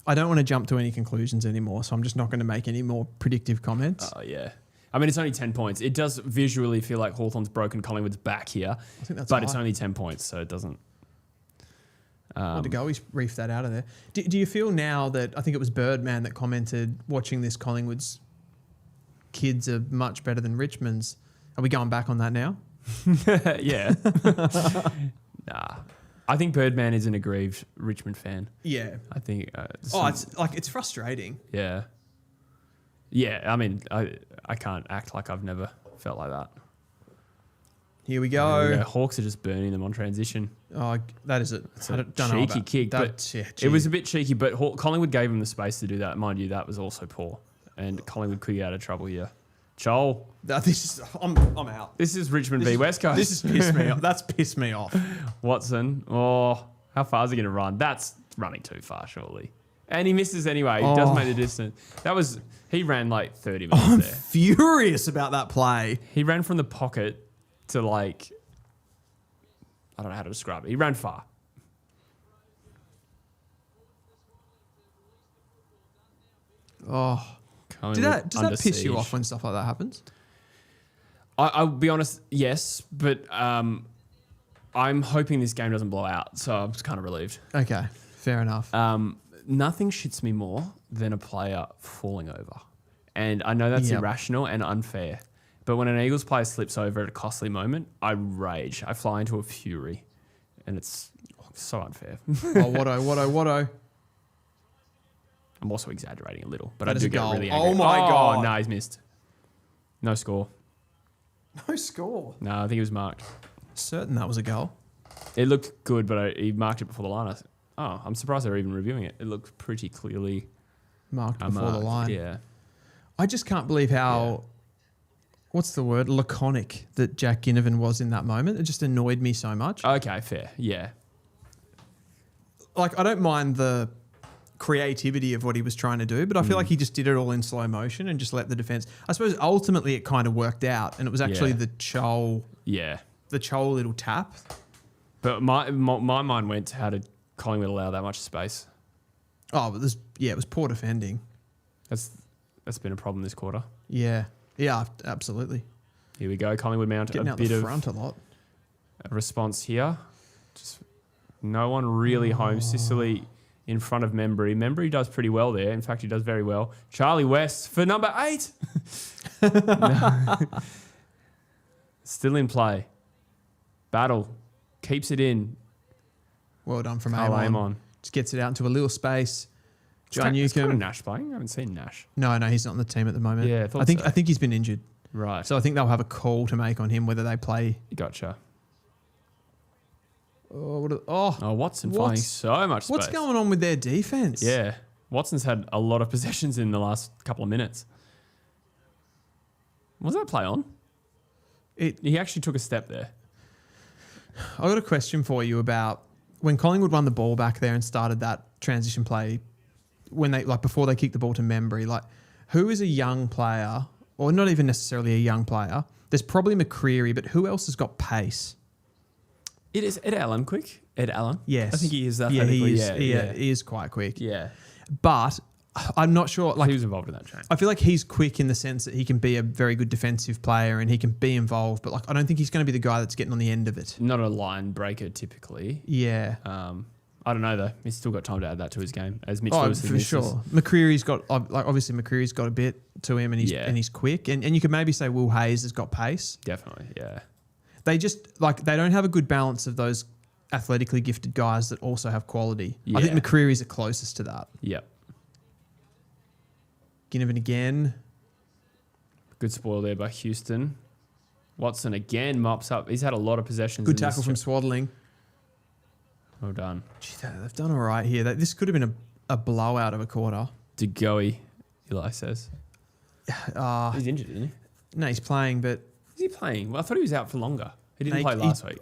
I don't want to jump to any conclusions anymore, so I'm just not going to make any more predictive comments. Oh, yeah. I mean, it's only 10 points. It does visually feel like Hawthorn's broken Collingwood's back here. I think that's but it's only 10 points, so it doesn't... Way to go. He's reefed that out of there. Do you feel now that, I think it was Birdman that commented, watching this, Collingwood's kids are much better than Richmond's. Are we going back on that now? Yeah. Nah. I think Birdman is an aggrieved Richmond fan. Yeah. I think... it's frustrating. Yeah. Yeah, I mean, I can't act like I've never felt like that. Here we There we go. Hawks are just burning them on transition. Oh, that is it. It's I a don't know cheeky about kick, that. but Yeah, it was a bit cheeky, but Collingwood gave him the space to do that. Mind you, that was also poor. And Collingwood could get out of trouble here. Joel. I'm out. This is Richmond v West Coast. This has pissed me off. That's pissed me off. Watson. Oh, how far is he going to run? That's running too far, surely. And he misses anyway. He does make the distance. He ran like 30 minutes I'm there. furious about that play. He ran from the pocket to like, I don't know how to describe it. He ran far. Oh, does that piss you off when stuff like that happens? I'll be honest, yes, but I'm hoping this game doesn't blow out, so I'm just kind of relieved. Okay, fair enough. Nothing shits me more than a player falling over. And I know that's irrational and unfair, but when an Eagles player slips over at a costly moment, I rage. I fly into a fury, and it's so unfair. Oh, Watto. I'm also exaggerating a little, but That I is do a get goal. really angry. Oh my God. No, he's missed. No score. No score. No, I think it was marked. Certain that was a goal. It looked good, but he marked it before the line. I'm surprised they're even reviewing it. It looked pretty clearly Marked before the line. Yeah. I just can't believe how, what's the word, laconic that Jack Ginnivan was in that moment. It just annoyed me so much. Okay, fair. Yeah. Like, I don't mind the creativity of what he was trying to do, but I feel like he just did it all in slow motion and just let the defense. I suppose ultimately it kind of worked out, and it was actually the Chol little tap. But my mind went to how did Collingwood allow that much space? Oh, but it was poor defending. That's been a problem this quarter. Yeah, absolutely. Here we go. Collingwood mount Getting a out bit the of front a lot. a response here. Just no one really home. Sicily in front of Membry. Membry does pretty well there. In fact, he does very well. Charlie West for number 8. Still in play. Battle. Keeps it in. Well done from Carl Amon. Just gets it out into a little space. John Is Newcombe. Nash playing? I haven't seen Nash. No, he's not on the team at the moment. Yeah, I think he's been injured. Right. So I think they'll have a call to make on him whether they play. Gotcha. Watson finding so much space. What's going on with their defense? Yeah. Watson's had a lot of possessions in the last couple of minutes. Was that play on? He actually took a step there. I got a question for you about when Collingwood won the ball back there and started that transition play, when they before they kicked the ball to Membry, who is a young player, or not even necessarily a young player? There's probably McCreery, but who else has got pace? It is Ed Allen quick. Ed Allen? Yes. I think he is that. Yeah, he is. He is quite quick. Yeah. But I'm not sure. He was involved in that chain. I feel like he's quick in the sense that he can be a very good defensive player and he can be involved, but I don't think he's going to be the guy that's getting on the end of it. Not a line breaker typically. Yeah. I don't know though. He's still got time to add that to his game, as Mitch Oh, Lewis for sure. McCreery's got obviously McCreery's got a bit to him, and he's quick, and you could maybe say Will Hayes has got pace. Definitely, yeah. They just they don't have a good balance of those athletically gifted guys that also have quality. Yeah. I think McCreery's the closest to that. Yep. Ginnivan again. Good spoil there by Houston. Watson again mops up. He's had a lot of possessions. Good tackle from Swaddling. Well done. Gee, they've done all right here. This could have been a blowout of a quarter. DeGoey, Eli says. He's injured, isn't he? No, he's playing, but... Is he playing? Well, I thought he was out for longer. He didn't play last week.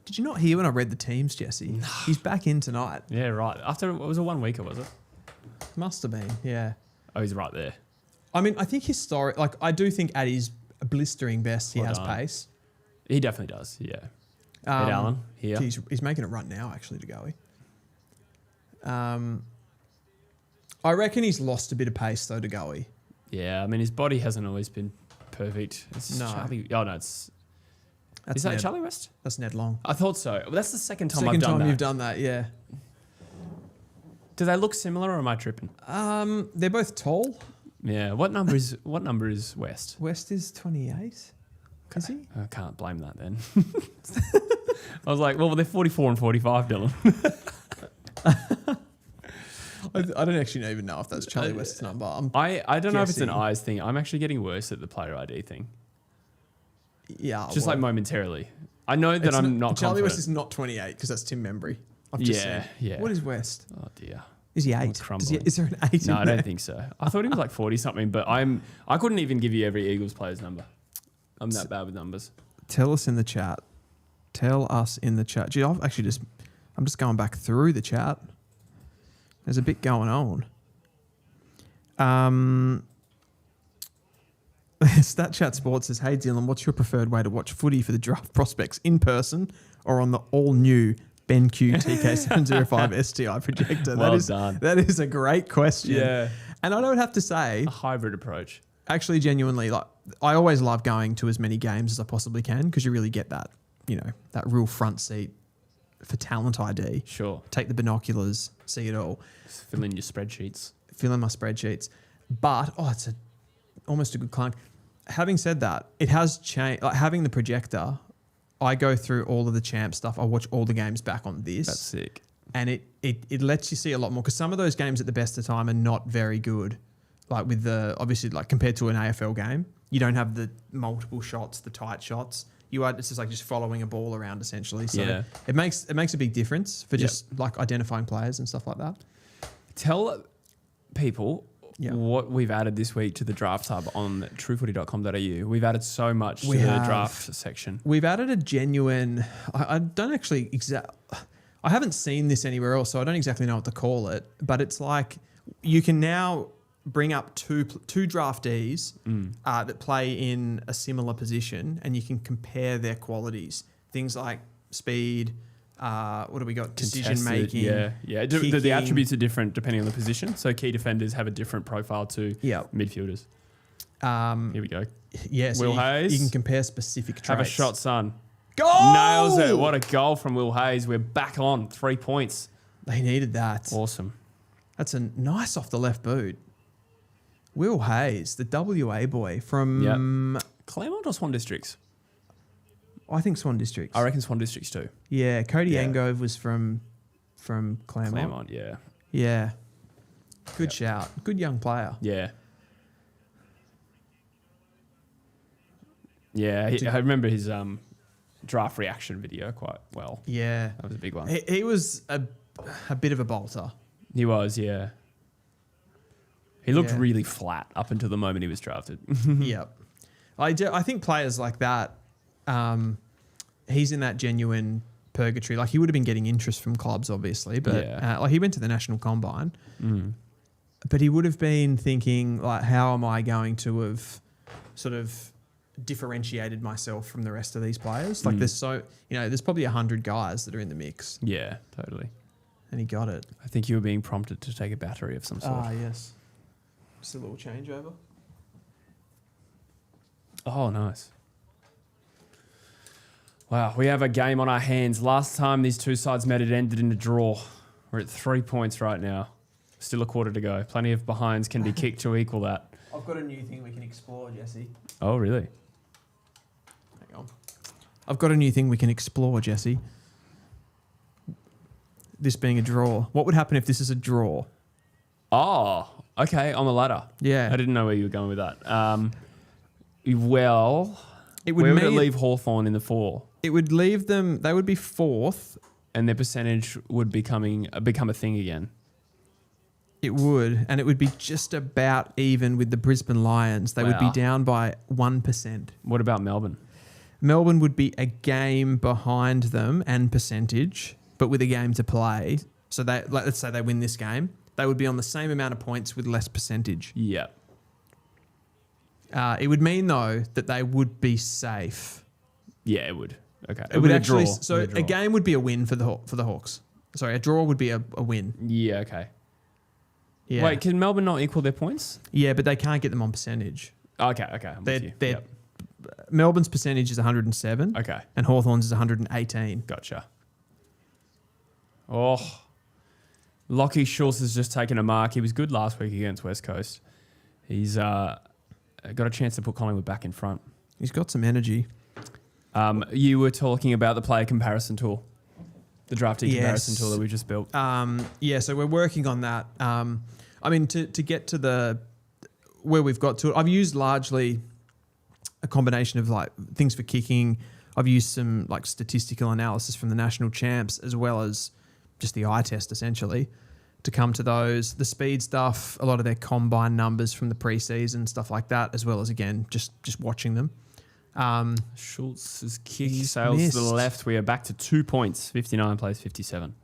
Did you not hear when I read the teams, Jesse? No. He's back in tonight. Yeah, right. After, it was a 1 weeker, was it? Must have been, yeah. Oh, he's right there. I mean, I think I do think at his blistering best, he has pace. He definitely does, yeah. Ed Allen here. He's making a run now, actually, to Goey. I reckon he's lost a bit of pace, though, to Goey. Yeah, I mean, his body hasn't always been perfect. It's no. Charlie. Oh, no, it's... Is that Charlie West? That's Ned Long. I thought so. Well, that's the second time I've done that. You've done that, yeah. Do they look similar, or am I tripping? They're both tall. Yeah. What number is West? West is 28. Okay. Is he? I can't blame that then. I was like, well, they're 44 and 45, Dylan. I don't actually even know if that's Charlie West's number. I don't know if it's an eyes thing. I'm actually getting worse at the player ID thing. Yeah. Just like momentarily. I know that I'm not Charlie confident. West is not 28 because that's Tim Membry. I've just said. Yeah. What is West? Oh dear. Is he 8? Is there an 8 No, in I there? don't think so. I thought he was like 40 something, but I couldn't even give you every Eagles player's number. I'm that bad with numbers. Tell us in the chat. Tell us in the chat. Gee, I'm just going back through the chat. There's a bit going on. Stat Chat Sports says, "Hey Dylan, what's your preferred way to watch footy for the draft prospects, in person or on the all-new BENQ TK705 STI projector?" Well done. That is a great question. Yeah. And I don't have to say, A hybrid approach. actually, genuinely, like I always love going to as many games as I possibly can because you really get that, that real front seat for talent ID. Sure. Take the binoculars, see it all. Just fill in your spreadsheets. Fill in my spreadsheets. But, it's almost a good clunk. Having said that, it has changed. Like having the projector, I go through all of the champ stuff. I watch all the games back on this. That's sick. And it lets you see a lot more because some of those games at the best of time are not very good. Like with obviously like compared to an AFL game, you don't have the multiple shots, the tight shots. It's just like just following a ball around essentially. So it makes a big difference for just like identifying players and stuff like that. Tell people what we've added this week to the draft hub on truefooty.com.au. We've added so much to the draft section. We've added a genuine. I don't actually I haven't seen this anywhere else, so I don't exactly know what to call it. But it's like you can now bring up two draftees that play in a similar position, and you can compare their qualities. Things like speed. What do we got? Decision making. Yeah. The attributes are different depending on the position. So key defenders have a different profile to midfielders. Here we go. Yeah, so Will Hayes. You can compare specific traits. Have a shot, son. Goal! Nails it. What a goal from Will Hayes. We're back on 3 points. They needed that. Awesome. That's a nice off the left boot. Will Hayes, the WA boy from Claremont or Swan Districts? I think Swan Districts. I reckon Swan Districts too. Yeah, Cody Angove was from Claremont. Claremont, yeah. Yeah. Good shout. Good young player. Yeah. Yeah, I remember his draft reaction video quite well. Yeah. That was a big one. He was a bit of a bolter. He was, yeah. He looked really flat up until the moment he was drafted. Yep. I think players like that, he's in that genuine purgatory. Like he would have been getting interest from clubs, obviously, but like he went to the National Combine, but he would have been thinking like, how am I going to have sort of differentiated myself from the rest of these players? Like there's there's probably 100 guys that are in the mix. Yeah, totally. And he got it. I think you were being prompted to take a battery of some sort. Ah, yes. Just a little changeover. Oh, nice. Wow, we have a game on our hands. Last time these two sides met, it ended in a draw. We're at 3 points right now. Still a quarter to go. Plenty of behinds can be kicked to equal that. I've got a new thing we can explore, Jesse. Oh, really? Hang on. I've got a new thing we can explore, Jesse. This being a draw. What would happen if this is a draw? Oh, okay, on the ladder. Yeah. I didn't know where you were going with that. Well, where would it leave Hawthorn in the 4? It would leave them, they would be 4th. And their percentage would become a thing again. It would, and it would be just about even with the Brisbane Lions. They would be down by 1%. What about Melbourne? Melbourne would be a game behind them and percentage, but with a game to play. So let's say they win this game, they would be on the same amount of points with less percentage. Yeah. It would mean though that they would be safe. Yeah, it would. Okay. It would actually. So a game would be a win for the Hawks. Sorry, a draw would be a win. Yeah. Okay. Yeah. Wait, can Melbourne not equal their points? Yeah, but they can't get them on percentage. Okay. I'm with you. Melbourne's percentage is 107. Okay. And Hawthorn's is 118. Gotcha. Oh, Lockie Schultz has just taken a mark. He was good last week against West Coast. He's got a chance to put Collingwood back in front. He's got some energy. You were talking about the player comparison tool, the draftee comparison tool that we just built. So we're working on that. I mean, to get to where we've got to it, I've used largely a combination of like things for kicking. I've used some like statistical analysis from the national champs as well as just the eye test essentially to come to those. The speed stuff, a lot of their combine numbers from the preseason, stuff like that, as well as, again, just watching them. Schultz's kick sails to the left. We are back to 2 points. 59 plays 57.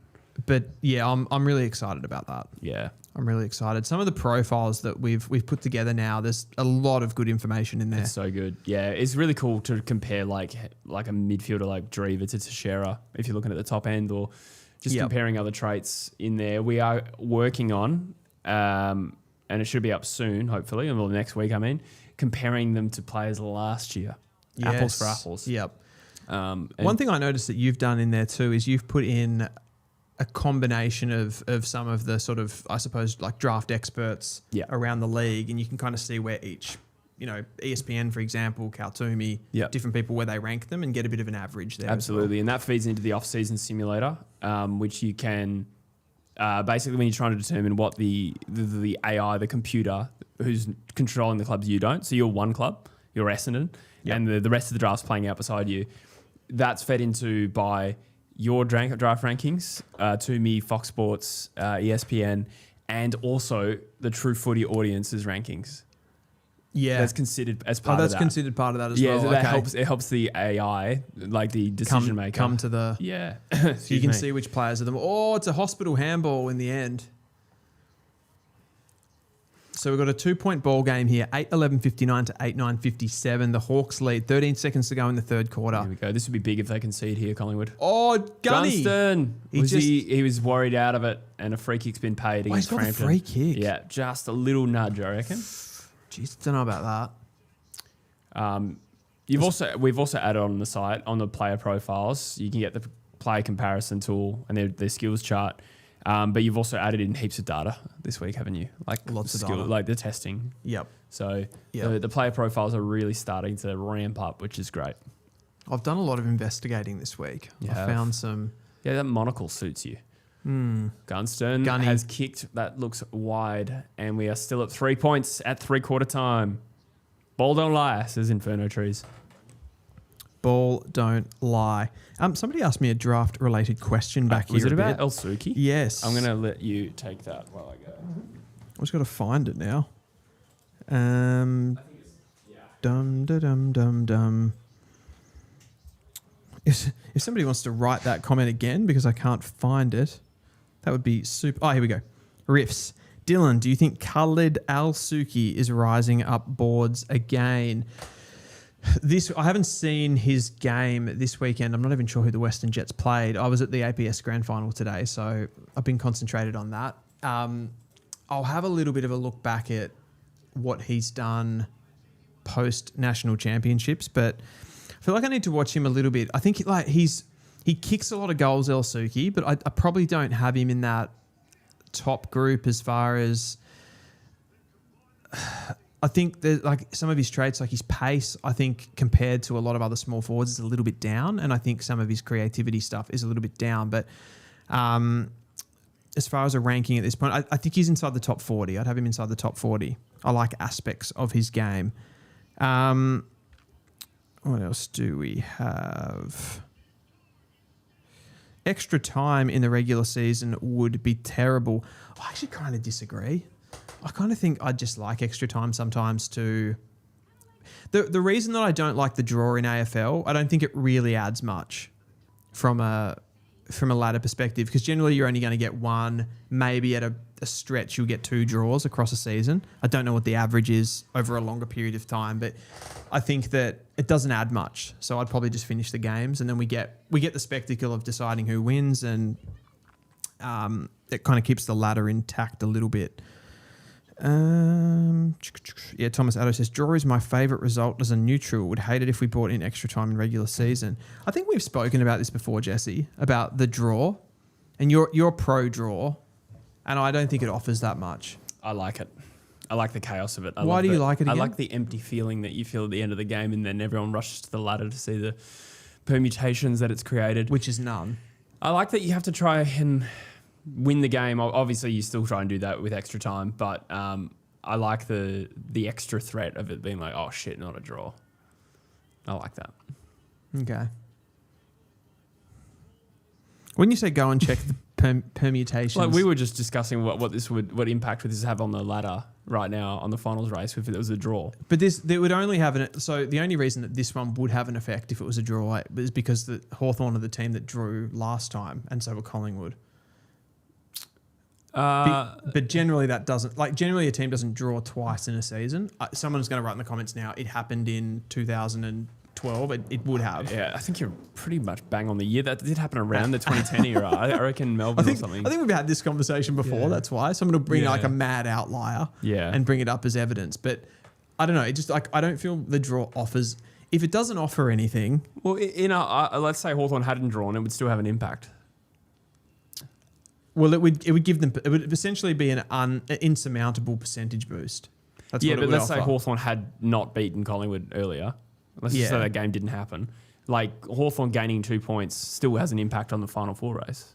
But yeah, I'm really excited about that. Yeah. I'm really excited. Some of the profiles that we've put together now, there's a lot of good information in there. It's so good. Yeah, it's really cool to compare like a midfielder like Drever to Teixeira if you're looking at the top end, or just comparing other traits in there. We are working on, and it should be up soon, hopefully, or next week, comparing them to players last year. Yes. Apples for apples. Yep. One thing I noticed that you've done in there too is you've put in a combination of some of the sort of, I suppose, like draft experts around the league, and you can kind of see where each, ESPN, for example, Kaltumi, different people, where they rank them and get a bit of an average there. Absolutely. And that feeds into the off-season simulator, which you can basically, when you're trying to determine what the AI, the computer who's controlling the clubs you don't. So you're one club, you're Essendon, and the rest of the draft's playing out beside you. That's fed into by your draft rankings, to me, Fox Sports, ESPN, and also the True Footy audience's rankings. Yeah, that's considered as part of that. That's considered part of that as well. Yeah, so that helps. It helps the AI, like the decision maker, come to the so you can see which players are them. Oh, it's a hospital handball in the end. So we've got a 2-point ball game here, 8:11:59 to 8:9:57. The Hawks lead, 13 seconds to go in the third quarter. Here we go. This would be big if they concede here, Collingwood. Oh, Gunny! Gunston! He was worried out of it, and a free kick's been paid against Frampton. He's got a free kick? Yeah, just a little nudge, I reckon. Jeez, don't know about that. We've also added on the site, on the player profiles, you can get the player comparison tool and their skills chart. But you've also added in heaps of data this week, haven't you? Like lots of data, like the testing. Yep. So the player profiles are really starting to ramp up, which is great. I've done a lot of investigating this week. I found some. Yeah, that monocle suits you. Gunston has kicked. That looks wide, and we are still at 3 points at 3/4 time. Ball don't lie, says Inferno Trees. Ball don't lie. Somebody asked me a draft-related question back here. Was it about El Suki? Yes. I'm going to let you take that while I go. I've just got to find it now. Dum. If somebody wants to write that comment again, because I can't find it, that would be super. Oh, here we go. Riffs. Dylan, do you think Khalid Al-Suki is rising up boards again? I haven't seen his game this weekend. I'm not even sure who the Western Jets played. I was at the APS Grand Final today, so I've been concentrated on that. I'll have a little bit of a look back at what he's done post-national championships, but I feel like I need to watch him a little bit. I think he kicks a lot of goals, El-Suki, but I probably don't have him in that top group as far as... I think that like some of his traits, like his pace, I think compared to a lot of other small forwards is a little bit down, and I think some of his creativity stuff is a little bit down. But as far as a ranking at this point, I think he's inside the top 40. I'd have him inside the top 40. I like aspects of his game. What else do we have? Extra time in the regular season would be terrible. I actually kind of disagree. I kind of think I just like extra time sometimes too. The reason that I don't like the draw in AFL, I don't think it really adds much from a ladder perspective, because generally you're only going to get one, maybe at a stretch you'll get 2 draws across a season. I don't know what the average is over a longer period of time, but I think that it doesn't add much. So I'd probably just finish the games, and then we get the spectacle of deciding who wins, and it kind of keeps the ladder intact a little bit. Thomas Addo says, draw is my favourite result as a neutral. Would hate it if we brought in extra time in regular season. I think we've spoken about this before, Jesse, about the draw, and you're pro draw, and I don't think it offers that much. I like it. I like the chaos of it. Why do you like it again? I like the empty feeling that you feel at the end of the game, and then everyone rushes to the ladder to see the permutations that it's created. Which is none. I like that you have to try and win the game. Obviously, you still try and do that with extra time, but I like the extra threat of it being like, oh shit, not a draw. I like that. Okay. When you say go and check the permutations, Like we were just discussing what impact would this have on the ladder right now on the finals race if it was a draw. But they would only have so the only reason that this one would have an effect if it was a draw is because the Hawthorn are the team that drew last time, and so were Collingwood. But generally that doesn't, like generally a team doesn't draw twice in a season. Someone's going to write in the comments now, it happened in 2012. It would have. Yeah, I think you're pretty much bang on the year. That did happen around the 2010 era. I reckon Melbourne or something. I think we've had this conversation before. Yeah. That's why someone will bring like a mad outlier and bring it up as evidence. But I don't know. It just like, I don't feel the draw offers, if it doesn't offer anything. Well, let's say Hawthorn hadn't drawn, it would still have an impact. Well, it would give them, it would essentially be an insurmountable percentage boost. That's what it would let's offer. say Hawthorn had not beaten Collingwood earlier. Let's just say that game didn't happen. Like Hawthorn gaining 2 points still has an impact on the Final Four race.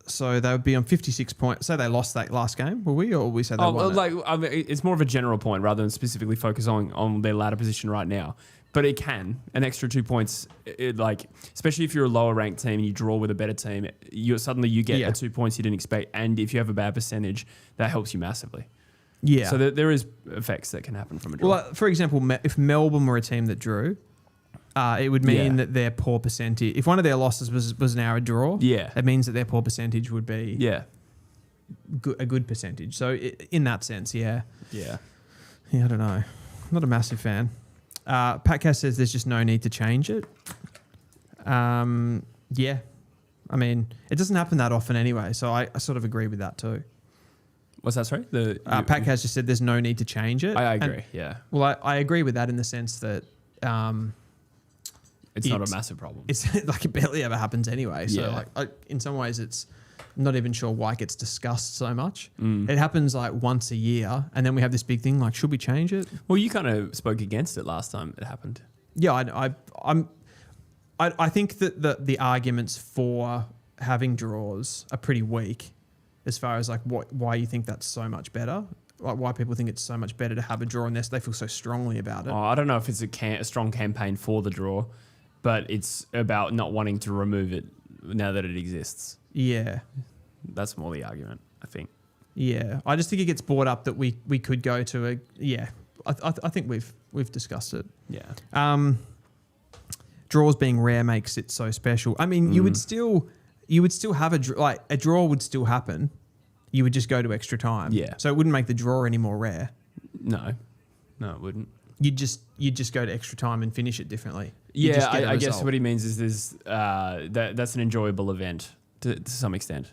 So they would be on 56 points. Say they lost that last game, will we? Or will we say they won it? It's more of a general point rather than specifically focus on their ladder position right now. But it can. An extra 2 points, especially if you're a lower ranked team and you draw with a better team, you get 2 points you didn't expect. And if you have a bad percentage, that helps you massively. Yeah. So there is effects that can happen from a draw. Well, for example, if Melbourne were a team that drew, it would mean that their poor percentage, if one of their losses was now a draw, it means that their poor percentage would be a good percentage. So in that sense, yeah, I don't know. I'm not a massive fan. Pat Cass says there's just no need to change it. I mean, it doesn't happen that often anyway, so I sort of agree with that too. What's that, sorry? Pat Cass just said there's no need to change it. I agree, yeah. Well, I agree with that in the sense that it's not a massive problem. It's like it barely ever happens anyway. So in some ways it's I'm not even sure why it gets discussed so much. It happens like once a year, and then we have this big thing like, should we change it? Well, you kind of spoke against it last time it happened. Yeah, I think that the arguments for having draws are pretty weak, as far as like why you think that's so much better. Like why people think it's so much better to have a draw unless they feel so strongly about it. Oh, I don't know if it's a strong campaign for the draw, but it's about not wanting to remove it now that it exists. Yeah. That's more the argument, I think. Yeah. I just think it gets brought up that we could go to I think we've discussed it. Yeah. Draws being rare makes it so special. I mean, you would still have a draw would still happen. You would just go to extra time. Yeah. So it wouldn't make the draw any more rare. No, it wouldn't. You'd just go to extra time and finish it differently. Yeah, I guess what he means is that's an enjoyable event to some extent.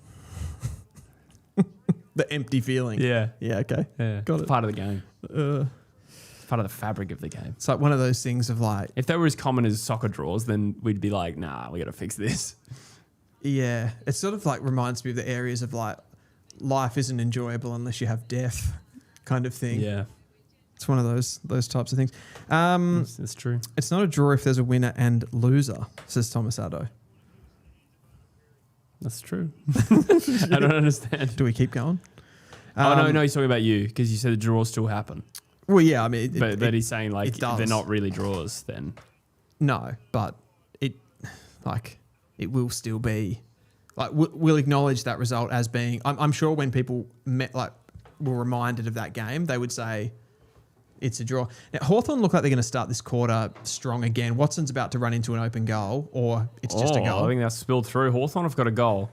The empty feeling. Yeah. Yeah, okay. Yeah. Got it's it. part of the game. It's part of the fabric of the game. It's like one of those things of like... If they were as common as soccer draws, then we'd be like, nah, we got to fix this. Yeah. It sort of like reminds me of the areas of like, life isn't enjoyable unless you have death kind of thing. Yeah. It's one of those types of things. That's true. It's not a draw if there's a winner and loser, says Thomas Addo. That's true. I don't understand. Do we keep going? No, he's talking about you because you said the draws still happen. Well, yeah, I mean... But he's saying like they're not really draws then. No, but it will still be... Like we'll acknowledge that result as being... I'm sure when people were reminded of that game, they would say it's a draw. Now, Hawthorn look like they're going to start this quarter strong again. Watson's about to run into an open goal, or it's just a goal. I think that's spilled through. Hawthorn have got a goal.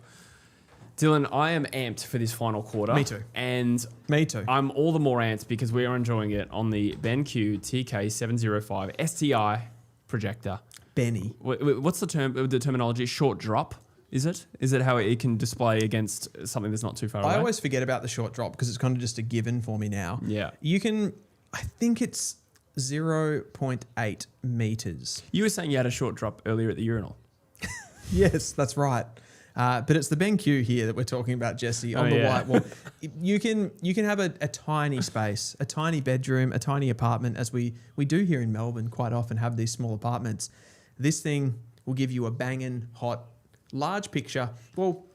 Dylan, I am amped for this final quarter. Me too. And me too. I'm all the more amped because we are enjoying it on the BENQ TK705 STI projector. Benny. What's the terminology? Short drop? Is it? Is it how it can display against something that's not too far away? I always forget about the short drop because it's kind of just a given for me now. Yeah. You can... I think it's 0.8 meters. You were saying you had a short drop earlier at the urinal. Yes, that's right. But it's the BENQ here that we're talking about, Jesse, on the white wall. You can have a tiny space, a tiny bedroom, a tiny apartment, as we do here in Melbourne quite often have these small apartments. This thing will give you a banging, hot, large picture. Well,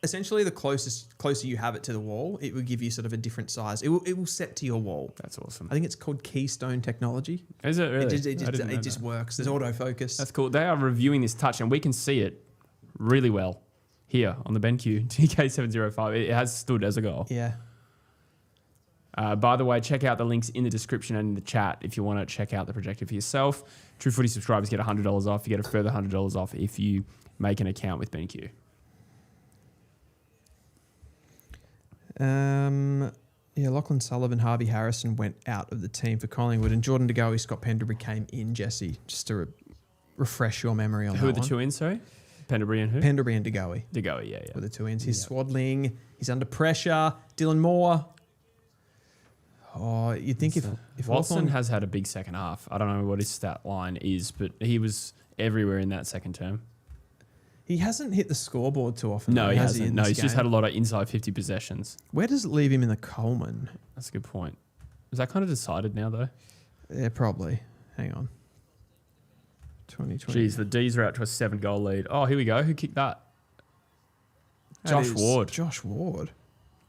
essentially the closer you have it to the wall, it will give you sort of a different size. It will set to your wall. That's awesome. I think it's called Keystone technology. Is it really? It just works. There's autofocus. That's cool. They are reviewing this touch, and we can see it really well here on the BENQ TK705. It has stood as a goal. Yeah. By the way, check out the links in the description and in the chat if you want to check out the projector for yourself. True Footy subscribers get $100 off. You get a further $100 off if you make an account with BENQ. Yeah, Lachlan Sullivan, Harvey Harrison went out of the team for Collingwood, and Jordan De Goey, Scott Pendlebury came in, Jesse, just to refresh your memory on Who that are the one. two ins, sorry? Pendlebury and who? Pendlebury and De Goey. De Goey, yeah. Were the two ins. He's swaddling. He's under pressure. Dylan Moore. Oh, you'd think if Watson Hawthorn has had a big second half. I don't know what his stat line is, but he was everywhere in that second term. He hasn't hit the scoreboard too often. No, he has hasn't. in No, this he's just game? had a lot of inside 50 possessions. Where does it leave him in the Coleman? That's a good point. Is that kind of decided now, though? Yeah, probably. Hang on. 2020. Jeez, the D's are out to a 7-goal lead. Oh, here we go. Who kicked that? That Josh is Ward. Josh Ward.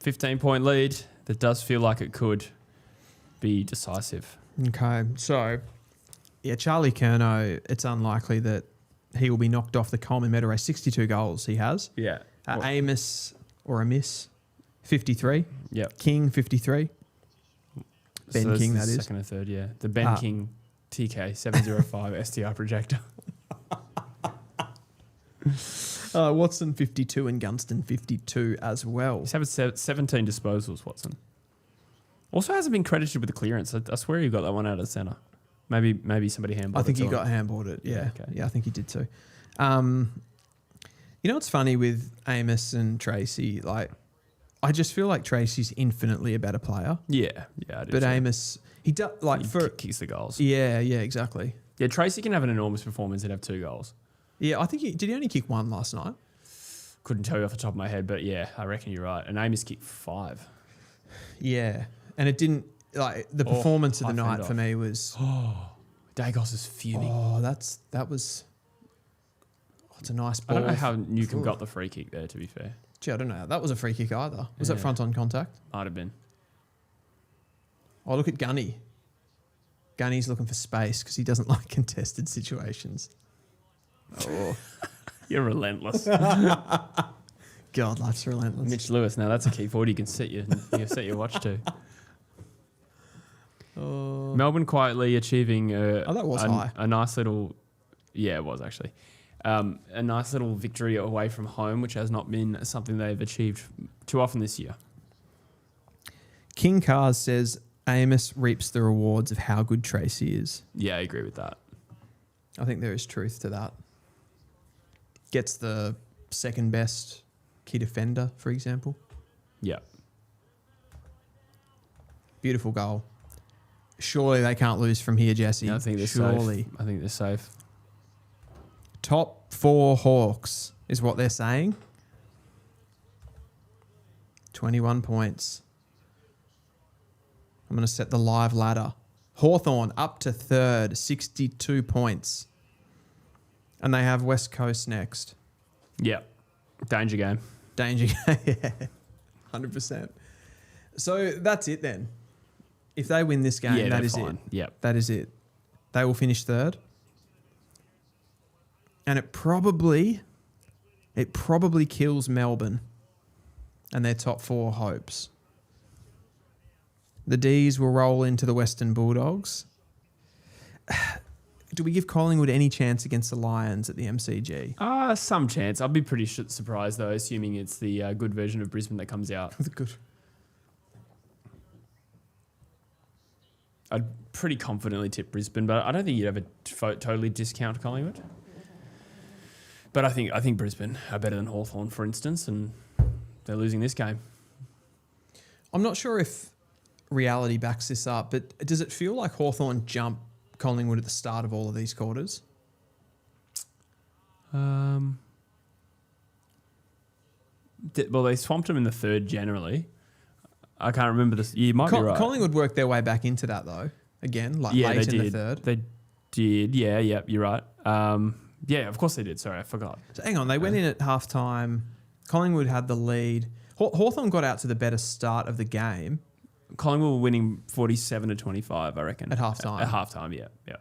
15-point lead. That does feel like it could be decisive. Okay, so yeah, Charlie Curnow. It's unlikely that he will be knocked off the Coleman medal race. 62 goals he has. Yeah. Amos or Amiss, 53. Yep. King, 53. Ben So King, that's that the is. second and third, yeah. The Ben King TK705 STR projector. Watson, 52, and Gunston, 52 as well. He's having 17 disposals, Watson. Also hasn't been credited with the clearance. I swear he got that one out of centre. Maybe somebody handballed it. I think to he him. got handballed it. Yeah. Okay. Yeah, I think he did too. You know what's funny with Amos and Tracy? Like, I just feel like Tracy's infinitely a better player. Yeah, I do But too. Amos, he does like He kicks the goals. Yeah, exactly. Yeah, Tracy can have an enormous performance and have 2 goals. Yeah, I think did he only kick one last night? Couldn't tell you off the top of my head, but yeah, I reckon you're right. And Amos kicked 5. Yeah, and it didn't like the performance of the high night fend for off. me was. Dagos is fuming. Oh, that was. It's a nice I ball. don't know how Newcomb got the free kick there, to be fair. Gee, I don't know. That was a free kick either. Was that Yeah. front on contact? Might have been. Oh, look at Gunny. Gunny's looking for space because he doesn't like contested situations. Oh, You're relentless. God, life's relentless. Mitch Lewis, now that's a key forward you can set your watch to. Melbourne quietly achieving that was high. a nice little, yeah, it was actually. A nice little victory away from home, which has not been something they've achieved too often this year. King Cars says Amos reaps the rewards of how good Tracy is. Yeah, I agree with that. I think there is truth to that. Gets the second best key defender, for example. Yeah. Beautiful goal. Surely they can't lose from here, Jesse. Yeah, I think they're Surely. safe. I think they're safe. Top 4 Hawks is what they're saying. 21 points. I'm going to set the live ladder. Hawthorn up to third, 62 points. And they have West Coast next. Yeah. Danger game. Danger game, yeah. 100%. So that's it then. If they win this game, Yeah, that they're is fine. it. Yep. That is it. They will finish third. And it probably kills Melbourne and their top 4 hopes. The D's will roll into the Western Bulldogs. Do we give Collingwood any chance against the Lions at the MCG? Some chance. I'll be pretty surprised, though, assuming it's the good version of Brisbane that comes out. Good. I'd pretty confidently tip Brisbane, but I don't think you'd ever totally discount Collingwood. But I think Brisbane are better than Hawthorn, for instance, and they're losing this game. I'm not sure if reality backs this up, but does it feel like Hawthorn jumped Collingwood at the start of all of these quarters? Well, they swamped them in the third generally. I can't remember this. You might be right. Collingwood worked their way back into that though. Again, like Yeah, late they in did. the third. They did. Yeah, you're right. Yeah, of course they did. Sorry, I forgot. So hang on, they went in at halftime Collingwood had the lead. Hawthorn got out to the better start of the game. Collingwood were winning 47-25, I reckon. At halftime. At halftime, yeah.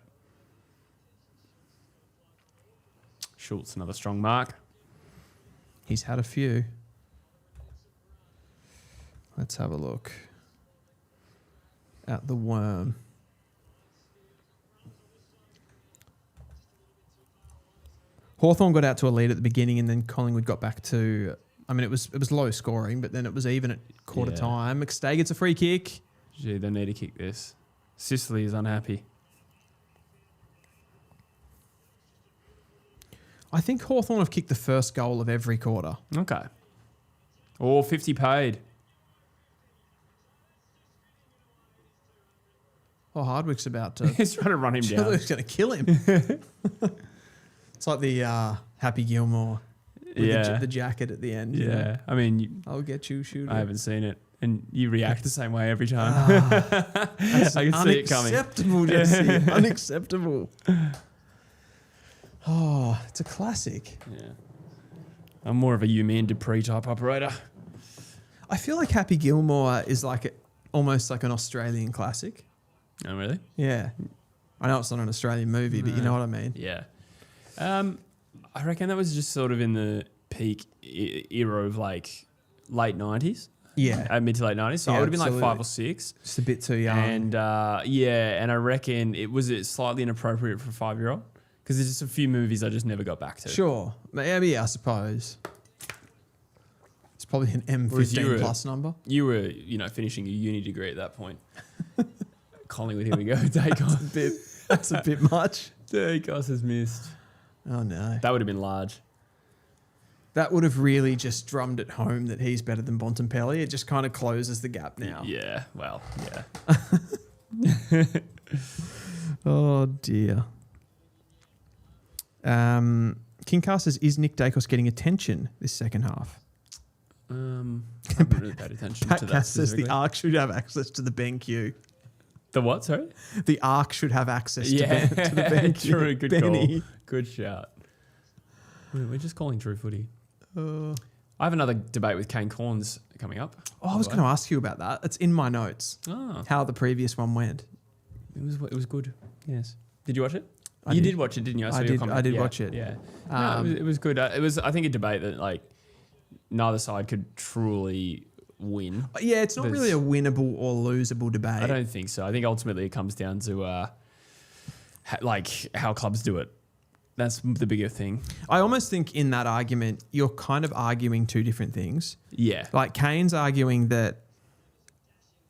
Schultz, another strong mark. He's had a few. Let's have a look at the worm. Hawthorn got out to a lead at the beginning, and then Collingwood got back to. I mean, it was low scoring, but then it was even at quarter time. McStay gets a free kick. Gee, they need to kick this. Sicily is unhappy. I think Hawthorn have kicked the first goal of every quarter. Okay. Or 50 paid. Oh, Hardwick's about to. He's trying to run him down. He's going to kill him. It's like the Happy Gilmore with the jacket at the end. Yeah. You know? I mean, I'll get you, shooter. I haven't seen it. And you react the same way every time. I can see it coming. Unacceptable, Jesse. Unacceptable. Oh, it's a classic. Yeah. I'm more of a Yumi and Dupree type operator. I feel like Happy Gilmore is almost like an Australian classic. Oh, really? Yeah. I know it's not an Australian movie, but you know what I mean. Yeah. I reckon that was just sort of in the peak era of like late 90s. Yeah. Mid to late 90s. So I would have been like 5 or 6. Just a bit too young. And and I reckon it was slightly inappropriate for a 5-year-old because there's just a few movies I just never got back to. Sure. Yeah, I suppose. It's probably an M15 plus number. You were, finishing a uni degree at that point. Collingwood, here we go. Dacos. That's a bit much. Dacos has missed. Oh, no. That would have been large. That would have really just drummed it home that he's better than Bontempelli. It just kind of closes the gap now. Yeah, well, yeah. Oh, dear. Kingcast says, is Nick Dacos getting attention this second half? I haven't really paid attention to that. Says the ARC should have access to the BENQ. The what, sorry? The ARC should have access to the BENQ. True, good Benny. call. Good shout. We're just calling True Footy. I have another debate with Kane Corns coming up. Oh, I was going to ask you about that. It's in my notes. How the previous one went. It was good. Yes. Did you watch it? You did watch it, didn't you? I did watch it. Yeah. It was good. It was, I think, a debate that neither side could truly win. Yeah, it's not really a winnable or losable debate. I don't think so. I think ultimately it comes down to how clubs do it. That's the bigger thing. I almost think in that argument, you're kind of arguing two different things. Yeah. Like Kane's arguing that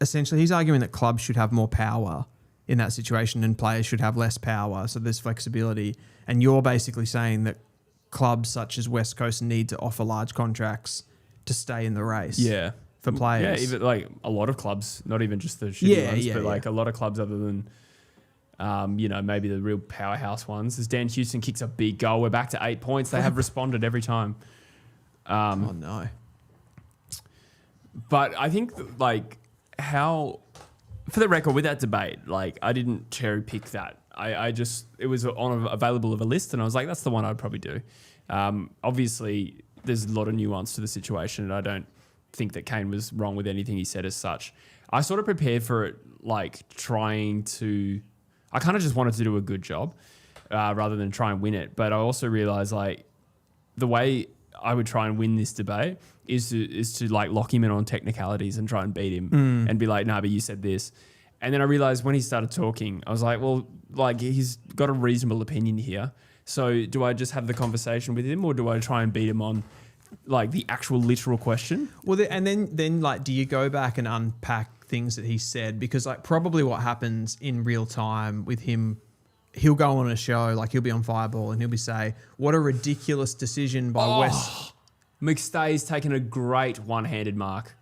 essentially he's arguing that clubs should have more power in that situation and players should have less power. So there's flexibility. And you're basically saying that clubs such as West Coast need to offer large contracts to stay in the race. Yeah. For players. Yeah, even a lot of clubs, not even just the shitty ones, but a lot of clubs other than maybe the real powerhouse ones. As Dan Houston kicks a big goal, we're back to 8 points. They have responded every time. Oh, no. But I think, for the record, with that debate, I didn't cherry pick that. It was available of a list, and I was like, that's the one I'd probably do. Obviously, there's a lot of nuance to the situation, and I don't think that Kane was wrong with anything he said as such. I sort of prepared for it, I kind of just wanted to do a good job rather than try and win it. But I also realized the way I would try and win this debate is to lock him in on technicalities and try and beat him and be like, nah, but you said this. And then I realized when he started talking, I was like, well, he's got a reasonable opinion here. So do I just have the conversation with him or do I try and beat him on the actual literal question? Well, and then do you go back and unpack things that he said? Because probably what happens in real time with him, he'll go on a show, he'll be on Fireball and he'll be say, what a ridiculous decision by West. McStay's taken a great one-handed mark.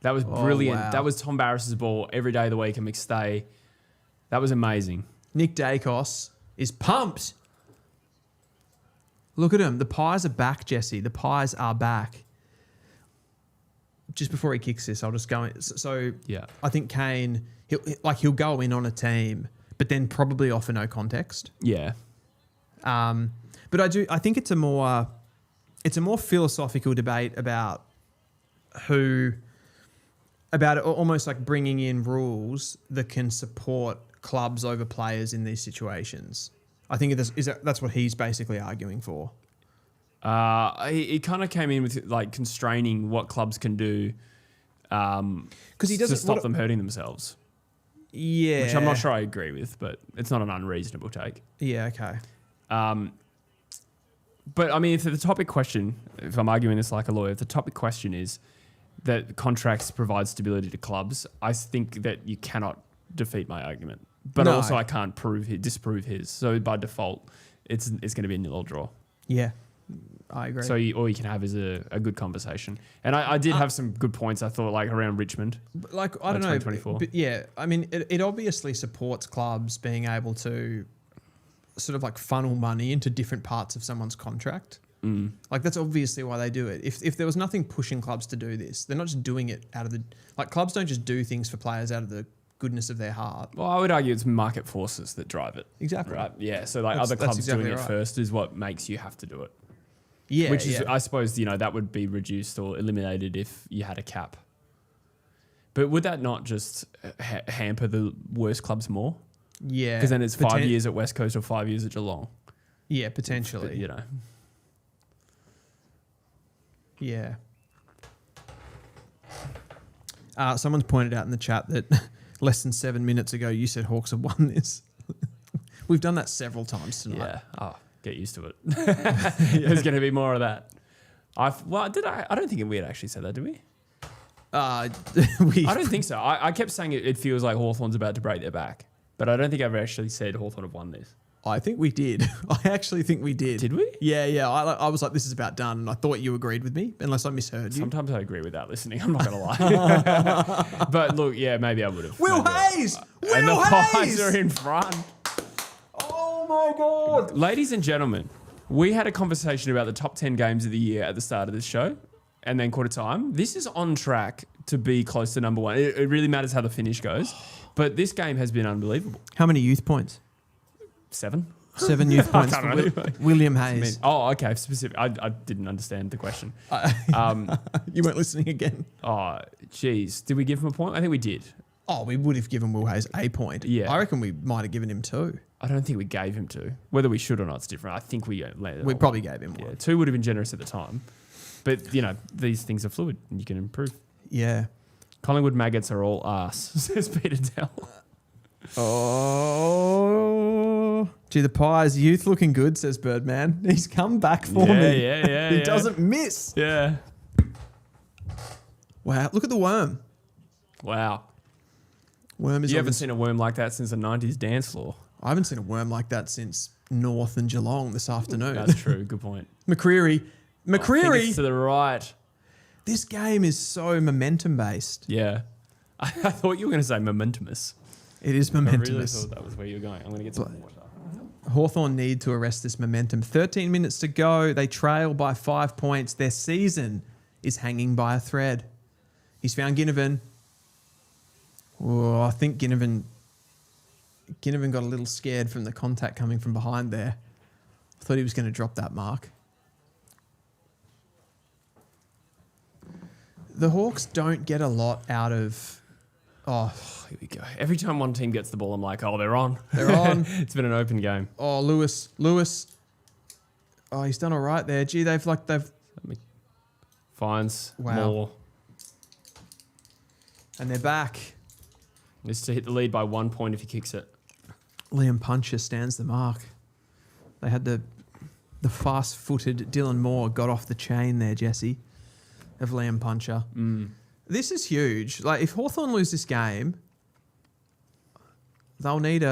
That was brilliant. Wow. That was Tom Barris's ball every day of the week at McStay. That was amazing. Nick Dacos is pumped. Look at him. The Pies are back, Jesse. The Pies are back. Just before he kicks this, I'll just go in. So yeah. I think Kane, he'll go in on a team, but then probably offer no context. Yeah. But I think it's a more it's a more philosophical debate about almost like bringing in rules that can support clubs over players in these situations. I think that's what he's basically arguing for. He kind of came in with like constraining what clubs can do because he doesn't to stop them hurting themselves. Yeah, which I'm not sure I agree with, but it's not an unreasonable take. Yeah, okay. But I mean, if the topic question, if I'm arguing this like a lawyer, if the topic question is that contracts provide stability to clubs, I think that you cannot defeat my argument. But No. also I can't disprove his. So by default, it's going to be a 0-0 draw. Yeah, I agree. So all you can have is a good conversation. And I did have some good points, I thought, like around Richmond. Like, I don't know. 2024. But yeah, I mean, it obviously supports clubs being able to sort of like funnel money into different parts of someone's contract. Mm. Like, that's obviously why they do it. If there was nothing pushing clubs to do this, they're not just doing it out of the... Like, clubs don't just do things for players out of the goodness of their heart. Well, I would argue it's market forces that drive it. Exactly. Right? Yeah, so like other clubs doing it first is what makes you have to do it. Yeah, which is, I suppose, that would be reduced or eliminated if you had a cap. But would that not just hamper the worst clubs more? Yeah. Because then it's 5 years at West Coast or 5 years at Geelong. Yeah, potentially. But, Yeah. Someone's pointed out in the chat that less than 7 minutes ago you said Hawks have won this. We've done that several times tonight. Yeah. Oh, get used to it. There's going to be more of that. I don't think we had actually said that, did we? I don't think so. I kept saying it feels like Hawthorn's about to break their back, but I don't think I've actually said Hawthorn have won this. I think we did. I actually think we did. Did we? Yeah. I was like, this is about done. And I thought you agreed with me, unless I misheard you. Sometimes I agree without listening. I'm not going to lie. But look, yeah, maybe I would have. Will Hayes! And the Pies are in front. Oh my God. Ladies and gentlemen, we had a conversation about the top 10 games of the year at the start of this show and then quarter time. This is on track to be close to number one. It really matters how the finish goes. But this game has been unbelievable. How many youth points? 7 youth points for William Hayes. Oh, okay. Specific. I didn't understand the question. You weren't listening again. Oh, geez. Did we give him a point? I think we did. Oh, we would have given Will Hayes a point. Yeah. I reckon we might have given him 2. I don't think we gave him 2. Whether we should or not, it's different. I think we landed. We probably gave him 1. Yeah, 2 would have been generous at the time. But, these things are fluid and you can improve. Yeah. Collingwood maggots are all arse, says Peter Dell. Oh. Gee, the Pies youth looking good, says Birdman. He's come back for me. Yeah. He doesn't miss. Yeah. Wow. Look at the worm. Wow. Worm is. You haven't seen a worm like that since the 90s dance floor. I haven't seen a worm like that since North and Geelong this afternoon. That's true. Good point. McCreary. I think it's to the right. This game is so momentum based. Yeah. I thought you were going to say momentumous. It is I really momentumous. thought that was where you were going. I'm going to get some water. Hawthorn need to arrest this momentum. 13 minutes to go. They trail by 5 points. Their season is hanging by a thread. He's found Ginnivan. Oh, I think Ginnivan got a little scared from the contact coming from behind there. I thought he was going to drop that mark. The Hawks don't get a lot out of... Oh, here we go. Every time one team gets the ball, I'm like, oh, they're on. They're on. It's been an open game. Oh, Lewis. Oh, he's done all right there. Gee, they've... Finds Wow. more. And they're back. Needs to hit the lead by 1 point if he kicks it. Liam Puncher stands the mark. They had the fast-footed Dylan Moore got off the chain there, Jesse, of Liam Puncher. Mm. This is huge. Like, if Hawthorn lose this game, they'll need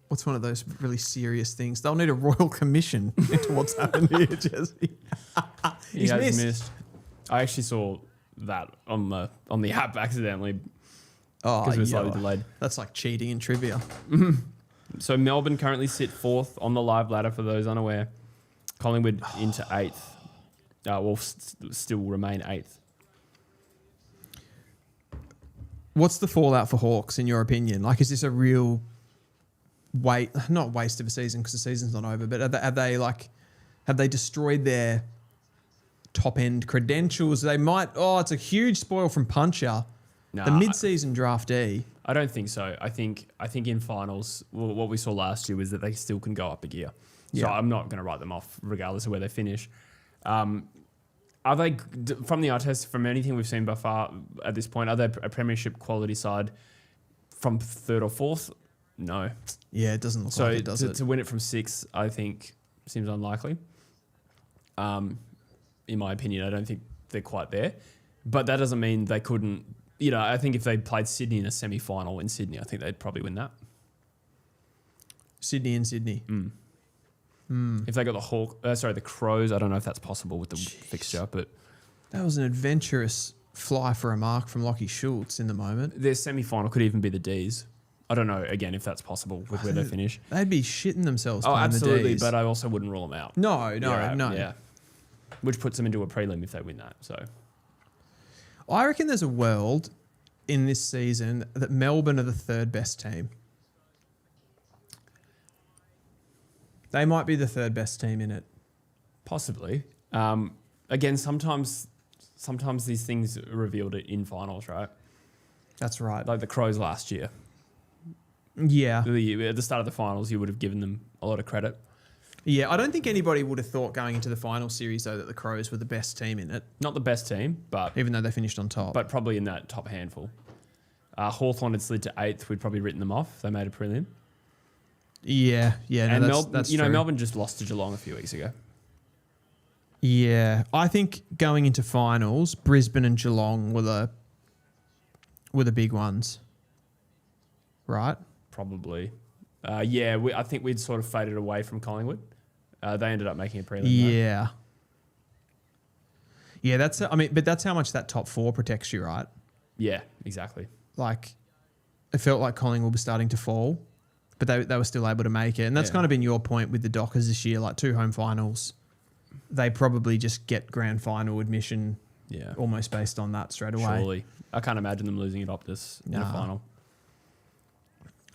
what's one of those really serious things? They'll need a royal commission into what's happened here, Jesse. He's missed. I actually saw that on the app accidentally. Oh, because it was slightly delayed. That's like cheating in trivia. So Melbourne currently sit 4th on the live ladder for those unaware. Collingwood into 8th. Still remain 8th. What's the fallout for Hawks, in your opinion? Like, is this a real not waste of a season because the season's not over, but have they destroyed their top-end credentials. They might... Oh, it's a huge spoil from Puncher. Nah, The mid-season draftee. I don't think so. I think in finals, what we saw last year was that they still can go up a gear. So Yeah. I'm not going to write them off regardless of where they finish. Are they, from the eye test, from anything we've seen by far at this point, are they a premiership quality side from third or fourth? No. Yeah, it doesn't look like it, does it? To win it from 6, I think, seems unlikely. In my opinion, I don't think they're quite there. But that doesn't mean they couldn't... You know, I think if they played Sydney in a semi-final in Sydney, I think they'd probably win that. Sydney. If they got the Crows, I don't know if that's possible with the fixture, but That was an adventurous fly for a mark from Lockie Schultz in the moment. their semi-final could even be the D's. I don't know, again, if that's possible with where they finish. They'd be shitting themselves Oh, playing absolutely, the Ds. but I also wouldn't rule them out. No. Yeah. Which puts them into a prelim if they win that. So I reckon there's a world in this season that Melbourne are the third best team. They might be the third best team in it. possibly. Again, sometimes these things are revealed in finals, right? That's right. Like the Crows last year. Yeah. At the start of the finals, you would have given them a lot of credit. Yeah, I don't think anybody would have thought going into the final series, though, that the Crows were the best team in it, Not the best team, but even though they finished on top. probably in that top handful. Hawthorn had slid to 8th. We'd probably written them off. They made a prelim. Yeah. No, And that's true. Melbourne just lost to Geelong a few weeks ago. Yeah, I think going into finals, Brisbane and Geelong were the big ones, right? Probably. I think we'd sort of faded away from Collingwood. They ended up making a prelim. Yeah. Yeah, but that's how much that top 4 protects you, right? Yeah, exactly. Like, it felt like Collingwood was starting to fall, but they were still able to make it. And that's kind of been your point with the Dockers this year, like 2 home finals. They probably just get grand final admission almost based on that straight away. Surely. I can't imagine them losing at Optus in a final.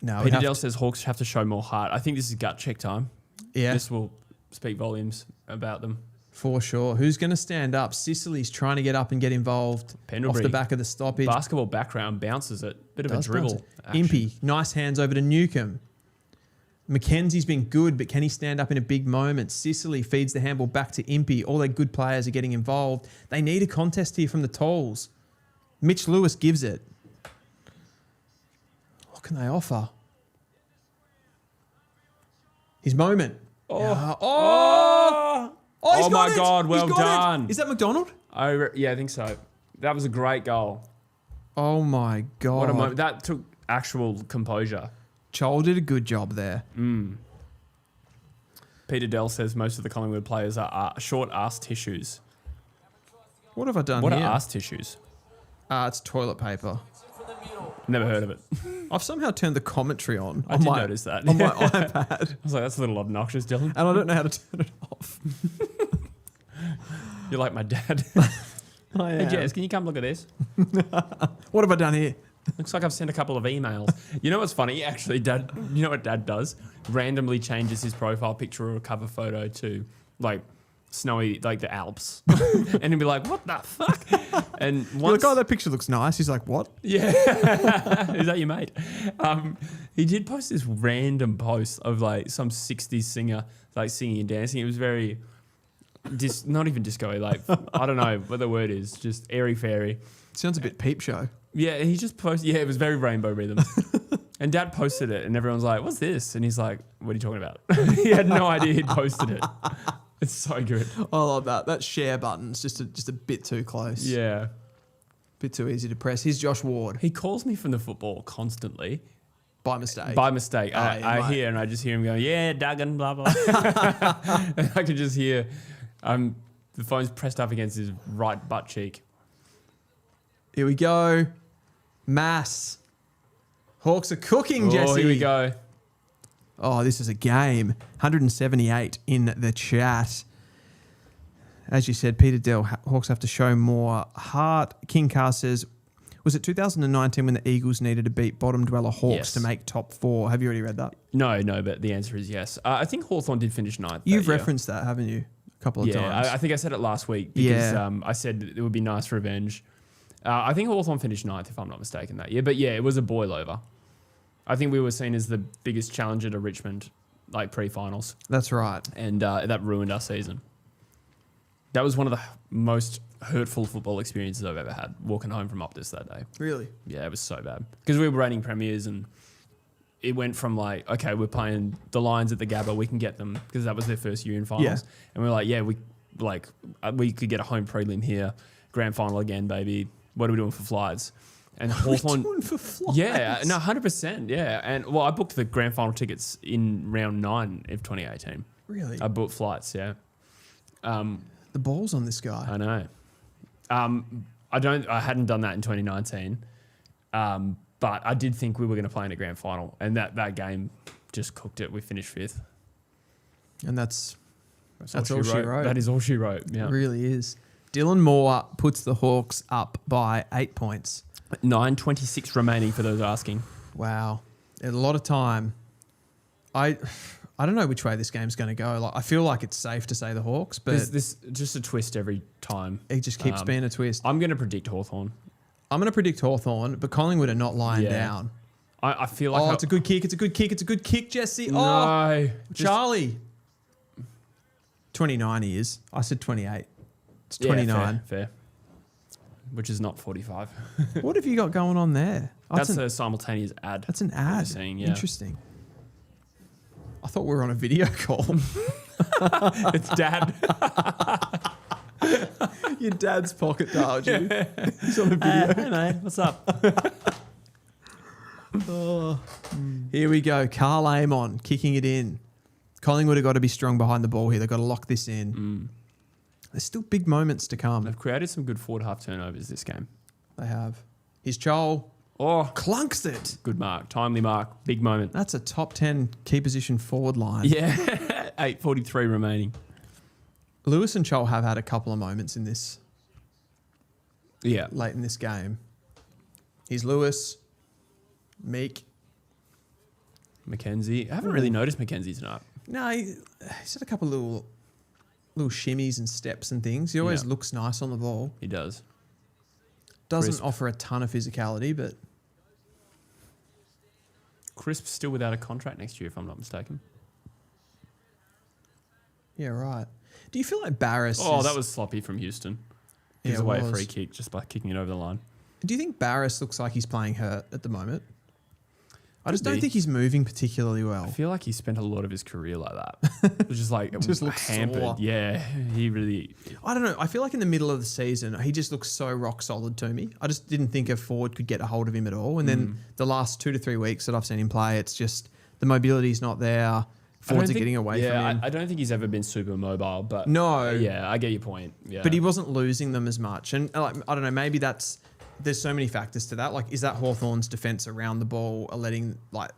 No, Peter Dell says Hawks have to show more heart. I think this is gut check time. Yeah. This will speak volumes about them. For sure. Who's going to stand up? Sicily's trying to get up and get involved Pendlebury. off the back of the stoppage. Basketball background, bounces it. Bit of a dribble. Impey, nice hands over to Newcomb. Mackenzie's been good, but can he stand up in a big moment? Sicily feeds the handball back to Impey. All their good players are getting involved. They need a contest here from the Tolls. Mitch Lewis gives it. What can they offer? His moment. Oh my God, well done. Is that McDonald? I think so. That was a great goal. Oh my God. What a moment. That took actual composure. Chol did a good job there. Peter Dell says most of the Collingwood players are short ass tissues. What have I done What here? are ass tissues? It's toilet paper. Never heard of it. I've somehow turned the commentary on. I did notice that. On my iPad. I was like, that's a little obnoxious, Dylan. And I don't know how to turn it off. You're like my dad. I am. Hey, Jess, can you come look at this? What have I done here? Looks like I've sent a couple of emails. You know what's funny? Actually, Dad, you know what Dad does? Randomly changes his profile picture or a cover photo to like snowy, like the Alps. And he'll be like, what the fuck? And You're once... like, oh, that picture looks nice. He's like, what? Yeah. Is that your mate? He did post this random post of like some 60s singer like singing and dancing. It was very... not even disco, like, I don't know what the word is, just airy-fairy. Sounds a bit Peep Show. Yeah, he just posted, it was very rainbow rhythm. And Dad posted it and everyone's like, what's this? And he's like, what are you talking about? He had no idea he'd posted it. It's so good. I love that. That share button's just a bit too close. Yeah. Bit too easy to press. Here's Josh Ward. He calls me from the football constantly. By mistake. By mistake. Oh, yeah, I hear and I just hear him going, yeah, Duggan, blah, blah. And I can just hear... the phone's pressed up against his right butt cheek. Here we go. Mass. Hawks are cooking, Jesse. Here we go. Oh, this is a game. 178 in the chat. As you said, Peter Dell, Hawks have to show more heart. King Carr says, was it 2019 when the Eagles needed to beat bottom dweller Hawks to make top 4? Have you already read that? No, but the answer is yes. I think Hawthorn did finish 9th. You've referenced that, haven't you? A couple of times. I think I said it last week because I said it would be nice revenge. I think Hawthorn finished 9th, if I'm not mistaken, that year. But yeah, it was a boil over. I think we were seen as the biggest challenger to Richmond, like pre-finals. That's right. And that ruined our season. That was one of the most hurtful football experiences I've ever had, walking home from Optus that day. Really? Yeah, it was so bad. Because we were reigning premiers and it went from like, okay, we're playing the Lions at the Gabba, we can get them, because that was their first year in finals. Yeah. And we were like, we could get a home prelim here, grand final again, baby. What are we doing for flights? And Hawthorn, doing for flights? Yeah, no, 100%, yeah. And well, I booked the grand final tickets in round 9 of 2018. Really? I booked flights, yeah. The balls on this guy. I know. I hadn't done that in 2019. But I did think we were going to play in a grand final, and that game just cooked it. We finished 5th. And that's all she wrote. That is all she wrote. Yeah. It really is. Dylan Moore puts the Hawks up by 8 points. 9:26 remaining for those asking. Wow. A lot of time. I don't know which way this game's going to go. Like, I feel like it's safe to say the Hawks, but this just a twist every time. It just keeps being a twist. I'm going to predict Hawthorn. I'm going to predict Hawthorn, but Collingwood are not lying down. I feel like... it's a good kick. It's a good kick. It's a good kick, Jesse. No. Oh, Charlie. 29 he is. I said 28. It's 29. Fair. Which is not 45. What have you got going on there? That's a simultaneous ad. That's an ad. Seeing, yeah. Interesting. I thought we were on a video call. It's Dad. Your dad's pocket dialed you. He's on a video. Hey, mate. What's up? Here we go. Carl Amon kicking it in. Collingwood have got to be strong behind the ball here. They've got to lock this in. There's still big moments to come. They've created some good forward half turnovers this game. They have. Here's Joel. Oh, Clunks it. good mark. Timely mark. Big moment. That's a top 10 key position forward line. Yeah. 8:43 remaining. Lewis and Joel have had a couple of moments in this. Yeah. Late in this game. Here's Lewis. Meek. Mackenzie. I haven't really noticed Mackenzie tonight. No, he's had a couple of little shimmies and steps and things. He always looks nice on the ball. He does. Doesn't offer a ton of physicality, but... Crisp's still without a contract next year, if I'm not mistaken. Yeah, right. Do you feel like Barris that was sloppy from Houston. Gives away a free kick just by kicking it over the line. Do you think Barris looks like he's playing hurt at the moment? I just don't think he's moving particularly well. I feel like he spent a lot of his career like that. Just like just looks hampered. sore. Yeah, he really... I don't know. I feel like in the middle of the season, he just looks so rock solid to me. I just didn't think a forward could get a hold of him at all. And then the last 2 to 3 weeks that I've seen him play, it's just the mobility's not there. Forwards are getting away from him. I don't think he's ever been super mobile, but... No. Yeah, I get your point. Yeah. But he wasn't losing them as much. And like, I don't know, maybe that's... There's so many factors to that. Like, is that Hawthorn's defence around the ball are letting, like...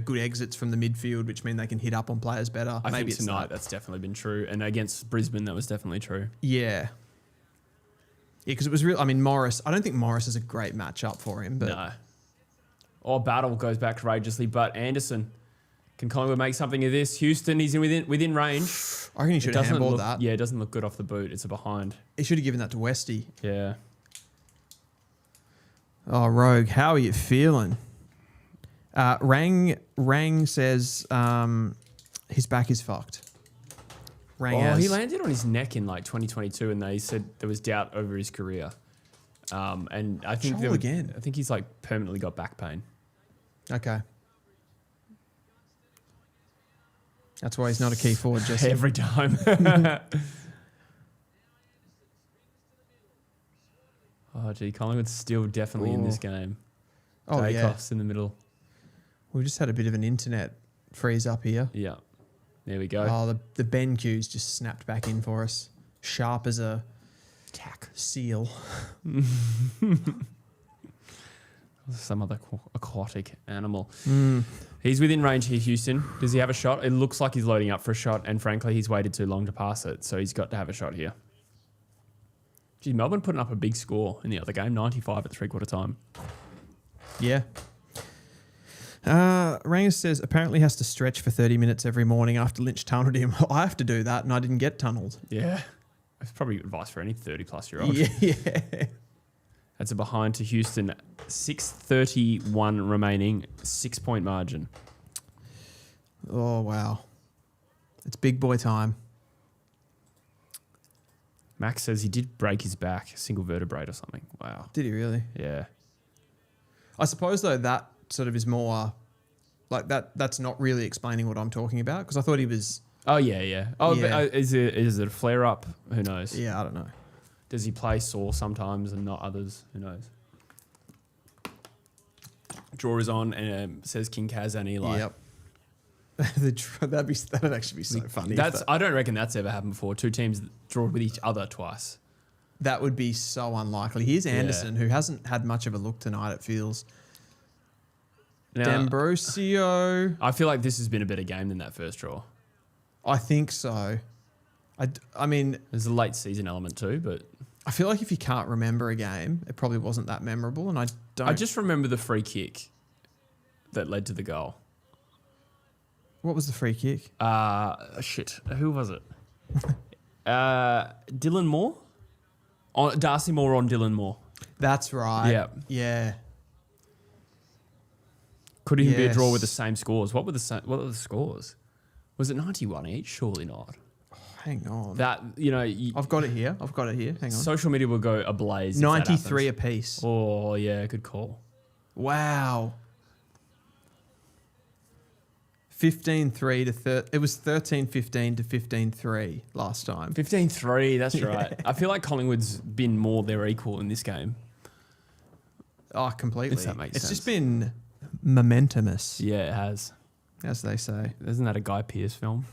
good exits from the midfield, which mean they can hit up on players better. I think tonight that's definitely been true. And against Brisbane, that was definitely true. Yeah. Yeah, because it was real. I mean, Morris, I don't think Morris is a great matchup for him. But no. Battle goes back courageously, but Anderson, can Collingwood make something of this? Houston, he's within range. I reckon he should have handballed that. Yeah, it doesn't look good off the boot. It's a behind. He should have given that to Westy. Yeah. Oh, Rogue, how are you feeling? Rang says his back is fucked. He landed on his neck in like 2022, and they said there was doubt over his career. And I think I think he's like permanently got back pain. Okay. That's why he's not a key forward, Jesse. Every time. Oh, gee, Collingwood's still definitely in this game. Oh, Dacos in the middle. We've just had a bit of an internet freeze up here. Yeah. There we go. Oh, the BENQ's just snapped back in for us. Sharp as a seal. Some other aquatic animal. He's within range here, Houston. Does he have a shot? It looks like he's loading up for a shot, and frankly, he's waited too long to pass it, so he's got to have a shot here. Gee, Melbourne putting up a big score in the other game, 95 at 3/4 time. Yeah. Rangus says apparently has to stretch for 30 minutes every morning after Lynch tunnelled him. I have to do that and I didn't get tunnelled. Yeah. That's probably advice for any 30-plus-year-old. Yeah. That's a behind to Houston. 6:31 remaining. 6-point margin. Oh, wow. It's big boy time. Max says he did break his back, single vertebrae or something. Wow. Did he really? Yeah. I suppose, though, that sort of is more like that's not really explaining what I'm talking about because I thought he was... Oh, yeah. Oh, Yeah. But, is it a flare-up? Who knows? Yeah, I don't know. Does he play sore sometimes and not others? Who knows? Draw is on and says King Kaz and Eli. Yep. That'd actually be so funny. I don't reckon that's ever happened before. Two teams draw with each other twice. That would be so unlikely. Here's Anderson, who hasn't had much of a look tonight, it feels. Now, D'Ambrosio. I feel like this has been a better game than that first draw. I think so. I mean... There's a late season element too, but... I feel like if you can't remember a game, it probably wasn't that memorable, and I just remember the free kick that led to the goal. What was the free kick? Shit. Who was it? Dylan Moore? Darcy Moore on Dylan Moore. That's right. Yeah. Yeah. Could even be a draw with the same scores. What were the scores? Was it 91 each? Surely not. Oh, hang on. That, I've got it here. Hang on. Social media will go ablaze. 93 apiece. Oh, yeah. Good call. Wow. 15-3 to it was 13-15 to 15-3 last time. 15-3, that's right. I feel like Collingwood's been more their equal in this game. Oh, completely. If that makes it's sense. just been momentumous, Yeah, it has. as they say. Isn't that a Guy Pearce film?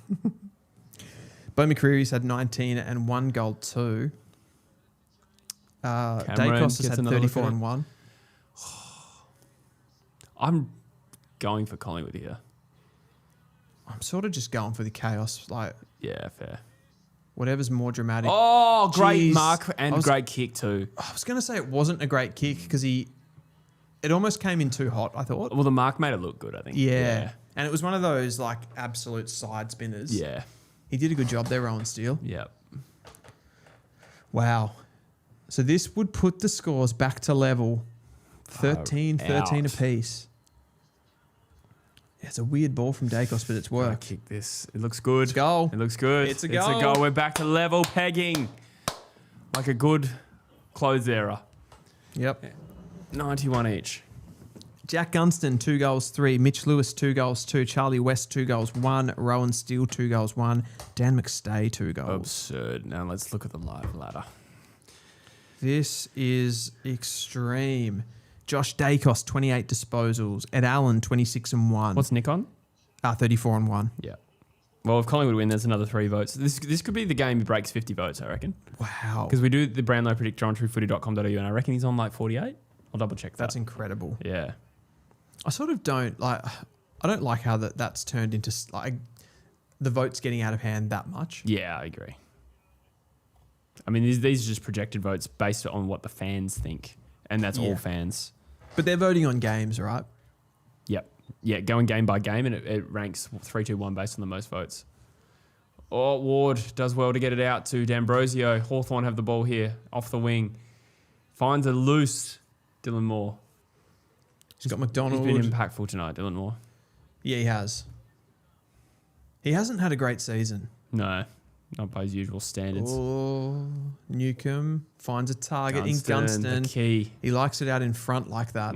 Bo McCreary's had 19 and 1 goal too. Cameron Dacos has gets had another look 34 at and 1. I'm going for Collingwood here. I'm sort of just going for the chaos, like Yeah, fair. whatever's more dramatic. Oh, great Jeez. mark and great kick too. I was going to say it wasn't a great kick because it almost came in too hot, I thought. Well, the mark made it look good, I think. Yeah. And it was one of those like absolute side spinners. Yeah. He did a good job there, Rowan Steele. Yeah. Wow. So this would put the scores back to level 13 out. apiece. Yeah, it's a weird ball from Dacos, but it's Gotta worked. kick this. It looks good. It's a goal. It looks good. It's a goal. We're back to level pegging. Like a good clothes era. Yep. 91 each. Jack Gunston, 2 goals, 3. Mitch Lewis, 2 goals, 2. Charlie West, 2 goals, 1. Rowan Steele, 2 goals, 1. Dan McStay, 2 goals. Absurd. Now let's look at the live ladder. This is extreme. Josh Dacos, 28 disposals. Ed Allen, 26 and 1. What's Nick on? 34 and 1. Yeah. Well, if Collingwood win, there's another 3 votes. This could be the game he breaks 50 votes, I reckon. Wow. Because we do the Brownlow predictor on truefooty.com.au, and I reckon he's on like 48. I'll double check that. That's incredible. Yeah. I sort of don't like. I don't like how that's turned into like the votes getting out of hand that much. Yeah, I agree. I mean, these are just projected votes based on what the fans think, and that's all fans. But they're voting on games, right? Yep. Yeah, going game by game, and it ranks 3-2-1 based on the most votes. Oh, Ward does well to get it out to D'Ambrosio. Hawthorn have the ball here, off the wing. Finds a loose Dylan Moore. He's got McDonald. He's been impactful tonight, Dylan Moore. Yeah, he has. He hasn't had a great season. No, not by his usual standards. Oh, Newcomb finds a target in The Gunston. key. He likes it out in front like that.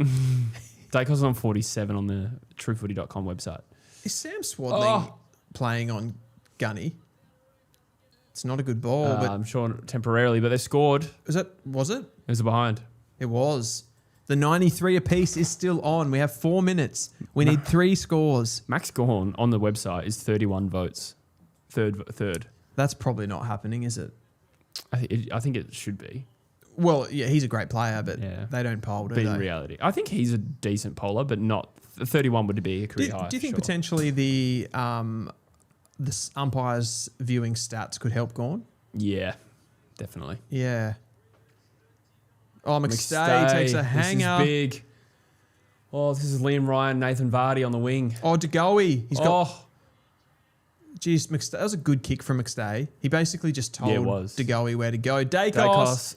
Dacos on 47 on the truefooty.com website. Is Sam Swadling playing on Gunny? It's not a good ball, but I'm sure temporarily, but they scored. was it? It was a behind. It was. The 93 apiece is still on. We have 4 minutes. We need 3 scores. Max Gorn on the website is 31 votes. Third. That's probably not happening, is it? I think it should be. Well, yeah, he's a great player, but Yeah. they don't poll, do But they? in reality, I think he's a decent poller, but not 31 would be a career high. Do you think sure. potentially the umpires viewing stats could help Gorn? Yeah, definitely. Yeah. Oh, McStay takes a hanger. This is big. Oh, this is Liam Ryan, Nathan Vardy on the wing. Oh, DeGoey. He's got... Geez, that was a good kick from McStay. He basically just told DeGoey where to go. Dacos.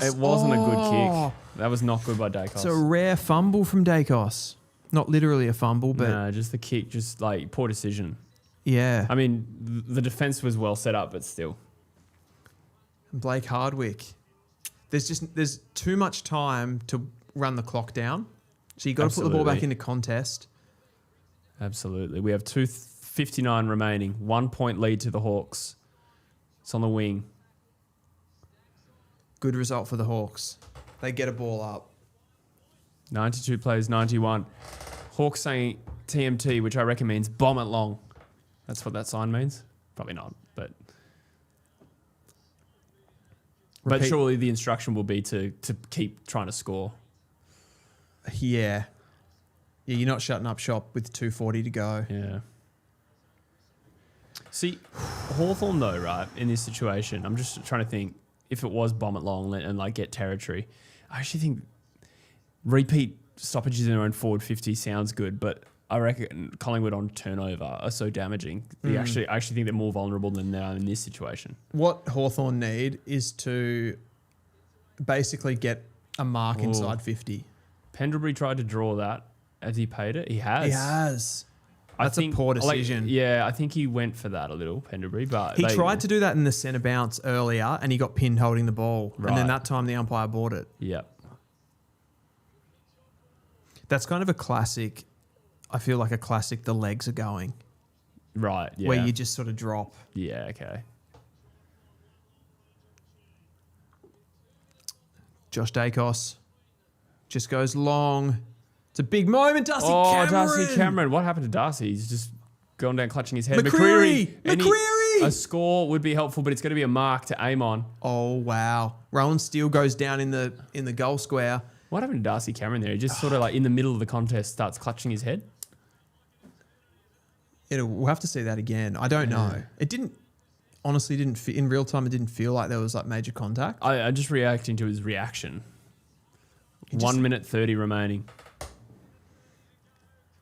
It wasn't a good kick. That was not good by Dacos. It's a rare fumble from Dacos. Not literally a fumble, but... No, just the kick, just like poor decision. Yeah. I mean, the defense was well set up, but still. Blake Hardwick. There's too much time to run the clock down. So you got to put the ball back into contest. Absolutely. We have 2:59 remaining. 1 point lead to the Hawks. It's on the wing. Good result for the Hawks. They get a ball up. 92 plays, 91. Hawks saying TMT, which I reckon means bomb it long. That's what that sign means. Probably not, but... But surely the instruction will be to keep trying to score. Yeah. Yeah, you're not shutting up shop with 2:40 to go. Yeah. See, Hawthorn though, right, in this situation, I'm just trying to think, if it was bomb it long and like get territory, I actually think repeat stoppages in their own forward 50 sounds good, but I reckon Collingwood on turnover are so damaging. I actually think they're more vulnerable than they are in this situation. What Hawthorn need is to basically get a mark inside 50. Pendlebury tried to draw that as he paid it. He has. He has. That's a poor decision. I think he went for that a little, Pendlebury. But he tried to do that in the centre bounce earlier and he got pinned holding the ball. Right. And then that time the umpire bought it. Yep. That's kind of a classic. I feel like a classic, the legs are going. Right, yeah. Where you just sort of drop. Yeah, okay. Josh Dacos just goes long. It's a big moment, Darcy Cameron. Darcy Cameron. What happened to Darcy? He's just gone down clutching his head. McCreary! A score would be helpful, but it's going to be a mark to aim on. Oh, wow. Rowan Steele goes down in the goal square. What happened to Darcy Cameron there? He just sort of like in the middle of the contest starts clutching his head. We'll have to see that again. I don't know. It honestly didn't in real time. It didn't feel like there was like major contact. I'm just reacting to his reaction. 1 minute 30 remaining.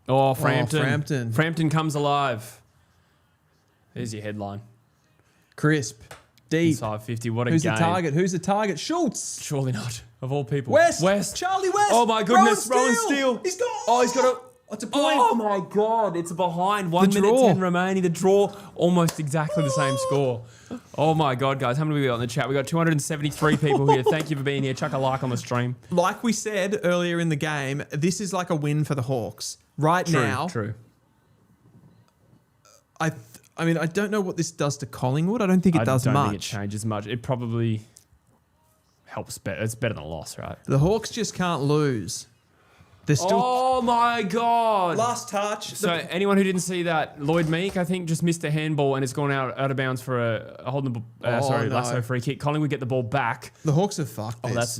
Oh, Frampton. Frampton comes alive. There's your headline. Crisp. Deep. Inside 50. What a Who's game. the target? Who's the target? Schultz. Surely not. Of all people. West. Charlie West. Oh, my goodness. Rowan Steele. He's got... Oh, he's got a... It's a point. Oh, my God. It's behind. 1 minute 10 remaining. The draw, almost exactly the same score. Oh, my God, guys. How many we got in the chat? We got 273 people here. Thank you for being here. Chuck a like on the stream. Like we said earlier in the game, this is like a win for the Hawks. Now... True. I mean, I don't know what this does to Collingwood. I don't think it does much. I don't think it changes much. It probably helps better. It's better than a loss, right? The Hawks just can't lose. They're still... Oh, my God. Last touch. So anyone who didn't see that, Lloyd Meek, I think, just missed a handball and it's gone out of bounds for a Lasso free kick. Collingwood get the ball back. The Hawks have fucked this.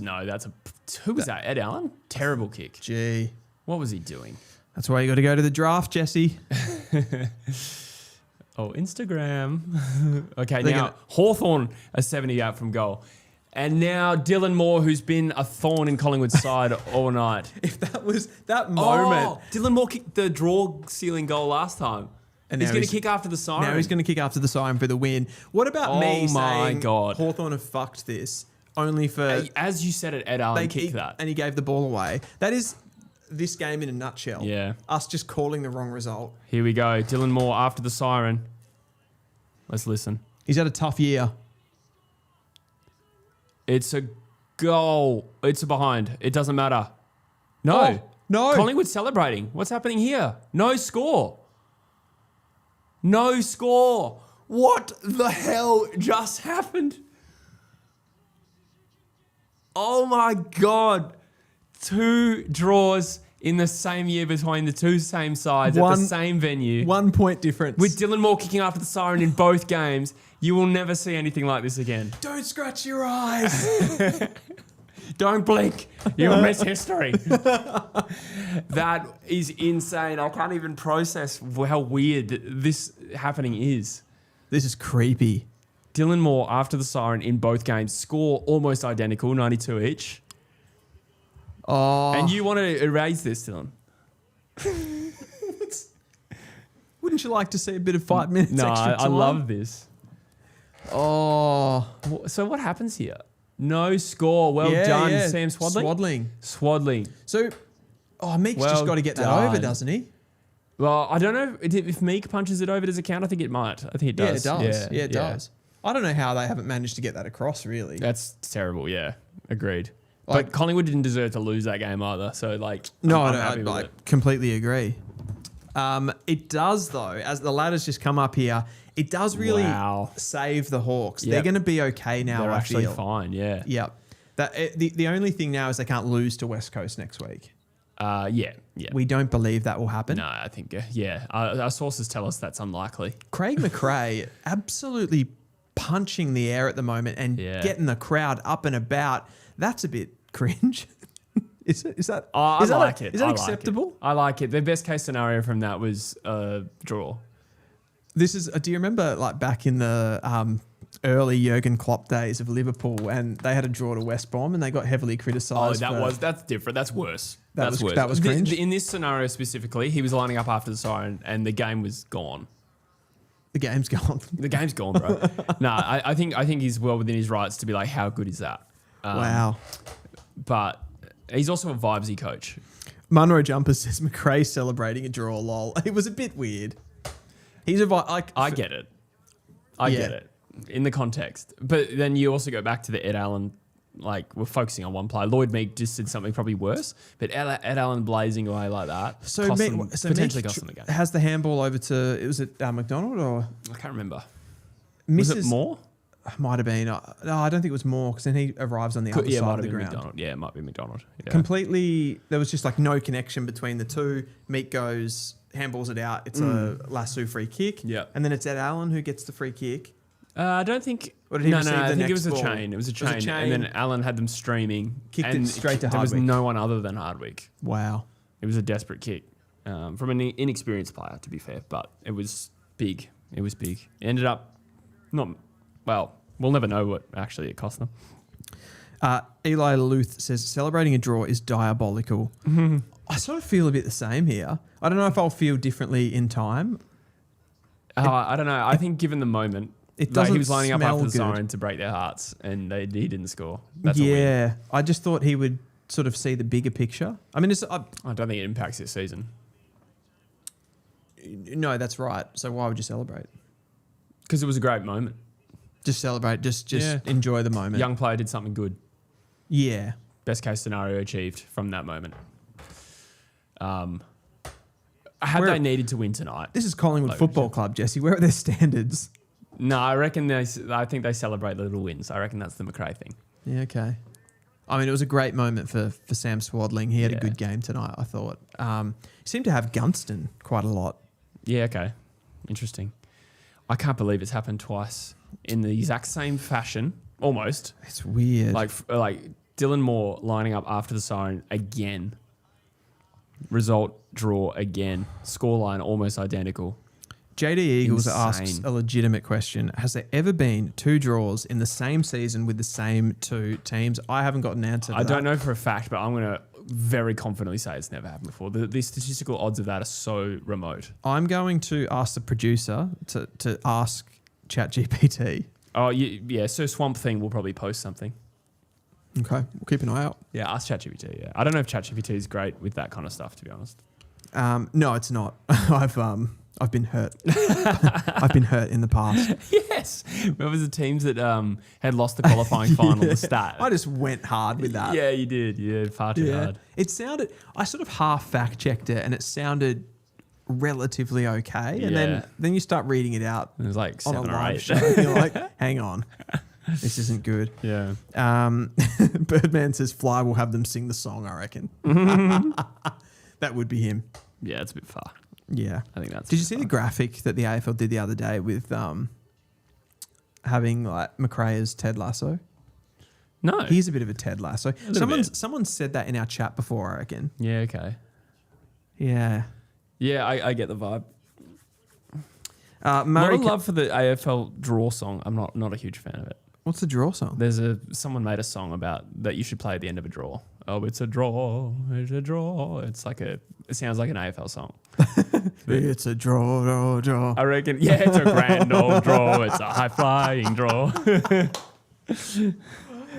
Who was that? Ed Allen? Terrible kick. Gee. What was he doing? That's why you got to go to the draft, Jesse. Oh, Instagram. Okay, now Hawthorn are 70 out from goal. And now Dylan Moore, who's been a thorn in Collingwood's side all night. If that was that moment. Oh, Dylan Moore kicked the draw-sealing goal last time. And he's going to kick after the siren. Now he's going to kick after the siren for the win. What about me saying Hawthorn have fucked this only for... As you said it, Ed Allen kicked that. And he gave the ball away. That is this game in a nutshell. Yeah. Us just calling the wrong result. Here we go. Dylan Moore after the siren. Let's listen. He's had a tough year. It's a goal. It's a behind. It doesn't matter. No. No. Collingwood celebrating. What's happening here? No score. No score. What the hell just happened? Oh my God. 2 draws in the same year between the two same sides at the same venue. 1 point difference. With Dylan Moore kicking after the siren in both games, you will never see anything like this again. Don't scratch your eyes. Don't blink. You'll miss history. That is insane. I can't even process how weird this happening is. This is creepy. Dylan Moore after the siren in both games. Score almost identical, 92 each. Oh. And you want to erase this, Dylan? Wouldn't you like to see a bit of 5 minutes No, extra I time? love this. Oh. So what happens here? No score. Well done, Sam Swadling. Swadling. So, Meek's just got to get that over, doesn't he? Well, I don't know if Meek punches it over, does it count? I think it might. I think it does. Yeah, it does. Yeah, it does. I don't know how they haven't managed to get that across, really. That's terrible, yeah. Agreed. But Collingwood didn't deserve to lose that game either. So, I completely agree. It does, though, as the ladder's just come up here, it does really save the Hawks. Yep. They're going to be okay now, They're actually feel. Fine, yeah. Yep. The only thing now is they can't lose to West Coast next week. Yeah. We don't believe that will happen. No, I think, our sources tell us that's unlikely. Craig McRae absolutely punching the air at the moment and getting the crowd up and about. That's a bit cringe. Is that acceptable? I like it. The best case scenario from that was a draw. This is. Do you remember back in the early Jurgen Klopp days of Liverpool, and they had a draw to West Brom, and they got heavily criticised? That's different. That's worse. That's worse. That was cringe. In this scenario specifically, he was lining up after the siren, and the game was gone. The game's gone. The game's gone, bro. No, I think he's well within his rights to be like, how good is that? Wow. But he's also a vibesy coach. Munro Jumper says McRae celebrating a draw. Lol. It was a bit weird. He's a I get it. I get it in the context, but then you also go back to the Ed Allen. We're focusing on one player. Lloyd Meek just did something probably worse, but Ed Allen blazing away like that potentially cost them the game. Has the handball over to, was it McDonald or? I can't remember. Was it Moore? Might have been. No, I don't think it was Moore because then he arrives on the other side of the ground. McDonald. Yeah, it might be McDonald. Yeah. Completely, there was just no connection between the two. Meek goes, handballs it out. It's a lasso free kick. Yeah. And then it's Ed Allen who gets the free kick. I don't think. Or did he receive the I think next it was ball? a chain. It was a chain. And then Allen had them streaming. Kicked it straight to Hardwick. There was no one other than Hardwick. Wow. It was a desperate kick from an inexperienced player, to be fair, but it was big. It was big. It ended up we'll never know what actually it cost them. Eli Luth says, celebrating a draw is diabolical. I sort of feel a bit the same here. I don't know if I'll feel differently in time. I don't know. I think given the moment, it doesn't he was lining up after the good. siren to break their hearts, and he didn't score. That's I just thought he would sort of see the bigger picture. I mean, I don't think it impacts this season. No, that's right. So why would you celebrate? Because it was a great moment. Just celebrate. Just enjoy the moment. Young player did something good. Yeah. Best case scenario achieved from that moment. They needed to win tonight. This is Collingwood Football Club, Jesse. Where are their standards? No, I think they celebrate the little wins. I reckon that's the McRae thing. Yeah, okay. I mean, it was a great moment for Sam Swadling. He had a good game tonight, I thought. He seemed to have Gunston quite a lot. Yeah, okay. Interesting. I can't believe it's happened twice in the exact same fashion, almost. It's weird. Like Dylan Moore lining up after the siren again. Result, draw again. Scoreline almost identical. JD Eagles asks a legitimate question. Has there ever been 2 draws in the same season with the same 2 teams? I haven't got an answer to that. I don't know for a fact, but I'm going to very confidently say it's never happened before. The statistical odds of that are so remote. I'm going to ask the producer to ask ChatGPT. Oh, yeah. So Swamp Thing will probably post something. Okay. We'll keep an eye out. Yeah, ask ChatGPT. Yeah. I don't know if ChatGPT is great with that kind of stuff, to be honest. No, it's not. I've been hurt. I've been hurt in the past. Yes. Remember the teams that had lost the qualifying final, the stat? I just went hard with that. Yeah, you did. Yeah, far too hard. It sounded, I sort of half fact checked it and it sounded relatively okay. And then you start reading it out. It was like 7 or 8. Show, and you're like, hang on. This isn't good. Yeah. Birdman says Fly will have them sing the song, I reckon. That would be him. Yeah, it's a bit far. Yeah. I think that's. Did you see the graphic that the AFL did the other day with having McRae as Ted Lasso? No. He's a bit of a Ted Lasso. Someone said that in our chat before, I reckon. Yeah, okay. Yeah. Yeah, I get the vibe. Not a love for the AFL draw song. I'm not a huge fan of it. What's the draw song? Someone made a song about that you should play at the end of a draw. Oh, it's a draw. It's a draw. It sounds like an AFL song. It's a draw. I reckon, yeah, it's a grand old draw. It's a high-flying draw. Why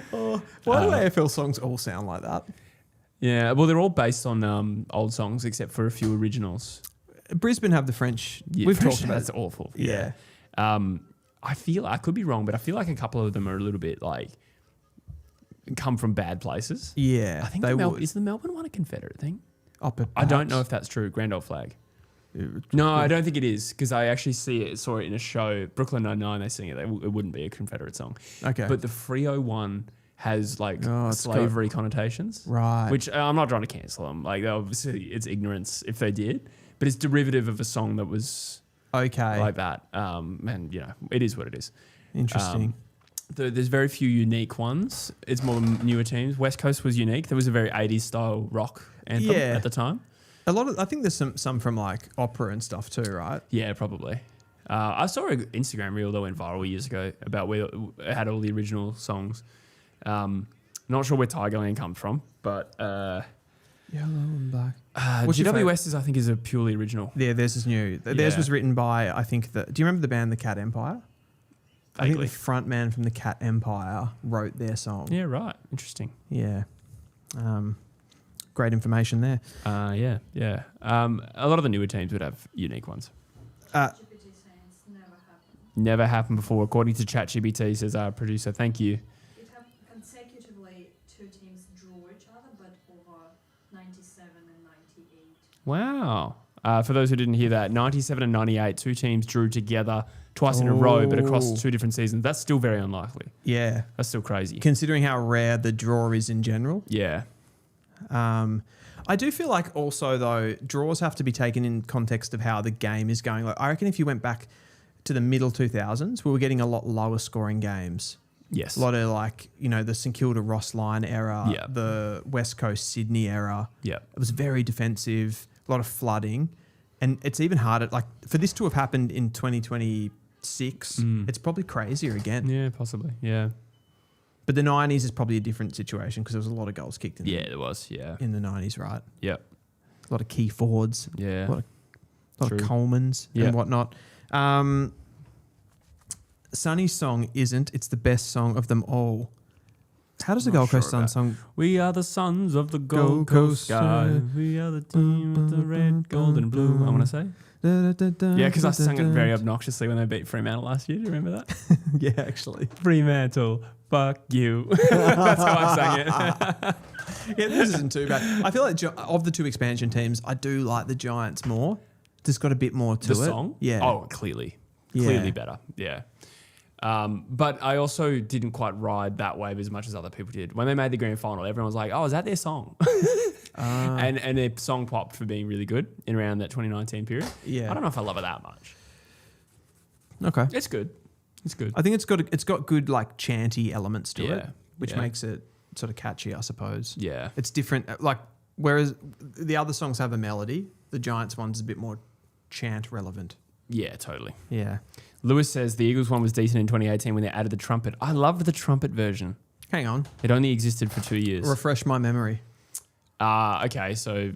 do AFL songs all sound like that? Yeah, well, they're all based on old songs except for a few originals. Brisbane have the French. Yeah, We've French, talked about that's it. awful. Yeah. I could be wrong, but I feel like a couple of them are a little bit like come from bad places. Yeah. I think is the Melbourne one a Confederate thing? I don't know if that's true. Grand Old Flag. No, I don't think it is because I actually saw it in a show. Brooklyn Nine-Nine, they sing it. It wouldn't be a Confederate song. Okay. But the Frio one has like slavery connotations. Right. Which I'm not trying to cancel them. Like obviously it's ignorance if they did, but it's derivative of a song that was okay like that. And it is what it is. Interesting. There's very few unique ones. It's more newer teams. West Coast was unique. There was a very 80s style rock anthem at the time. I think there's some from like opera and stuff too, right? Yeah, probably. I saw an Instagram reel that went viral years ago about where it had all the original songs. Not sure where Tigerland comes from, but Yellow and black. GWS I think is a purely original. Yeah, theirs is new. Theirs was written by do you remember the band The Cat Empire? Vaguely. I think the front man from The Cat Empire wrote their song. Yeah, right. Interesting. Yeah. Great information there. Yeah. A lot of the newer teams would have unique ones. Never happened before, according to ChatGPT, says our producer. Thank you. It happened consecutively. Two teams drew each other, but over 97 and 98. Wow. For those who didn't hear that, 97 and 98, two teams drew together twice in a row, but across two different seasons. That's still very unlikely. Yeah. That's still crazy. Considering how rare the draw is in general. Yeah. I do feel like also, though, draws have to be taken in context of how the game is going. Like, I reckon if you went back to the middle 2000s, we were getting a lot lower scoring games. Yes. A lot of the St Kilda Ross Line era, the West Coast Sydney era. Yeah. It was very defensive, a lot of flooding. And it's even harder, like for this to have happened in 2026, it's probably crazier again. Yeah, possibly. Yeah. But the 90s is probably a different situation because there was a lot of goals kicked in there was, in the 90s, right? Yep. A lot of key forwards. Yeah. A lot of Colemans and whatnot. Sunny's song isn't. It's the best song of them all. How does the Gold Coast Sun song? We are the sons of the Gold Coast sky. We are the team with the red, gold and blue. I want to say. Yeah, because I sang it very obnoxiously when they beat Fremantle last year. Do you remember that? Yeah, actually. Fremantle, fuck you. That's how I sang it. Yeah, this isn't too bad. I feel like of the two expansion teams, I do like the Giants more. There's got a bit more to it. The song? Yeah. Oh, clearly. Clearly better. Yeah. But I also didn't quite ride that wave as much as other people did. When they made the grand final, everyone was like, oh, is that their song? And their song popped for being really good in around that 2019 period. Yeah. I don't know if I love it that much. Okay. It's good. It's good. I think it's got good like chanty elements to it, which Yeah. makes it sort of catchy, I suppose. Yeah. It's different. Like, whereas the other songs have a melody, the Giants one's a bit more chant relevant. Yeah, totally. Yeah. Lewis says the Eagles one was decent in 2018 when they added the trumpet. I loved the trumpet version. Hang on. It only existed for 2 years. Refresh my memory. Okay, so do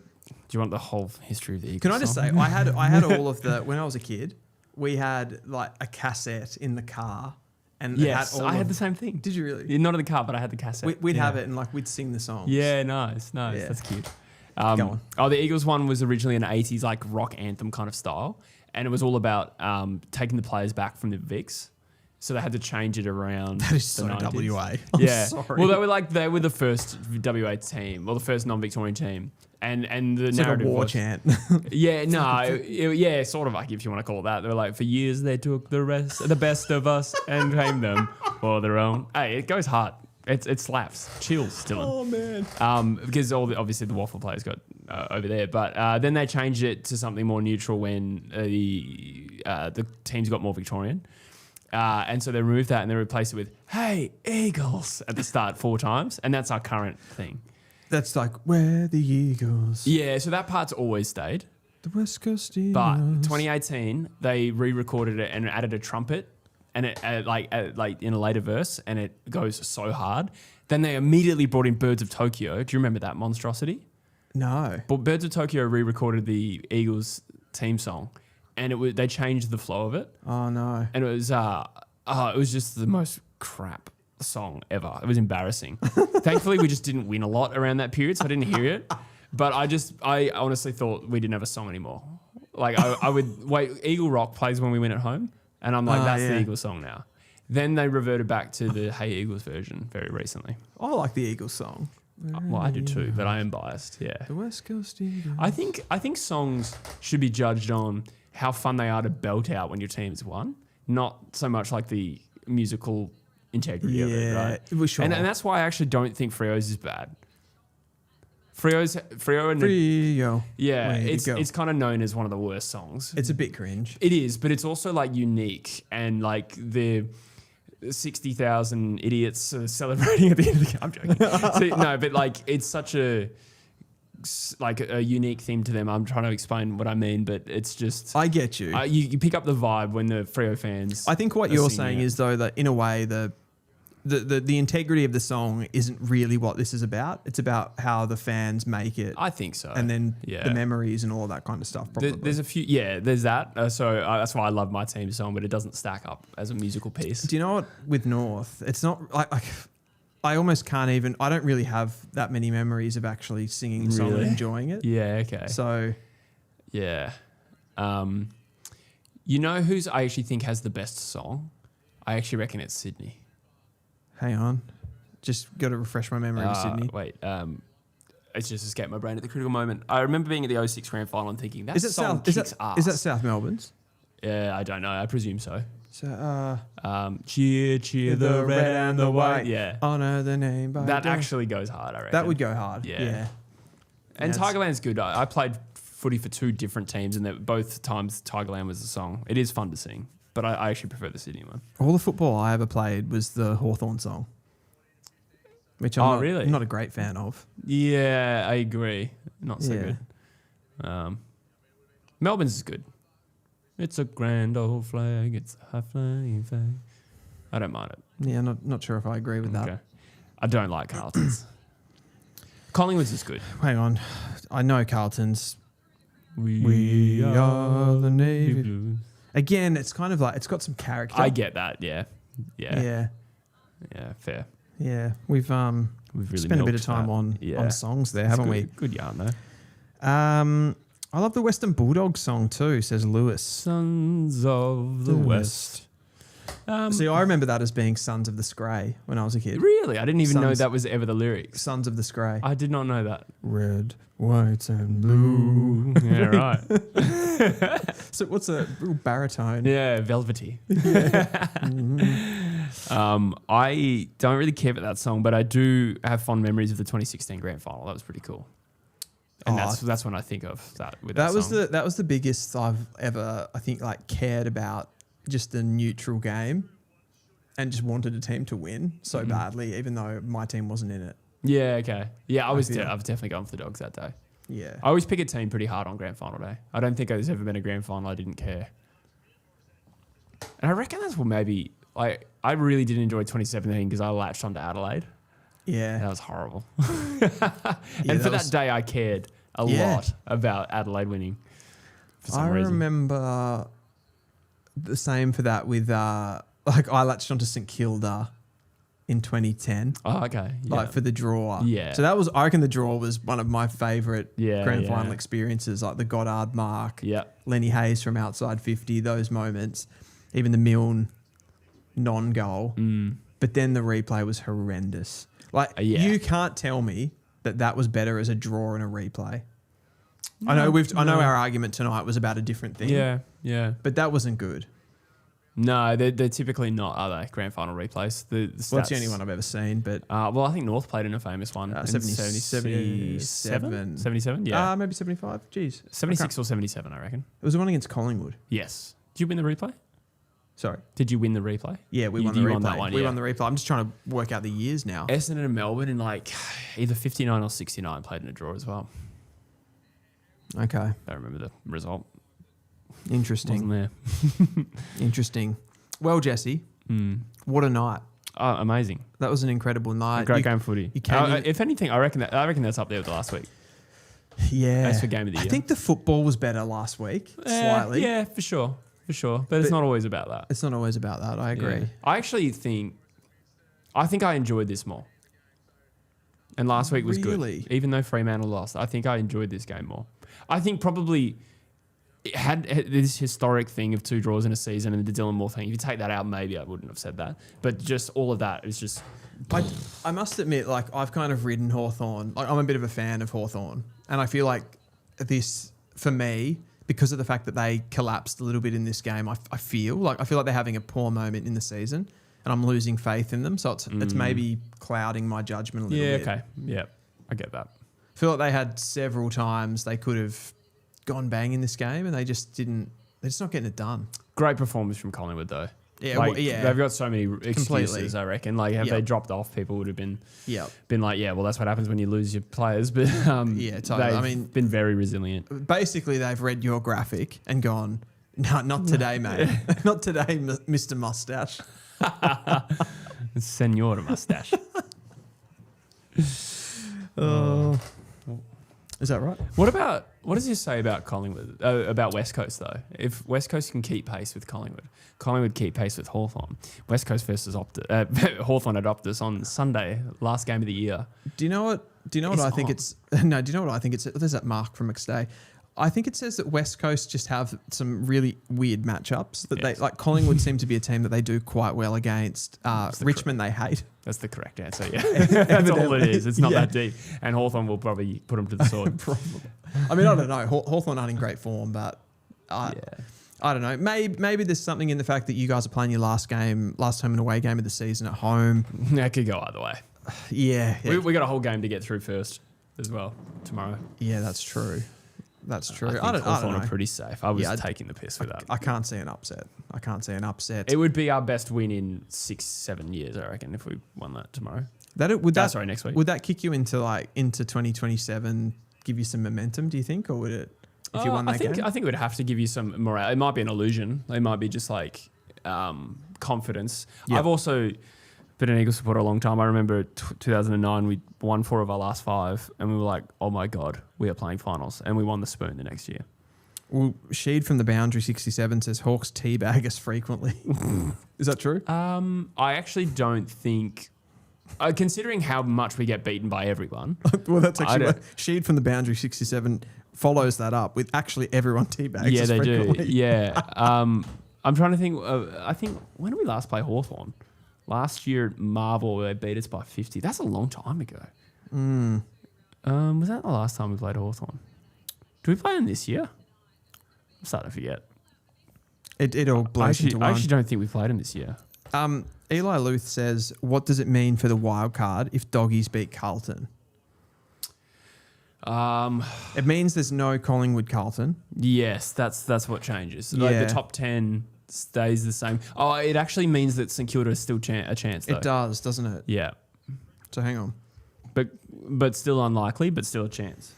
you want the whole history of the Eagles? Can I just say, I had all of the, when I was a kid, we had like a cassette in the car. And yes, it had I had the same thing. Did you really? Yeah, not in the car, but I had the cassette. We'd have it and like we'd sing the songs. Yeah, nice. Yeah. That's cute. Go on. Oh, the Eagles one was originally an 80s like rock anthem kind of style. And it was all about taking the players back from the Vicks. So they had to change it around. That is so 90s. WA. Yeah. Sorry. Well, they were the first WA team, or the first non-Victorian team. And the It's narrative like a war was, chant. Yeah, no, sort of like if you want to call it that. They were like, for years they took the best of us and claimed them for their own. Hey, it goes hard. It slaps. Chills, Dylan. Oh man. Because obviously the waffle players got over there, but then they changed it to something more neutral when the teams got more Victorian, and so they removed that and they replaced it with "Hey Eagles" at the start 4 times, and that's our current thing. That's like, we're the Eagles. Yeah, so that part's always stayed. The West Coast Eagles. But 2018, they re-recorded it and added a trumpet. and it like in a later verse, and it goes so hard. Then they immediately brought in Birds of Tokyo. Do you remember that monstrosity? No. But Birds of Tokyo re-recorded the Eagles team song, and they changed the flow of it. Oh no. And it was just the most crap song ever. It was embarrassing. Thankfully, we just didn't win a lot around that period, so I didn't hear it. But I honestly thought we didn't have a song anymore. Like I would wait. Eagle Rock plays when we win at home, and I'm like, that's the Eagles song now. Then they reverted back to the Hey Eagles version very recently. I like the Eagles song. Well, I do too, but I am biased. Yeah. The West Coast Eagles. I think songs should be judged on how fun they are to belt out when your team's won, not so much like the musical integrity of it, right? Well, sure. And that's why I actually don't think Freo's is bad. Frio and yeah, it's kind of known as one of the worst songs. It's a bit cringe. It is, but it's also like unique and like the 60,000 idiots celebrating at the end of the game. I'm joking. No, but like it's such a unique theme to them. I'm trying to explain what I mean, but it's just I get you. You pick up the vibe when the Freo fans. I think what you're saying is though that in a way the integrity of the song isn't really what this is about. It's about how the fans make it. I think so. And then the memories and all that kind of stuff. Probably. There's a few, there's that. So that's why I love my team song, but it doesn't stack up as a musical piece. Do you know what? With North, it's not like I almost can't even. I don't really have that many memories of actually singing the song and enjoying it. Yeah. Okay. So. Yeah. You know who's I actually think has the best song? I actually reckon it's Sydney. Hang on. Just got to refresh my memory of Sydney. Wait. It's just escaped my brain at the critical moment. I remember being at the 06 grand final and thinking, that song kicks ass. Is that South Melbourne's? Yeah, I don't know. I presume so. So, cheer, cheer the red and the white. Yeah. Honor the name. That actually goes hard, I reckon. That would go hard. Yeah. And Tigerland's good. I played footy for 2 different teams, and both times Tigerland was the song. It is fun to sing. But I actually prefer the Sydney one. All the football I ever played was the Hawthorn song, which I'm not a great fan of. Yeah, I agree. Not so good. Melbourne's is good. It's a grand old flag. It's a high flying flag. I don't mind it. Yeah, not sure if I agree with that. I don't like Carlton's. Collingwood's is good. Hang on. I know Carlton's. We are the Navy Blues. Again, it's kind of like it's got some character. I get that. Yeah, fair. Yeah, we've really spent a bit of time on songs there, haven't we? Good yarn though. I love the Western Bulldogs song too, says Lewis. Sons of the West. See, I remember that as being Sons of the Scray when I was a kid. Really? I didn't even know that was ever the lyrics. Sons of the Scray. I did not know that. Red, white, and blue. Yeah, right. So what's a real baritone? Yeah, velvety. I don't really care about that song, but I do have fond memories of the 2016 grand final. That was pretty cool. And that's when I think of that. That was the biggest I've ever, I think, like cared about. Just a neutral game and just wanted a team to win so badly, even though my team wasn't in it. Yeah, okay. Yeah, I was definitely going for the Dogs that day. Yeah. I always pick a team pretty hard on grand final day. I don't think there's ever been a grand final I didn't care. And I reckon that's what maybe, I really did enjoy 2017 because I latched onto Adelaide. Yeah. That was horrible. And for that day, I cared a lot about Adelaide winning for some reason. I remember the same for that with I latched onto St Kilda in 2010. Oh, okay. Yeah. For the draw. Yeah. So I reckon the draw was one of my favourite grand final experiences, like the Goddard mark, Lenny Hayes from outside 50, those moments, even the Milne non-goal. But then the replay was horrendous. You can't tell me that was better as a draw and a replay. I know our argument tonight was about a different thing. Yeah. But that wasn't good. No, they're typically not, are they? Grand final replays. The stats. Well, it's the only one I've ever seen. But I think North played in a famous one. 77? 77? Yeah. Maybe 75. Jeez. 76 or 77, I reckon. It was the one against Collingwood. Yes. Did you win the replay? Sorry. Did you win the replay? Yeah, we won the replay. Won that one, we won the replay. I'm just trying to work out the years now. Essendon and Melbourne in either 59 or 69 played in a draw as well. Okay. I remember the result. Interesting. Wasn't there. Interesting. Well, Jesse, what a night. Oh, amazing. That was an incredible night. A great game of footy. You came in- if anything, I reckon that's up there with last week. Yeah. As for game of the year. I think the football was better last week, slightly. Yeah, for sure. But it's not always about that. It's not always about that. I agree. Yeah. I actually think I enjoyed this more. And last week was Really? good. Even though Fremantle lost, I think I enjoyed this game more. I think probably it had this historic thing of 2 draws in a season and the Dylan Moore thing. If you take that out, maybe I wouldn't have said that. But just all of that is just... I must admit, like, I've kind of ridden Hawthorn. Like, I'm a bit of a fan of Hawthorn. And I feel like this, for me, because of the fact that they collapsed a little bit in this game, I feel like they're having a poor moment in the season and I'm losing faith in them. So it's maybe clouding my judgment a little bit. Yeah, okay. Yeah, I get that. I feel like they had several times they could have gone bang in this game and they're just not getting it done. Great performance from Collingwood, though. Yeah, like, yeah. They've got so many excuses, Completely. I reckon. Like, have they dropped off, people would have been like, yeah, well, that's what happens when you lose your players. But yeah, totally. they've been very resilient. Basically, they've read your graphic and gone, no, not today, mate. Not today, Mr. Mustache. Senora Mustache. Is that right? What does this say about Collingwood, about West Coast, though? If West Coast can keep pace with Collingwood keep pace with Hawthorn. West Coast versus Hawthorn at Optus on Sunday, last game of the year. Do you know what I think it's? No, do you know what I think it's? There's that mark from McStay. I think it says that West Coast just have some really weird matchups that they like. Collingwood seem to be a team that they do quite well against. Richmond they hate. That's the correct answer. Yeah, that's all it is. It's not that deep, and Hawthorn will probably put them to the sword. I mean, I don't know. Hawthorn aren't in great form, but I don't know. Maybe there's something in the fact that you guys are playing your last home and away game of the season at home. That could go either way. Yeah. We got a whole game to get through first as well tomorrow. Yeah, that's true. That's true. I think Hawthorn are pretty safe. I was taking the piss with that. I can't see an upset. It would be our best win in 6-7 years, I reckon, if we won that tomorrow. Next week. Would that kick you into 2027? Give you some momentum? Do you think, or would it? If you won that game, I think it would have to give you some morale. It might be an illusion. It might be just confidence. Yep. I've also been an Eagles supporter a long time. I remember 2009, we won 4 of our last 5, and we were like, "Oh my god, we are playing finals!" And we won the spoon the next year. Well, Sheed from the Boundary 67 says Hawks teabag us frequently. Is that true? I actually don't think. Considering how much we get beaten by everyone. Well, that's actually Sheed from the Boundary 67 follows that up with actually everyone teabags. Yeah, us they frequently. do. Yeah. I'm trying to think. I think when did we last play Hawthorn? Last year at Marvel, they beat us by 50. That's a long time ago. Was that the last time we played Hawthorn? Do we play them this year? I'm starting to forget. It all blows into one. I actually don't think we played them this year. Eli Luth says, what does it mean for the wild card if Doggies beat Carlton? It means there's no Collingwood Carlton. Yes, that's what changes. Yeah. Like the top 10 stays the same. Oh, it actually means that St Kilda is still a chance, though. It does, doesn't it? Yeah. So hang on. But still unlikely, but still a chance.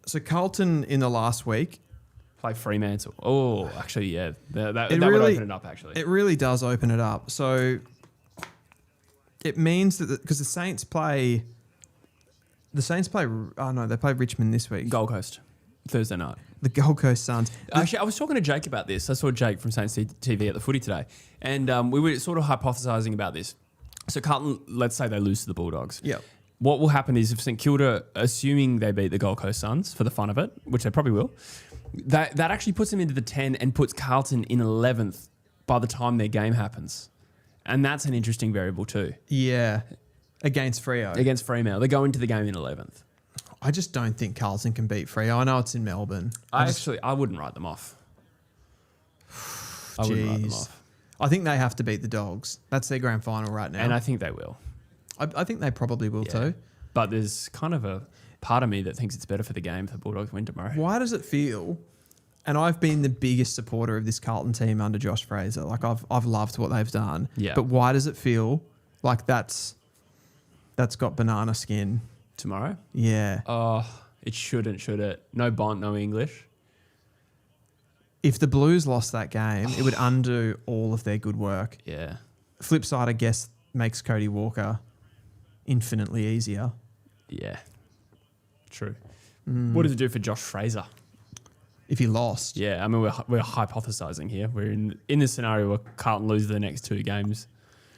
So Carlton in the last week play Fremantle. Oh, actually, yeah. That would really open it up, actually. It really does open it up. So it means that because the Saints play. Oh no, they play Richmond this week. Gold Coast, Thursday night. The Gold Coast Suns. Actually, I was talking to Jake about this. I saw Jake from Saints TV at the Footy today, and we were sort of hypothesising about this. So Carlton, let's say they lose to the Bulldogs. Yeah. What will happen is if St Kilda, assuming they beat the Gold Coast Suns for the fun of it, which they probably will, that actually puts them into the 10 and puts Carlton in 11th by the time their game happens. And that's an interesting variable too. Yeah. Against Freo. Against Fremantle. They go into the game in 11th. I just don't think Carlton can beat Freo. I know it's in Melbourne. I wouldn't write them off. I wouldn't write them off. I think they have to beat the Dogs. That's their grand final right now. And I think they will. I think they probably will too. But there's kind of a part of me that thinks it's better for the game if the Bulldogs win tomorrow. Why does it feel? And I've been the biggest supporter of this Carlton team under Josh Fraser. Like I've loved what they've done. Yeah. But why does it feel like that's got banana skin Tomorrow? Yeah. Oh, it shouldn't, should it? No Bont, no English. If the Blues lost that game, it would undo all of their good work. Yeah. Flip side, I guess, makes Cody Walker infinitely easier. Yeah. True. What does it do for Josh Fraser? If he lost. Yeah, I mean, we're hypothesizing here. We're in this scenario where Carlton lose the next 2 games.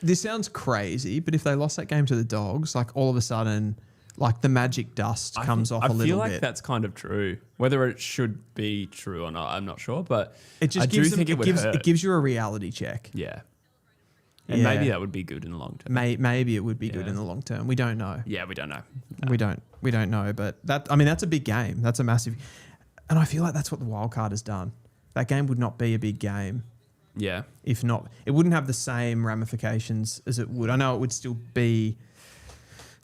This sounds crazy, but if they lost that game to the Dogs, like all of a sudden, like the magic dust comes off a little bit. I feel like that's kind of true. Whether it should be true or not, I'm not sure. But it just it gives you a reality check. Yeah. And maybe that would be good in the long term. Maybe it would be good in the long term. We don't know. Yeah, we don't know. No. We don't know. But that's a big game. That's a massive. And I feel like that's what the wild card has done. That game would not be a big game. Yeah. If not, it wouldn't have the same ramifications as it would. I know it would still be.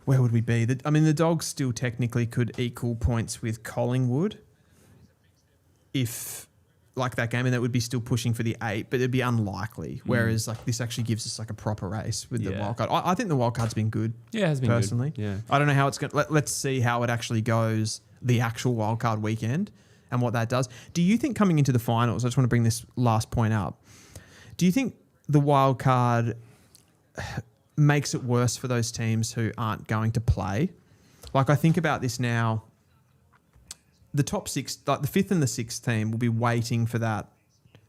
Where would we be? The Dogs still technically could equal points with Collingwood. If like that game, and that would be still pushing for the 8, but it'd be unlikely. Whereas like this actually gives us like a proper race with the wild card. I think the wild card's been good. Yeah, it has been personally. Good. Yeah. I don't know how it's going. Let's see how it actually goes the actual wild card weekend and what that does. Do you think coming into the finals? I just want to bring this last point up. Do you think the wild card makes it worse for those teams who aren't going to play? Like I think about this now. The top 6, like the 5th and the 6th team, will be waiting for that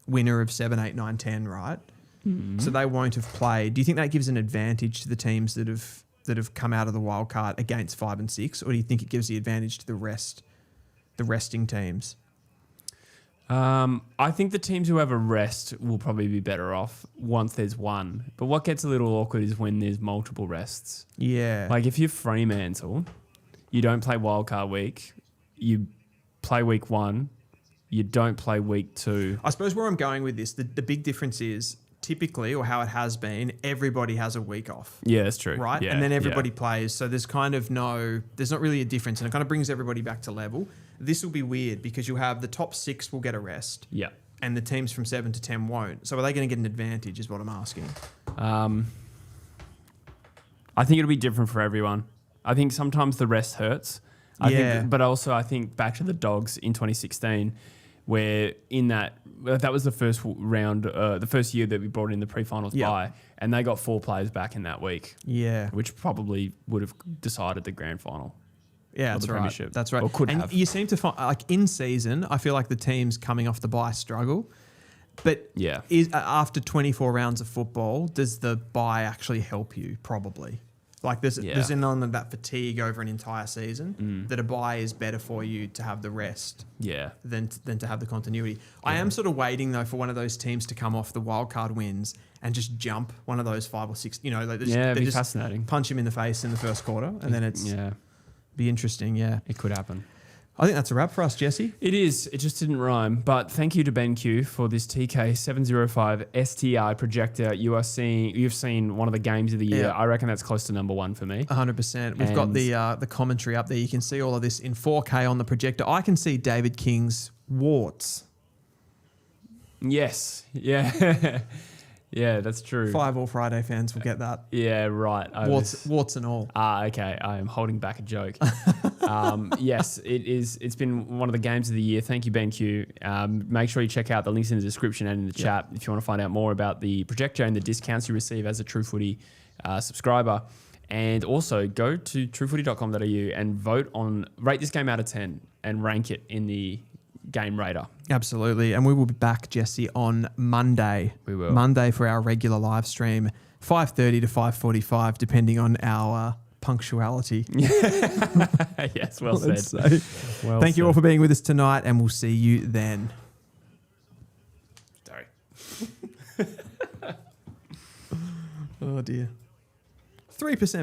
winner of 7, 8, 9, 10, right? Mm-hmm. So they won't have played. Do you think that gives an advantage to the teams that have come out of the wild card against 5 and 6, or do you think it gives the advantage to the resting teams? I think the teams who have a rest will probably be better off once there's one. But what gets a little awkward is when there's multiple rests. Yeah. Like if you're Fremantle, you don't play wildcard week, you play week 1, you don't play week 2. I suppose where I'm going with this, the big difference is typically, or how it has been, everybody has a week off. Yeah, that's true. Right? Yeah, and then everybody plays. So there's there's not really a difference, and it kind of brings everybody back to level. This will be weird because you'll have the top 6 will get a rest. Yeah. And the teams from 7 to 10 won't. So are they going to get an advantage is what I'm asking. I think it'll be different for everyone. I think sometimes the rest hurts. But also I think back to the Dogs in 2016 where that was the first round, the first year that we brought in the pre-finals bye, and they got 4 players back in that week. Yeah. Which probably would have decided the grand final. Yeah, that's right. That's right. Or could have. You seem to find, like in season, I feel like the teams coming off the bye struggle. But after 24 rounds of football, does the bye actually help you? Probably. Like there's an element of that fatigue over an entire season that a bye is better for you to have the rest than to have the continuity. Yeah. I am sort of waiting though for one of those teams to come off the wildcard wins and just jump one of those 5 or 6, like it'd be fascinating. Punch him in the face in the first quarter and then it's be interesting. Yeah. It could happen. I think that's a wrap for us, Jesse. It is. It just didn't rhyme. But thank you to BENQ for this TK705 STI projector. You've seen one of the games of the year. Yeah. I reckon that's close to number 1 for me. 100%. We've got the commentary up there. You can see all of this in 4K on the projector. I can see David King's warts. Yes. Yeah. Yeah, that's true. 5 All Friday fans will get that. Yeah, right. Warts and all. Okay. I am holding back a joke. Yes, it is. It's been one of the games of the year. Thank you, BENQ. Make sure you check out the links in the description and in the chat if you want to find out more about the projector and the discounts you receive as a True Footy subscriber. And also go to truefooty.com.au and rate this game out of 10 and rank it in the Game Rater. Absolutely. And we will be back, Jesse, on Monday. We will. Monday for our regular live stream, 5:30 to 5:45, depending on our punctuality. Yes, well said. Thank you all for being with us tonight, and we'll see you then. Sorry. Oh, dear. 3%.